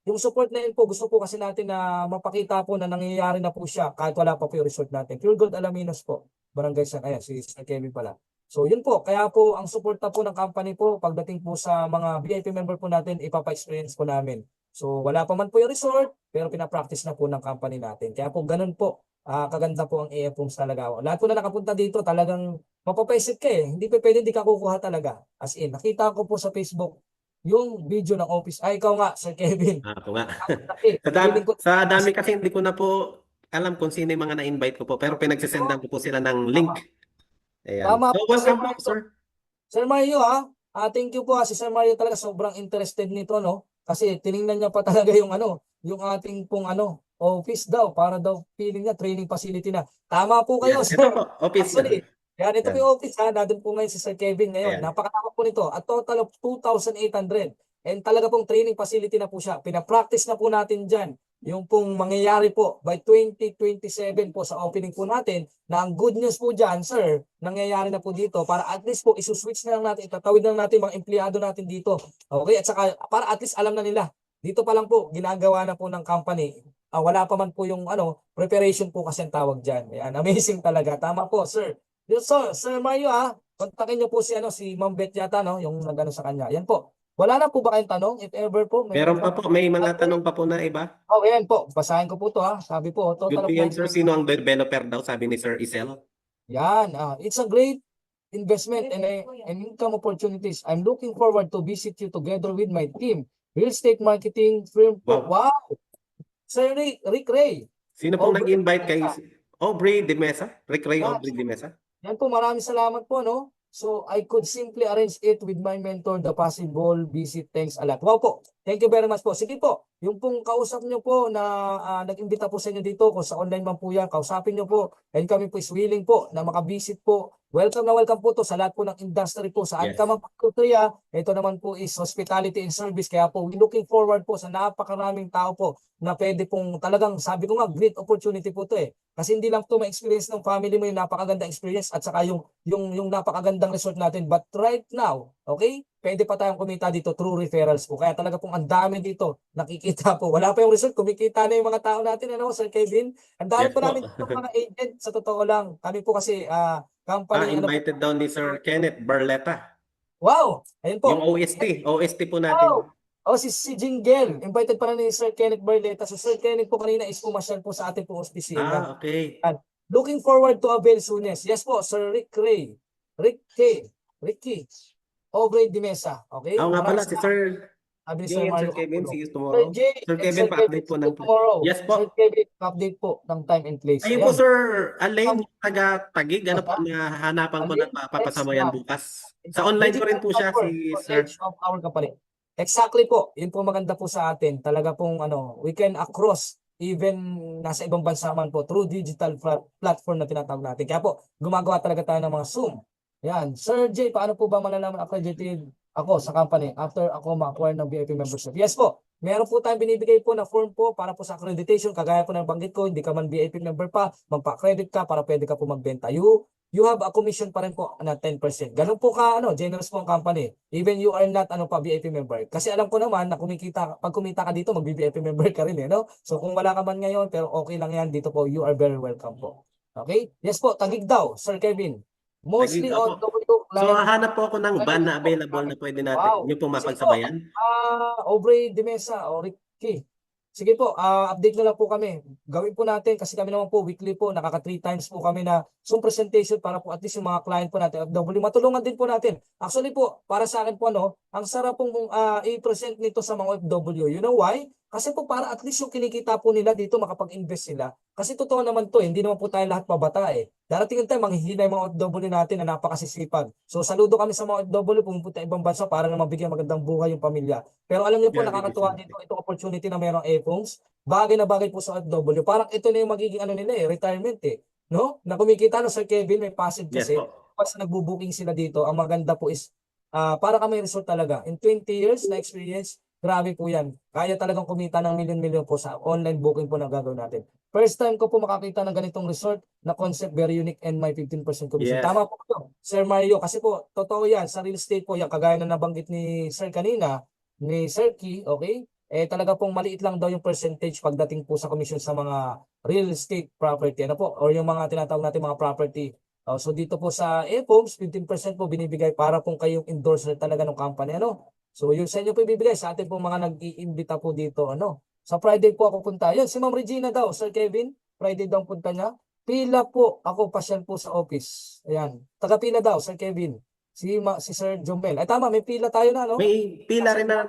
B: yung support na yun po, gusto po kasi natin na mapakita po na nangyayari na po siya kahit wala pa po yung resort natin. Pure Gold Alaminos po. Barangay San, ayan, si Sir Kevin pala. So, yun po. Kaya po, ang support na po ng company po, pagdating po sa mga VIP member po natin, ipapa-experience po namin. So, wala pa man po yung resort, pero pinapractice na po ng company natin. Kaya po, ganun po. Kaganda po ang AF Homes talaga. Lahat po na nakapunta dito, talagang mapapaisip ka eh. Hindi pa pwede, hindi ka kukuha talaga. As in, nakita ko po sa Facebook, yung video ng office. Ikaw nga, Sir Kevin.
A: Ako nga.
B: Okay,
A: Sa dami kasi hindi ko na po alam kung sino yung mga na-invite ko po, pero pinagsisendan ko po sila ng link. Ayan.
B: Tama
A: So,
B: po, Sir
A: welcome po,
B: Mario.
A: sir.
B: Sir Mario thank you po si Sir Mario talaga sobrang interested nito no. Kasi tiningnan niya pa talaga yung yung ating pong office daw, para daw feeling niya training facility na. Tama po kayo,
A: Yan.
B: sir.
A: Ito po, office na.
B: Actually, yan, ito po
A: Yan.
B: yung office ha. Nandun po ngayon si Sir Kevin ngayon.
A: Ayan.
B: Napakalawak po nito. A total of 2,800. And talaga pong training facility na po siya. Pinapractice na po natin dyan. Yung pong mangyayari po by 2027 po sa opening po natin, na ang good news po dyan, sir, nangyayari na po dito para at least po isuswitch na lang natin, itatawid na lang natin mga empleyado natin dito. Okay? At saka para at least alam na nila. Dito pa lang po, ginagawa na po ng company. Wala pa man po yung preparation po kasi ang tawag dyan. Yan, amazing talaga. Tama po, sir. So, Sir Mario kontakin niyo po si Ma'am Beth yata yung nagano sa kanya. Yan po. Wala na po ba kayong tanong? If ever po,
A: Meron pa po, may mga tanong pa po na iba.
B: Ayan po. Basahin ko po to Sabi po,
A: Good
B: total of
A: PM, sir. Sino ang developer daw, sabi ni Sir Isel?
B: Yan. It's a great investment and income opportunities. I'm looking forward to visit you together with my team. Real estate marketing firm po. Wow. Sir Rick Ray.
A: Sino pong
B: Aubrey
A: nag-invite kay
B: Mesa.
A: Aubrey de Mesa? Rick Ray
B: Yes.
A: Aubrey de Mesa?
B: Yan po, maraming salamat po, no? So, I could simply arrange it with my mentor, the possible visit. Thanks a lot. Wow po. Thank you very much po. Sige po, yung pong kausap nyo po na nag-imbita po sa inyo dito, kung sa online man po yan, kausapin nyo po. And kami po is willing po na makabisit po. Welcome na welcome po to sa lahat po ng industry po. Saan
A: Yes.
B: ka man po, ito naman po is hospitality and service. Kaya po, we looking forward po sa napakaraming tao po na pwede pong talagang, sabi ko nga, great opportunity po to Kasi hindi lang to ma-experience ng family mo yung napakaganda experience at saka yung napakagandang resort natin. But right now, okay, pwede pa tayong kumita dito through referrals po. Kaya talaga pong ang dami dito nakikita po. Wala pa yung resort, kumikita na yung mga tao natin, Sir Kevin? Ang dami
A: Yes
B: po
A: po.
B: namin dito mga agent, sa totoo lang. Kami po kasi company,
A: Invited daw ni Sir Kenneth Barleta.
B: Wow! Ayun po.
A: Yung OST po natin.
B: Wow! Si Jingle, invited pa na ni Sir Kenneth Barleta. So Sir Kenneth po kanina is pumasyal po sa ating po opisina.
A: Okay.
B: Looking forward to avail soon. Yes po, Sir Rick Ray. Ricky. Aubrey de Mesa. Okay?
A: Nga pala,
B: Maraming
A: si Sir
B: sabi ni
A: Jay
B: Sir
A: and
B: Mario
A: Sir Kevin,
B: Capulo.
A: see you
B: Sir
A: tomorrow.
B: Jay
A: Sir
B: and
A: Kevin,
B: Sir
A: pa-update po
B: see
A: ng...
B: you tomorrow.
A: Yes po.
B: Sir Kevin, update po ng time and place.
A: Ayun po, Sir Alain, taga-Tagig, ano po, nahanapan ko
B: Alain,
A: na papasabayan
B: yes,
A: bukas. Sa online ko rin po siya, si Sir.
B: Edge of our company. Exactly po. Yun po maganda po sa atin. Talaga pong we can across even nasa ibang bansa man po through digital platform na tinatawag natin. Kaya po, gumagawa talaga tayo ng mga Zoom. Yan. Sir Jay, paano po ba malalaman accredited ako sa company after ako ma-acquire ng VIP membership? Yes po. Meron po tayong binibigay po na form po para po sa accreditation. Kagaya po ng banggit ko, hindi ka man VIP member pa, magpa-accredit ka para pwede ka po magbenta. You have a commission pa rin po na 10%. Ganun po generous po ang company. Even you are not VIP member. Kasi alam ko naman na pag kumita ka dito, mag-VIP member ka rin no? So kung wala ka man ngayon, pero okay lang yan, dito po, you are very welcome po. Okay? Yes po, Tagig daw, Sir Kevin. Mostly
A: Tagig,
B: on
A: So, hahanap po ako ng van na available na pwede natin.
B: Wow.
A: Yung po mapagsabayan.
B: Aubrey de Mesa o Ricky. Sige po, update na lang po kami. Gawin po natin kasi kami naman po weekly po, nakaka 3 times po kami na Zoom presentation para po at least yung mga client po natin, OFW, matulungan din po natin. Actually po, para sa akin po ang sarap pong i-present nito sa mga OFW. You know why? Kasi po para at least yung kinikita po nila dito makapag-invest sila. Kasi totoo naman to, hindi naman po tayo lahat mabata Darating yung time, manghihina yung mga OFW natin na napakasisipag. So saludo kami sa mga OFW, pumunta ibang bansa para na mabigyan magandang buhay yung pamilya. Pero alam niyo po, nakakatuwa dito itong opportunity na mayroong e-phones. Bagay na bagay po sa OFW. Parang ito na yung magiging nila retirement No? Na kumikita na Sir Kevin, may passive kasi.
A: Yes po.
B: Once nagbo-booking sila dito, ang maganda po is para kami resort talaga. In 20 years na experience, grabe po yan. Kaya talagang kumita ng milyon-milyon po sa online booking po na gagawin natin. First time ko po makakita ng ganitong resort na concept, very unique and may 15% commission.
A: Yes.
B: Tama po ito, Sir Mario. Kasi po, totoo yan. Sa real estate po, yan, kagaya na nabanggit ni Sir kanina, ni Sir Key, okay? Talaga pong maliit lang daw yung percentage pagdating po sa commission sa mga real estate property. Ano po? Or yung mga tinatawag natin mga property. So dito po sa e-homes, 15% po binibigay para kung kayong endorser talaga ng company. So yun sa inyo po ibibigay sa atin po mga nag-iimbita po dito. Sa Friday po ako punta. Yun, si Ma'am Regina daw, Sir Kevin, Friday daw punta niya. Pila po, ako pasyal po sa office. Ayan. Taga-pila daw, Sir Kevin. Si Sir Jomel. Ay tama, may pila tayo na, no?
A: May pila rin na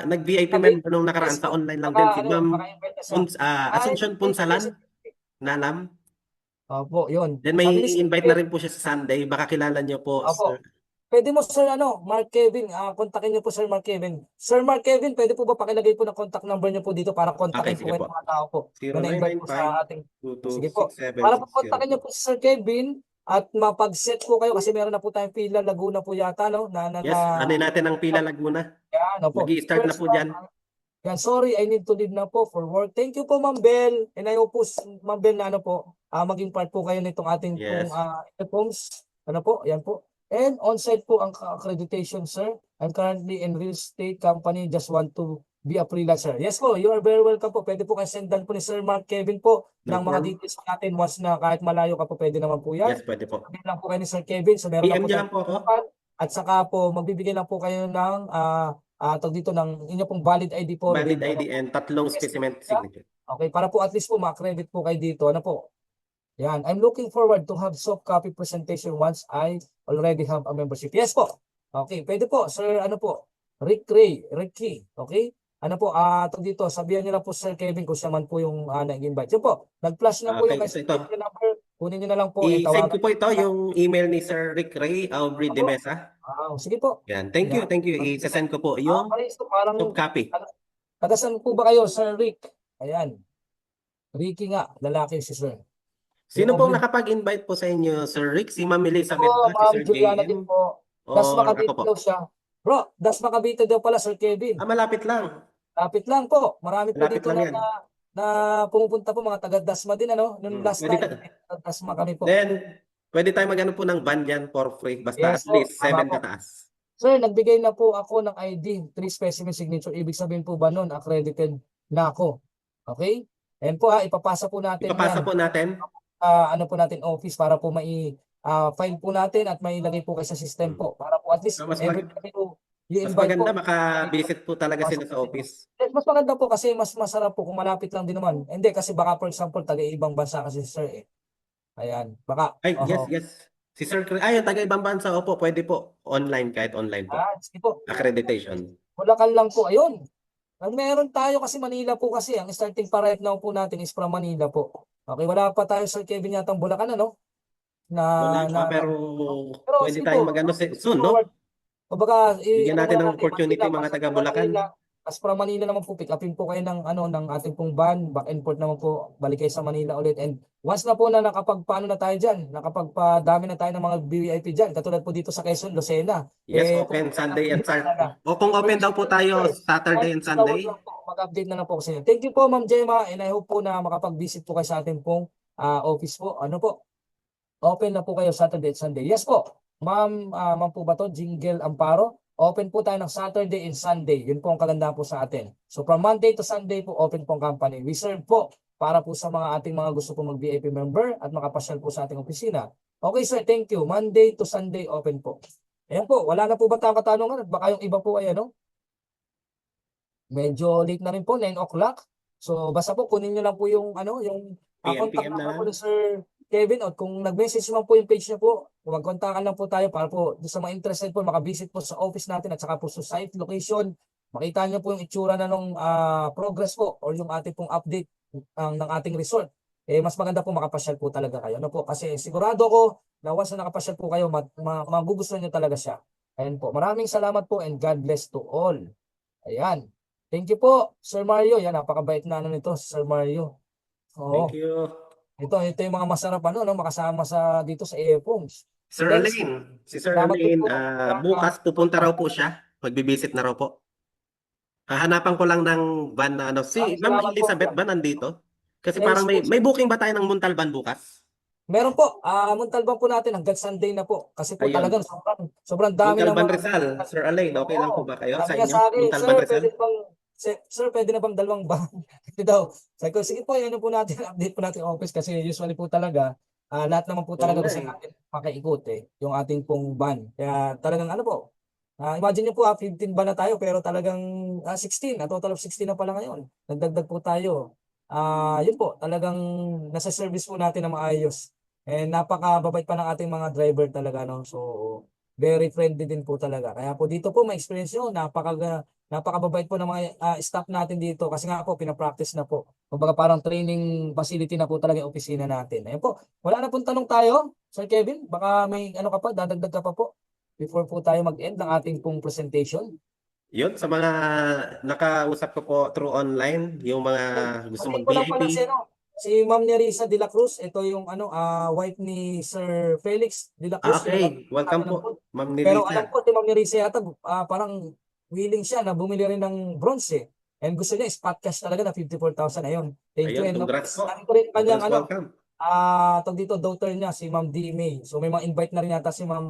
A: nag-VIP member nung nakaraan sa online lang din. Si Ma'am Asuncion Punsalan. Nalam.
B: Opo, yun.
A: Then may invite na rin po siya sa Sunday. Baka kilala niyo po,
B: Opo.
A: Sir.
B: Pwede mo Sir Mark Kevin, kontakin niyo po Sir Mark Kevin. Sir Mark Kevin, pwede po ba pakilagay po ng contact number niyo po dito para kontakin
A: Okay,
B: po
A: sige
B: kayo
A: po.
B: ng mga tao po na na-invite po sa ating. Sige po. Para po kontakin niyo
A: 0995-226760.
B: po si Sir Kevin at mapag-set po kayo kasi meron na po tayong pila Laguna po yata no
A: Yes, ano natin ang Pila Laguna.
B: yan, opo.
A: Mag-i-start na po dyan.
B: Yan, sorry, I need to leave na po for work. Thank you po, Ma'am Bell. And I hope po, Ma'am Bell, na maging part po kayo nitong ating
A: Yes.
B: platforms. Yan po. And on-site po ang accreditation, sir. I'm currently in real estate company, just want to be a freelancer. Yes po, you are very welcome po. Pwede po kayo sendan po ni Sir Mark Kevin po
A: No
B: ng mga
A: form.
B: details po natin once na kahit malayo ka po, pwede naman po yan.
A: Yes, pwede po.
B: Sabihin lang po kayo ni Sir Kevin. So meron na
A: PM
B: po
A: niyo
B: tayong
A: lang po ako.
B: at saka po, magbibigay lang po kayo ng tawag dito ng inyo pong valid ID po.
A: Valid
B: Then,
A: ID and 3 specimen signature.
B: Okay, para po at least po ma-credit po kayo dito. Ano po? Yan. I'm looking forward to have soft copy presentation once I already have a membership. Yes po. Okay, pwede po. Sir, Ricky. Okay? Ano po, tawag dito, sabihan niyo lang po Sir Kevin kung siya man po yung nag-invite. Yun po, nag-flash na po
A: Okay,
B: yung
A: so ito.
B: number. Kunin niyo na lang po.
A: I-send ko po ito yung email ni Sir Rick Ray Aubrey de Mesa.
B: Sige po.
A: Yan. Thank you. I-send ko po yung
B: So parang,
A: soft copy.
B: tagasan po ba kayo, Sir Rick? Ayan. Ricky nga, lalaki si Sir.
A: Sino pong nakapag-invite po sa inyo, Sir Rick? Si Ma'am Elizabeth
B: Po,
A: ba? Si
B: Ma'am
A: Sir
B: Juliana
A: JM?
B: din po.
A: O
B: Das
A: ako
B: Makabito
A: po?
B: daw siya. Bro, Das Makabito daw pala, Sir Kevin.
A: Malapit lang.
B: Lapit lang po. Marami po
A: Malapit
B: dito
A: lang yan.
B: na pumupunta po mga taga Dasma din Nung last
A: Pwede
B: time, Dasma kami po.
A: Then, pwede tayo mag-ano po ng van dyan for free. Basta
B: Yes
A: at
B: po,
A: least 7
B: tama po.
A: kataas.
B: Sir, nagbigay na po ako ng ID, 3 specimen signature. Ibig sabihin po ba nun, accredited na ako. Okay? And po ipapasa po natin
A: Ipapasa
B: yan.
A: po natin.
B: Ano po natin office para po file po natin at mailagay po kayo sa system po. Para po at least
A: So, mas
B: every time po
A: Mas
B: i-invite
A: maganda
B: po.
A: maka-visit po talaga sila sa office.
B: Mas maganda po kasi mas masarap po kung malapit lang din naman. Hindi kasi baka for example taga-ibang bansa kasi sir eh. Ayan, baka.
A: Ay, yes,
B: Oho.
A: yes. Si Sir Chris, ay, taga-ibang bansa. Opo, pwede po. Online, kahit online po.
B: Sige po.
A: Accreditation.
B: Bulacan lang po. Ayun. Meron tayo kasi Manila po kasi. Ang starting pa right now po natin is from Manila po. Okay, wala pa tayo Sir Kevin yatang Bulacan
A: Wala pa, pero pwede
B: sige
A: tayong
B: po.
A: mag-ano soon, no?
B: Kumbaga,
A: Bigyan natin ng
B: muna
A: opportunity
B: Manila,
A: mga
B: pasok
A: taga
B: na
A: Bulacan.
B: Manila. As from Manila naman po, pick upin po kayo ng ating pong van, back and forth naman po, balik kayo sa Manila ulit. And once na po na nakapagpaano na tayo dyan, nakapagpadami na tayo ng mga VIP dyan, katulad po dito sa Quezon, Lucena.
A: Yes, open Sunday and Saturday. O kung open daw po tayo Saturday and Sunday.
B: Mag-update na lang po kasi. Thank you po, Ma'am Gemma, and I hope po na makapag-visit po kayo sa ating pong office po. Ano po? Open na po kayo Saturday at Sunday. Yes po. Ma'am po ba to? Jingle Amparo? Open po tayo ng Saturday and Sunday. Yun po ang kagandahan po sa atin. So from Monday to Sunday po, open po ang company. We serve po para po sa mga ating mga gusto po mag-VIP member at makapasyal po sa ating opisina. Okay sir, thank you. Monday to Sunday, open po. Ayan po, wala na po ba tayong katanungan? Baka yung iba po ay medyo late na rin po, 9 o'clock. So basta po kunin nyo lang po yung yung contact
A: PM na
B: number po
A: lang.
B: ni Sir Kevin, o kung nag-message naman po yung page niya po, mag-kontakan lang po tayo para po sa mga interested po, makabisit po sa office natin at saka po sa site location. Makita niyo po yung itsura na nung progress po or yung ating pong update ng ating resort. Mas maganda po makapasyal po talaga kayo. Ano po? Kasi sigurado ko na once na nakapasyal po kayo, magugustuhan niyo talaga siya. Ayan po. Maraming salamat po and God bless to all. Ayan. Thank you po, Sir Mario. Yan, napakabait na nito, Sir Mario. Oo.
A: Thank you.
B: Ito yung mga masarap makasama dito sa earphones.
A: Sir Elaine. Si Sir Elaine, bukas pupunta raw po siya. Magbibisit na raw po. Hahanapan ko lang ng van na Si Ma'am Elizabeth ba nandito? Kasi
B: Yes,
A: parang may booking ba tayo ng Muntalban bukas?
B: Meron po. Muntalban po natin hanggang Sunday na po. Kasi po
A: Ayun.
B: talagang sobrang dami
A: Muntalban
B: naman.
A: Rizal. Sir Elaine, okay lang po ba kayo sa
B: Sabi niya
A: inyo?
B: sa akin,
A: Muntalban Rizal?
B: Sir, pwede na bang dalawang van? Ito daw. Sabi ko, sige po, yan po natin, update po natin office kasi usually po talaga, lahat naman po talaga gusto natin makaikot yung ating pong van. Kaya talagang po, imagine niyo po 15 van na tayo pero talagang 16, a total of 16 na pala ngayon. Nagdagdag po tayo. Yun po, talagang nasa service po natin na maayos. And napakababait pa ng ating mga driver talaga. So, very friendly din po talaga. Kaya po dito po, ma-experience nyo, napakababait po ng mga staff natin dito kasi nga po pinapractice na po. Kumbaga parang training facility na po talaga yung opisina natin. Ayun po. Wala na pong tanong tayo, Sir Kevin. Baka may ka pa, dadagdag ka pa po. before po tayo mag-end ng ating pong presentation.
A: Yun, sa mga nakausap ko po through online, yung mga gusto
B: Pati ko lang pala
A: mag-VIP.
B: si Ma'am Nerissa de la Cruz, ito yung wife ni Sir Felix de la Cruz.
A: Okay, welcome po, Ma'am
B: Pero
A: Nerissa.
B: alam ko, si Ma'am Nerissa yata, parang willing siya na bumili rin ng bronze eh. And gusto niya, spot cash talaga na 54,000. Ayun. Thank you.
A: Ayun,
B: And
A: congrats po.
B: ko rin kanyang
A: Congrats, welcome.
B: tawag dito, daughter niya, si Ma'am D. May. So may mga invite na rin yata si Ma'am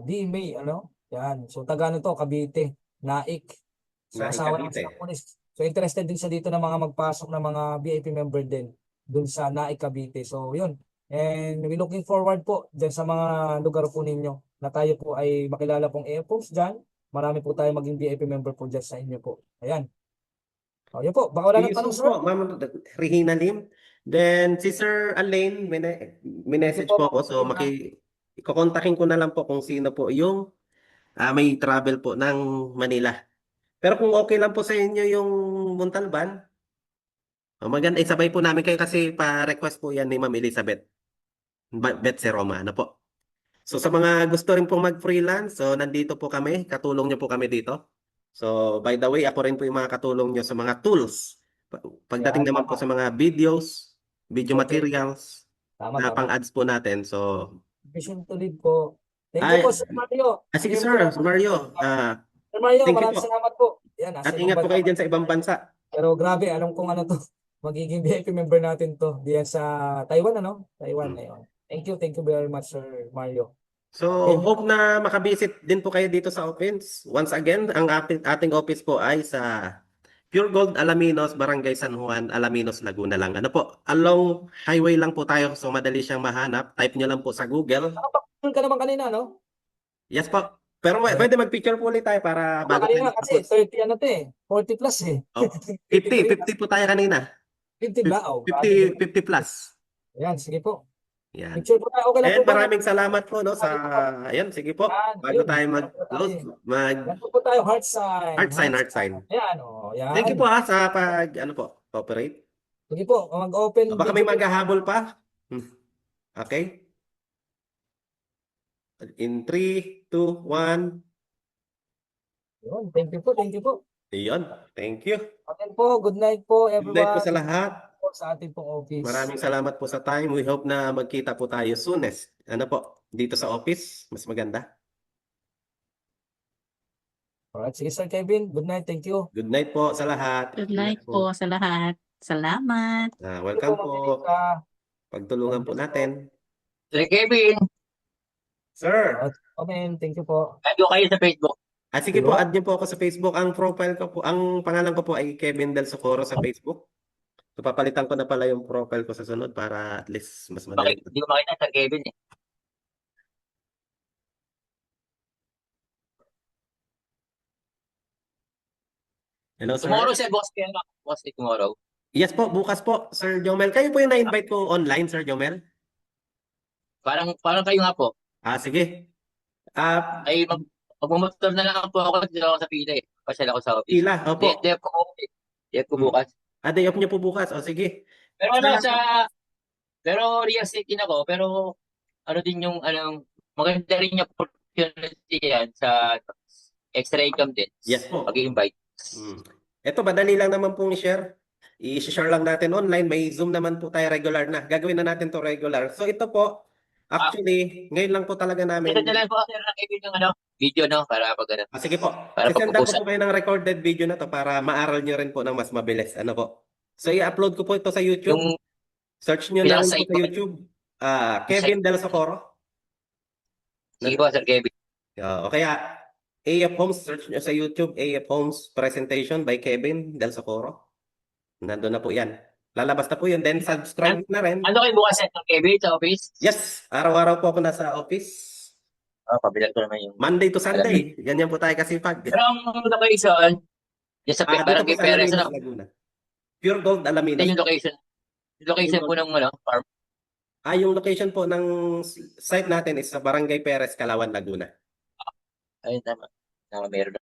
B: D. May, Yan. So taga to, Cavite, Naik. So
A: Naik,
B: asawa naman
A: Cavite.
B: sa pulis. So interested din siya dito ng mga magpasok na mga VIP member din dun sa Naik, Cavite. So yun. And we looking forward po dyan sa mga lugar po ninyo na tayo po ay makilala pong AFOs dyan. Marami po tayo maging VIP member po dyan sa inyo po. Ayan. O, yun po. Baka wala nang tanong,
A: Yusuf
B: sir.
A: po, Ma'am Regina Lim. Then si Sir Alain, message po ako. So ikokontakin ko na lang po kung sino po yung may travel po ng Manila. Pero kung okay lang po sa inyo yung Montalban, maganda isabay po namin kayo kasi pa-request po yan ni Ma'am Elizabeth. Betse Roma, ano po. So sa mga gusto rin pong mag-freelance, so nandito po kami, katulong niyo po kami dito. So by the way, ako rin po yung mga katulong niyo sa mga tools. Pagdating
B: Yan,
A: naman po sa mga videos, video
B: Okay.
A: materials,
B: Tama,
A: na
B: tama.
A: pang-ads po natin. So,
B: Vision to lead po. Thank you po, Sir Mario.
A: sige
B: Bigyan
A: sir,
B: ko lang-
A: Mario,
B: Sir Mario,
A: thank you
B: maraming
A: po.
B: salamat po. Yan,
A: At ingat po kayo dyan sa ibang bansa.
B: Pero grabe, alam kong ano to. Magiging VIP member natin to. Diyan sa Taiwan, Taiwan, ayun. Thank you very much, Sir Mario.
A: So, hope na makabisit din po kayo dito sa office. Once again, ang ating office po ay sa Pure Gold Alaminos, Barangay San Juan, Alaminos, Laguna lang. Ano po? Along highway lang po tayo, so madali siyang mahanap. Type nyo lang po sa Google.
B: Nakapag-picture ka naman kanina, no?
A: Yes po. Pero pwede mag-picture po ulit tayo para bago
B: Kanina
A: tayo
B: kasi
A: tapos.
B: 30 40 plus eh.
A: Oh, 50 po tayo kanina.
B: 50 ba? Oh,
A: 50 plus.
B: Ayan, sige po.
A: Yan.
B: Picture po tayo. Okay lang
A: And
B: po ba?
A: maraming salamat po no sa ayan, sige po. Bago tayo mag-close,
B: Yan po tayo, heart sign.
A: heart sign.
B: Ayan, yan.
A: Thank you po sa cooperate.
B: Sige po, mag-open.
A: Baka may maghahabol pa. Okay? In 3, 2, 1.
B: Yun, thank you po, thank you po.
A: Iyon. Thank you.
B: Okay po, good night po
A: Good night po
B: everyone.
A: sa lahat.
B: Po sa ating pong office.
A: Maraming salamat po sa time. We hope na magkita po tayo soonest. Ano po? Dito sa office. Mas maganda.
B: Alright, sige Sir Kevin, good night, thank you.
A: Good night po sa lahat.
D: Good night po sa lahat. Salamat.
A: Welcome
B: Thank you
A: po.
B: Marika.
A: Pagtulungan po natin.
E: Sir Kevin,
A: Sir.
B: Amen, thank you po.
E: add ko kayo sa Facebook.
A: Sige po, add niyo po ako sa Facebook. Ang profile ko po, ang pangalan ko po ay Kevin Del Socorro sa Facebook. So papalitan ko na pala yung profile ko sa sunod para at least mas madali.
E: Bakit? Hindi ko makita Sir Kevin eh.
A: Hello, sir.
E: Tomorrow sir, boss kayo na. Boss tomorrow.
A: Yes po, bukas po, Sir Jomel. Kayo po yung na-invite ko online, Sir Jomel?
E: Parang kayo nga po.
A: Sige.
E: Ay, magmumotor na lang po ako dito ako sa pila eh. Pasyal ako sa office.
A: Pila, opo.
E: Day off ko eh. Day off ko bukas.
A: Day off niyo po bukas. Sige.
E: Pero pero real estate din ako, pero ano din yung maganda rin yung opportunity yan sa extra income din.
A: Yes po.
E: Pag-i-invite.
A: Ito, madali lang naman pong i-share. I-share lang natin online. May Zoom naman po tayo regular na. Gagawin na natin to regular. So ito po, actually, ngayon lang po talaga namin.
E: Ito na lang po sir, nakibig ng video para pag
A: sige po.
E: Para
A: Sisenda ko
E: pag-uusap.
A: po kayo ng recorded video na to para maaral nyo rin po ng mas mabilis. Ano po? So i-upload ko po ito sa YouTube.
E: Yung
A: Search nyo na
E: Bilang
A: rin po
E: site
A: sa
E: po.
A: YouTube. Kevin Del Socorro.
E: sige po Sir Kevin.
A: O kaya AF Homes, search nyo sa YouTube, AF Homes Presentation by Kevin Del Socorro. Nandun na po yan. Lalabas na po yun. Then subscribe na rin.
E: Ano kayo bukas Sir Kevin sa office?
A: Yes, araw-araw po ako nasa office.
E: Pabilang ko naman yung
A: Monday to Sunday. Ganyan po tayo kasipag.
E: Pero ang location, yung sa
A: Dito
E: Barangay
A: po sa
E: Perez,
A: Alaminos, Laguna. Pure Gold Alaminos.
E: yung location. Yung location po ng farm.
A: Yung location po ng site natin is sa Barangay Perez, Kalawan, Laguna.
E: Ayun, tama. Meron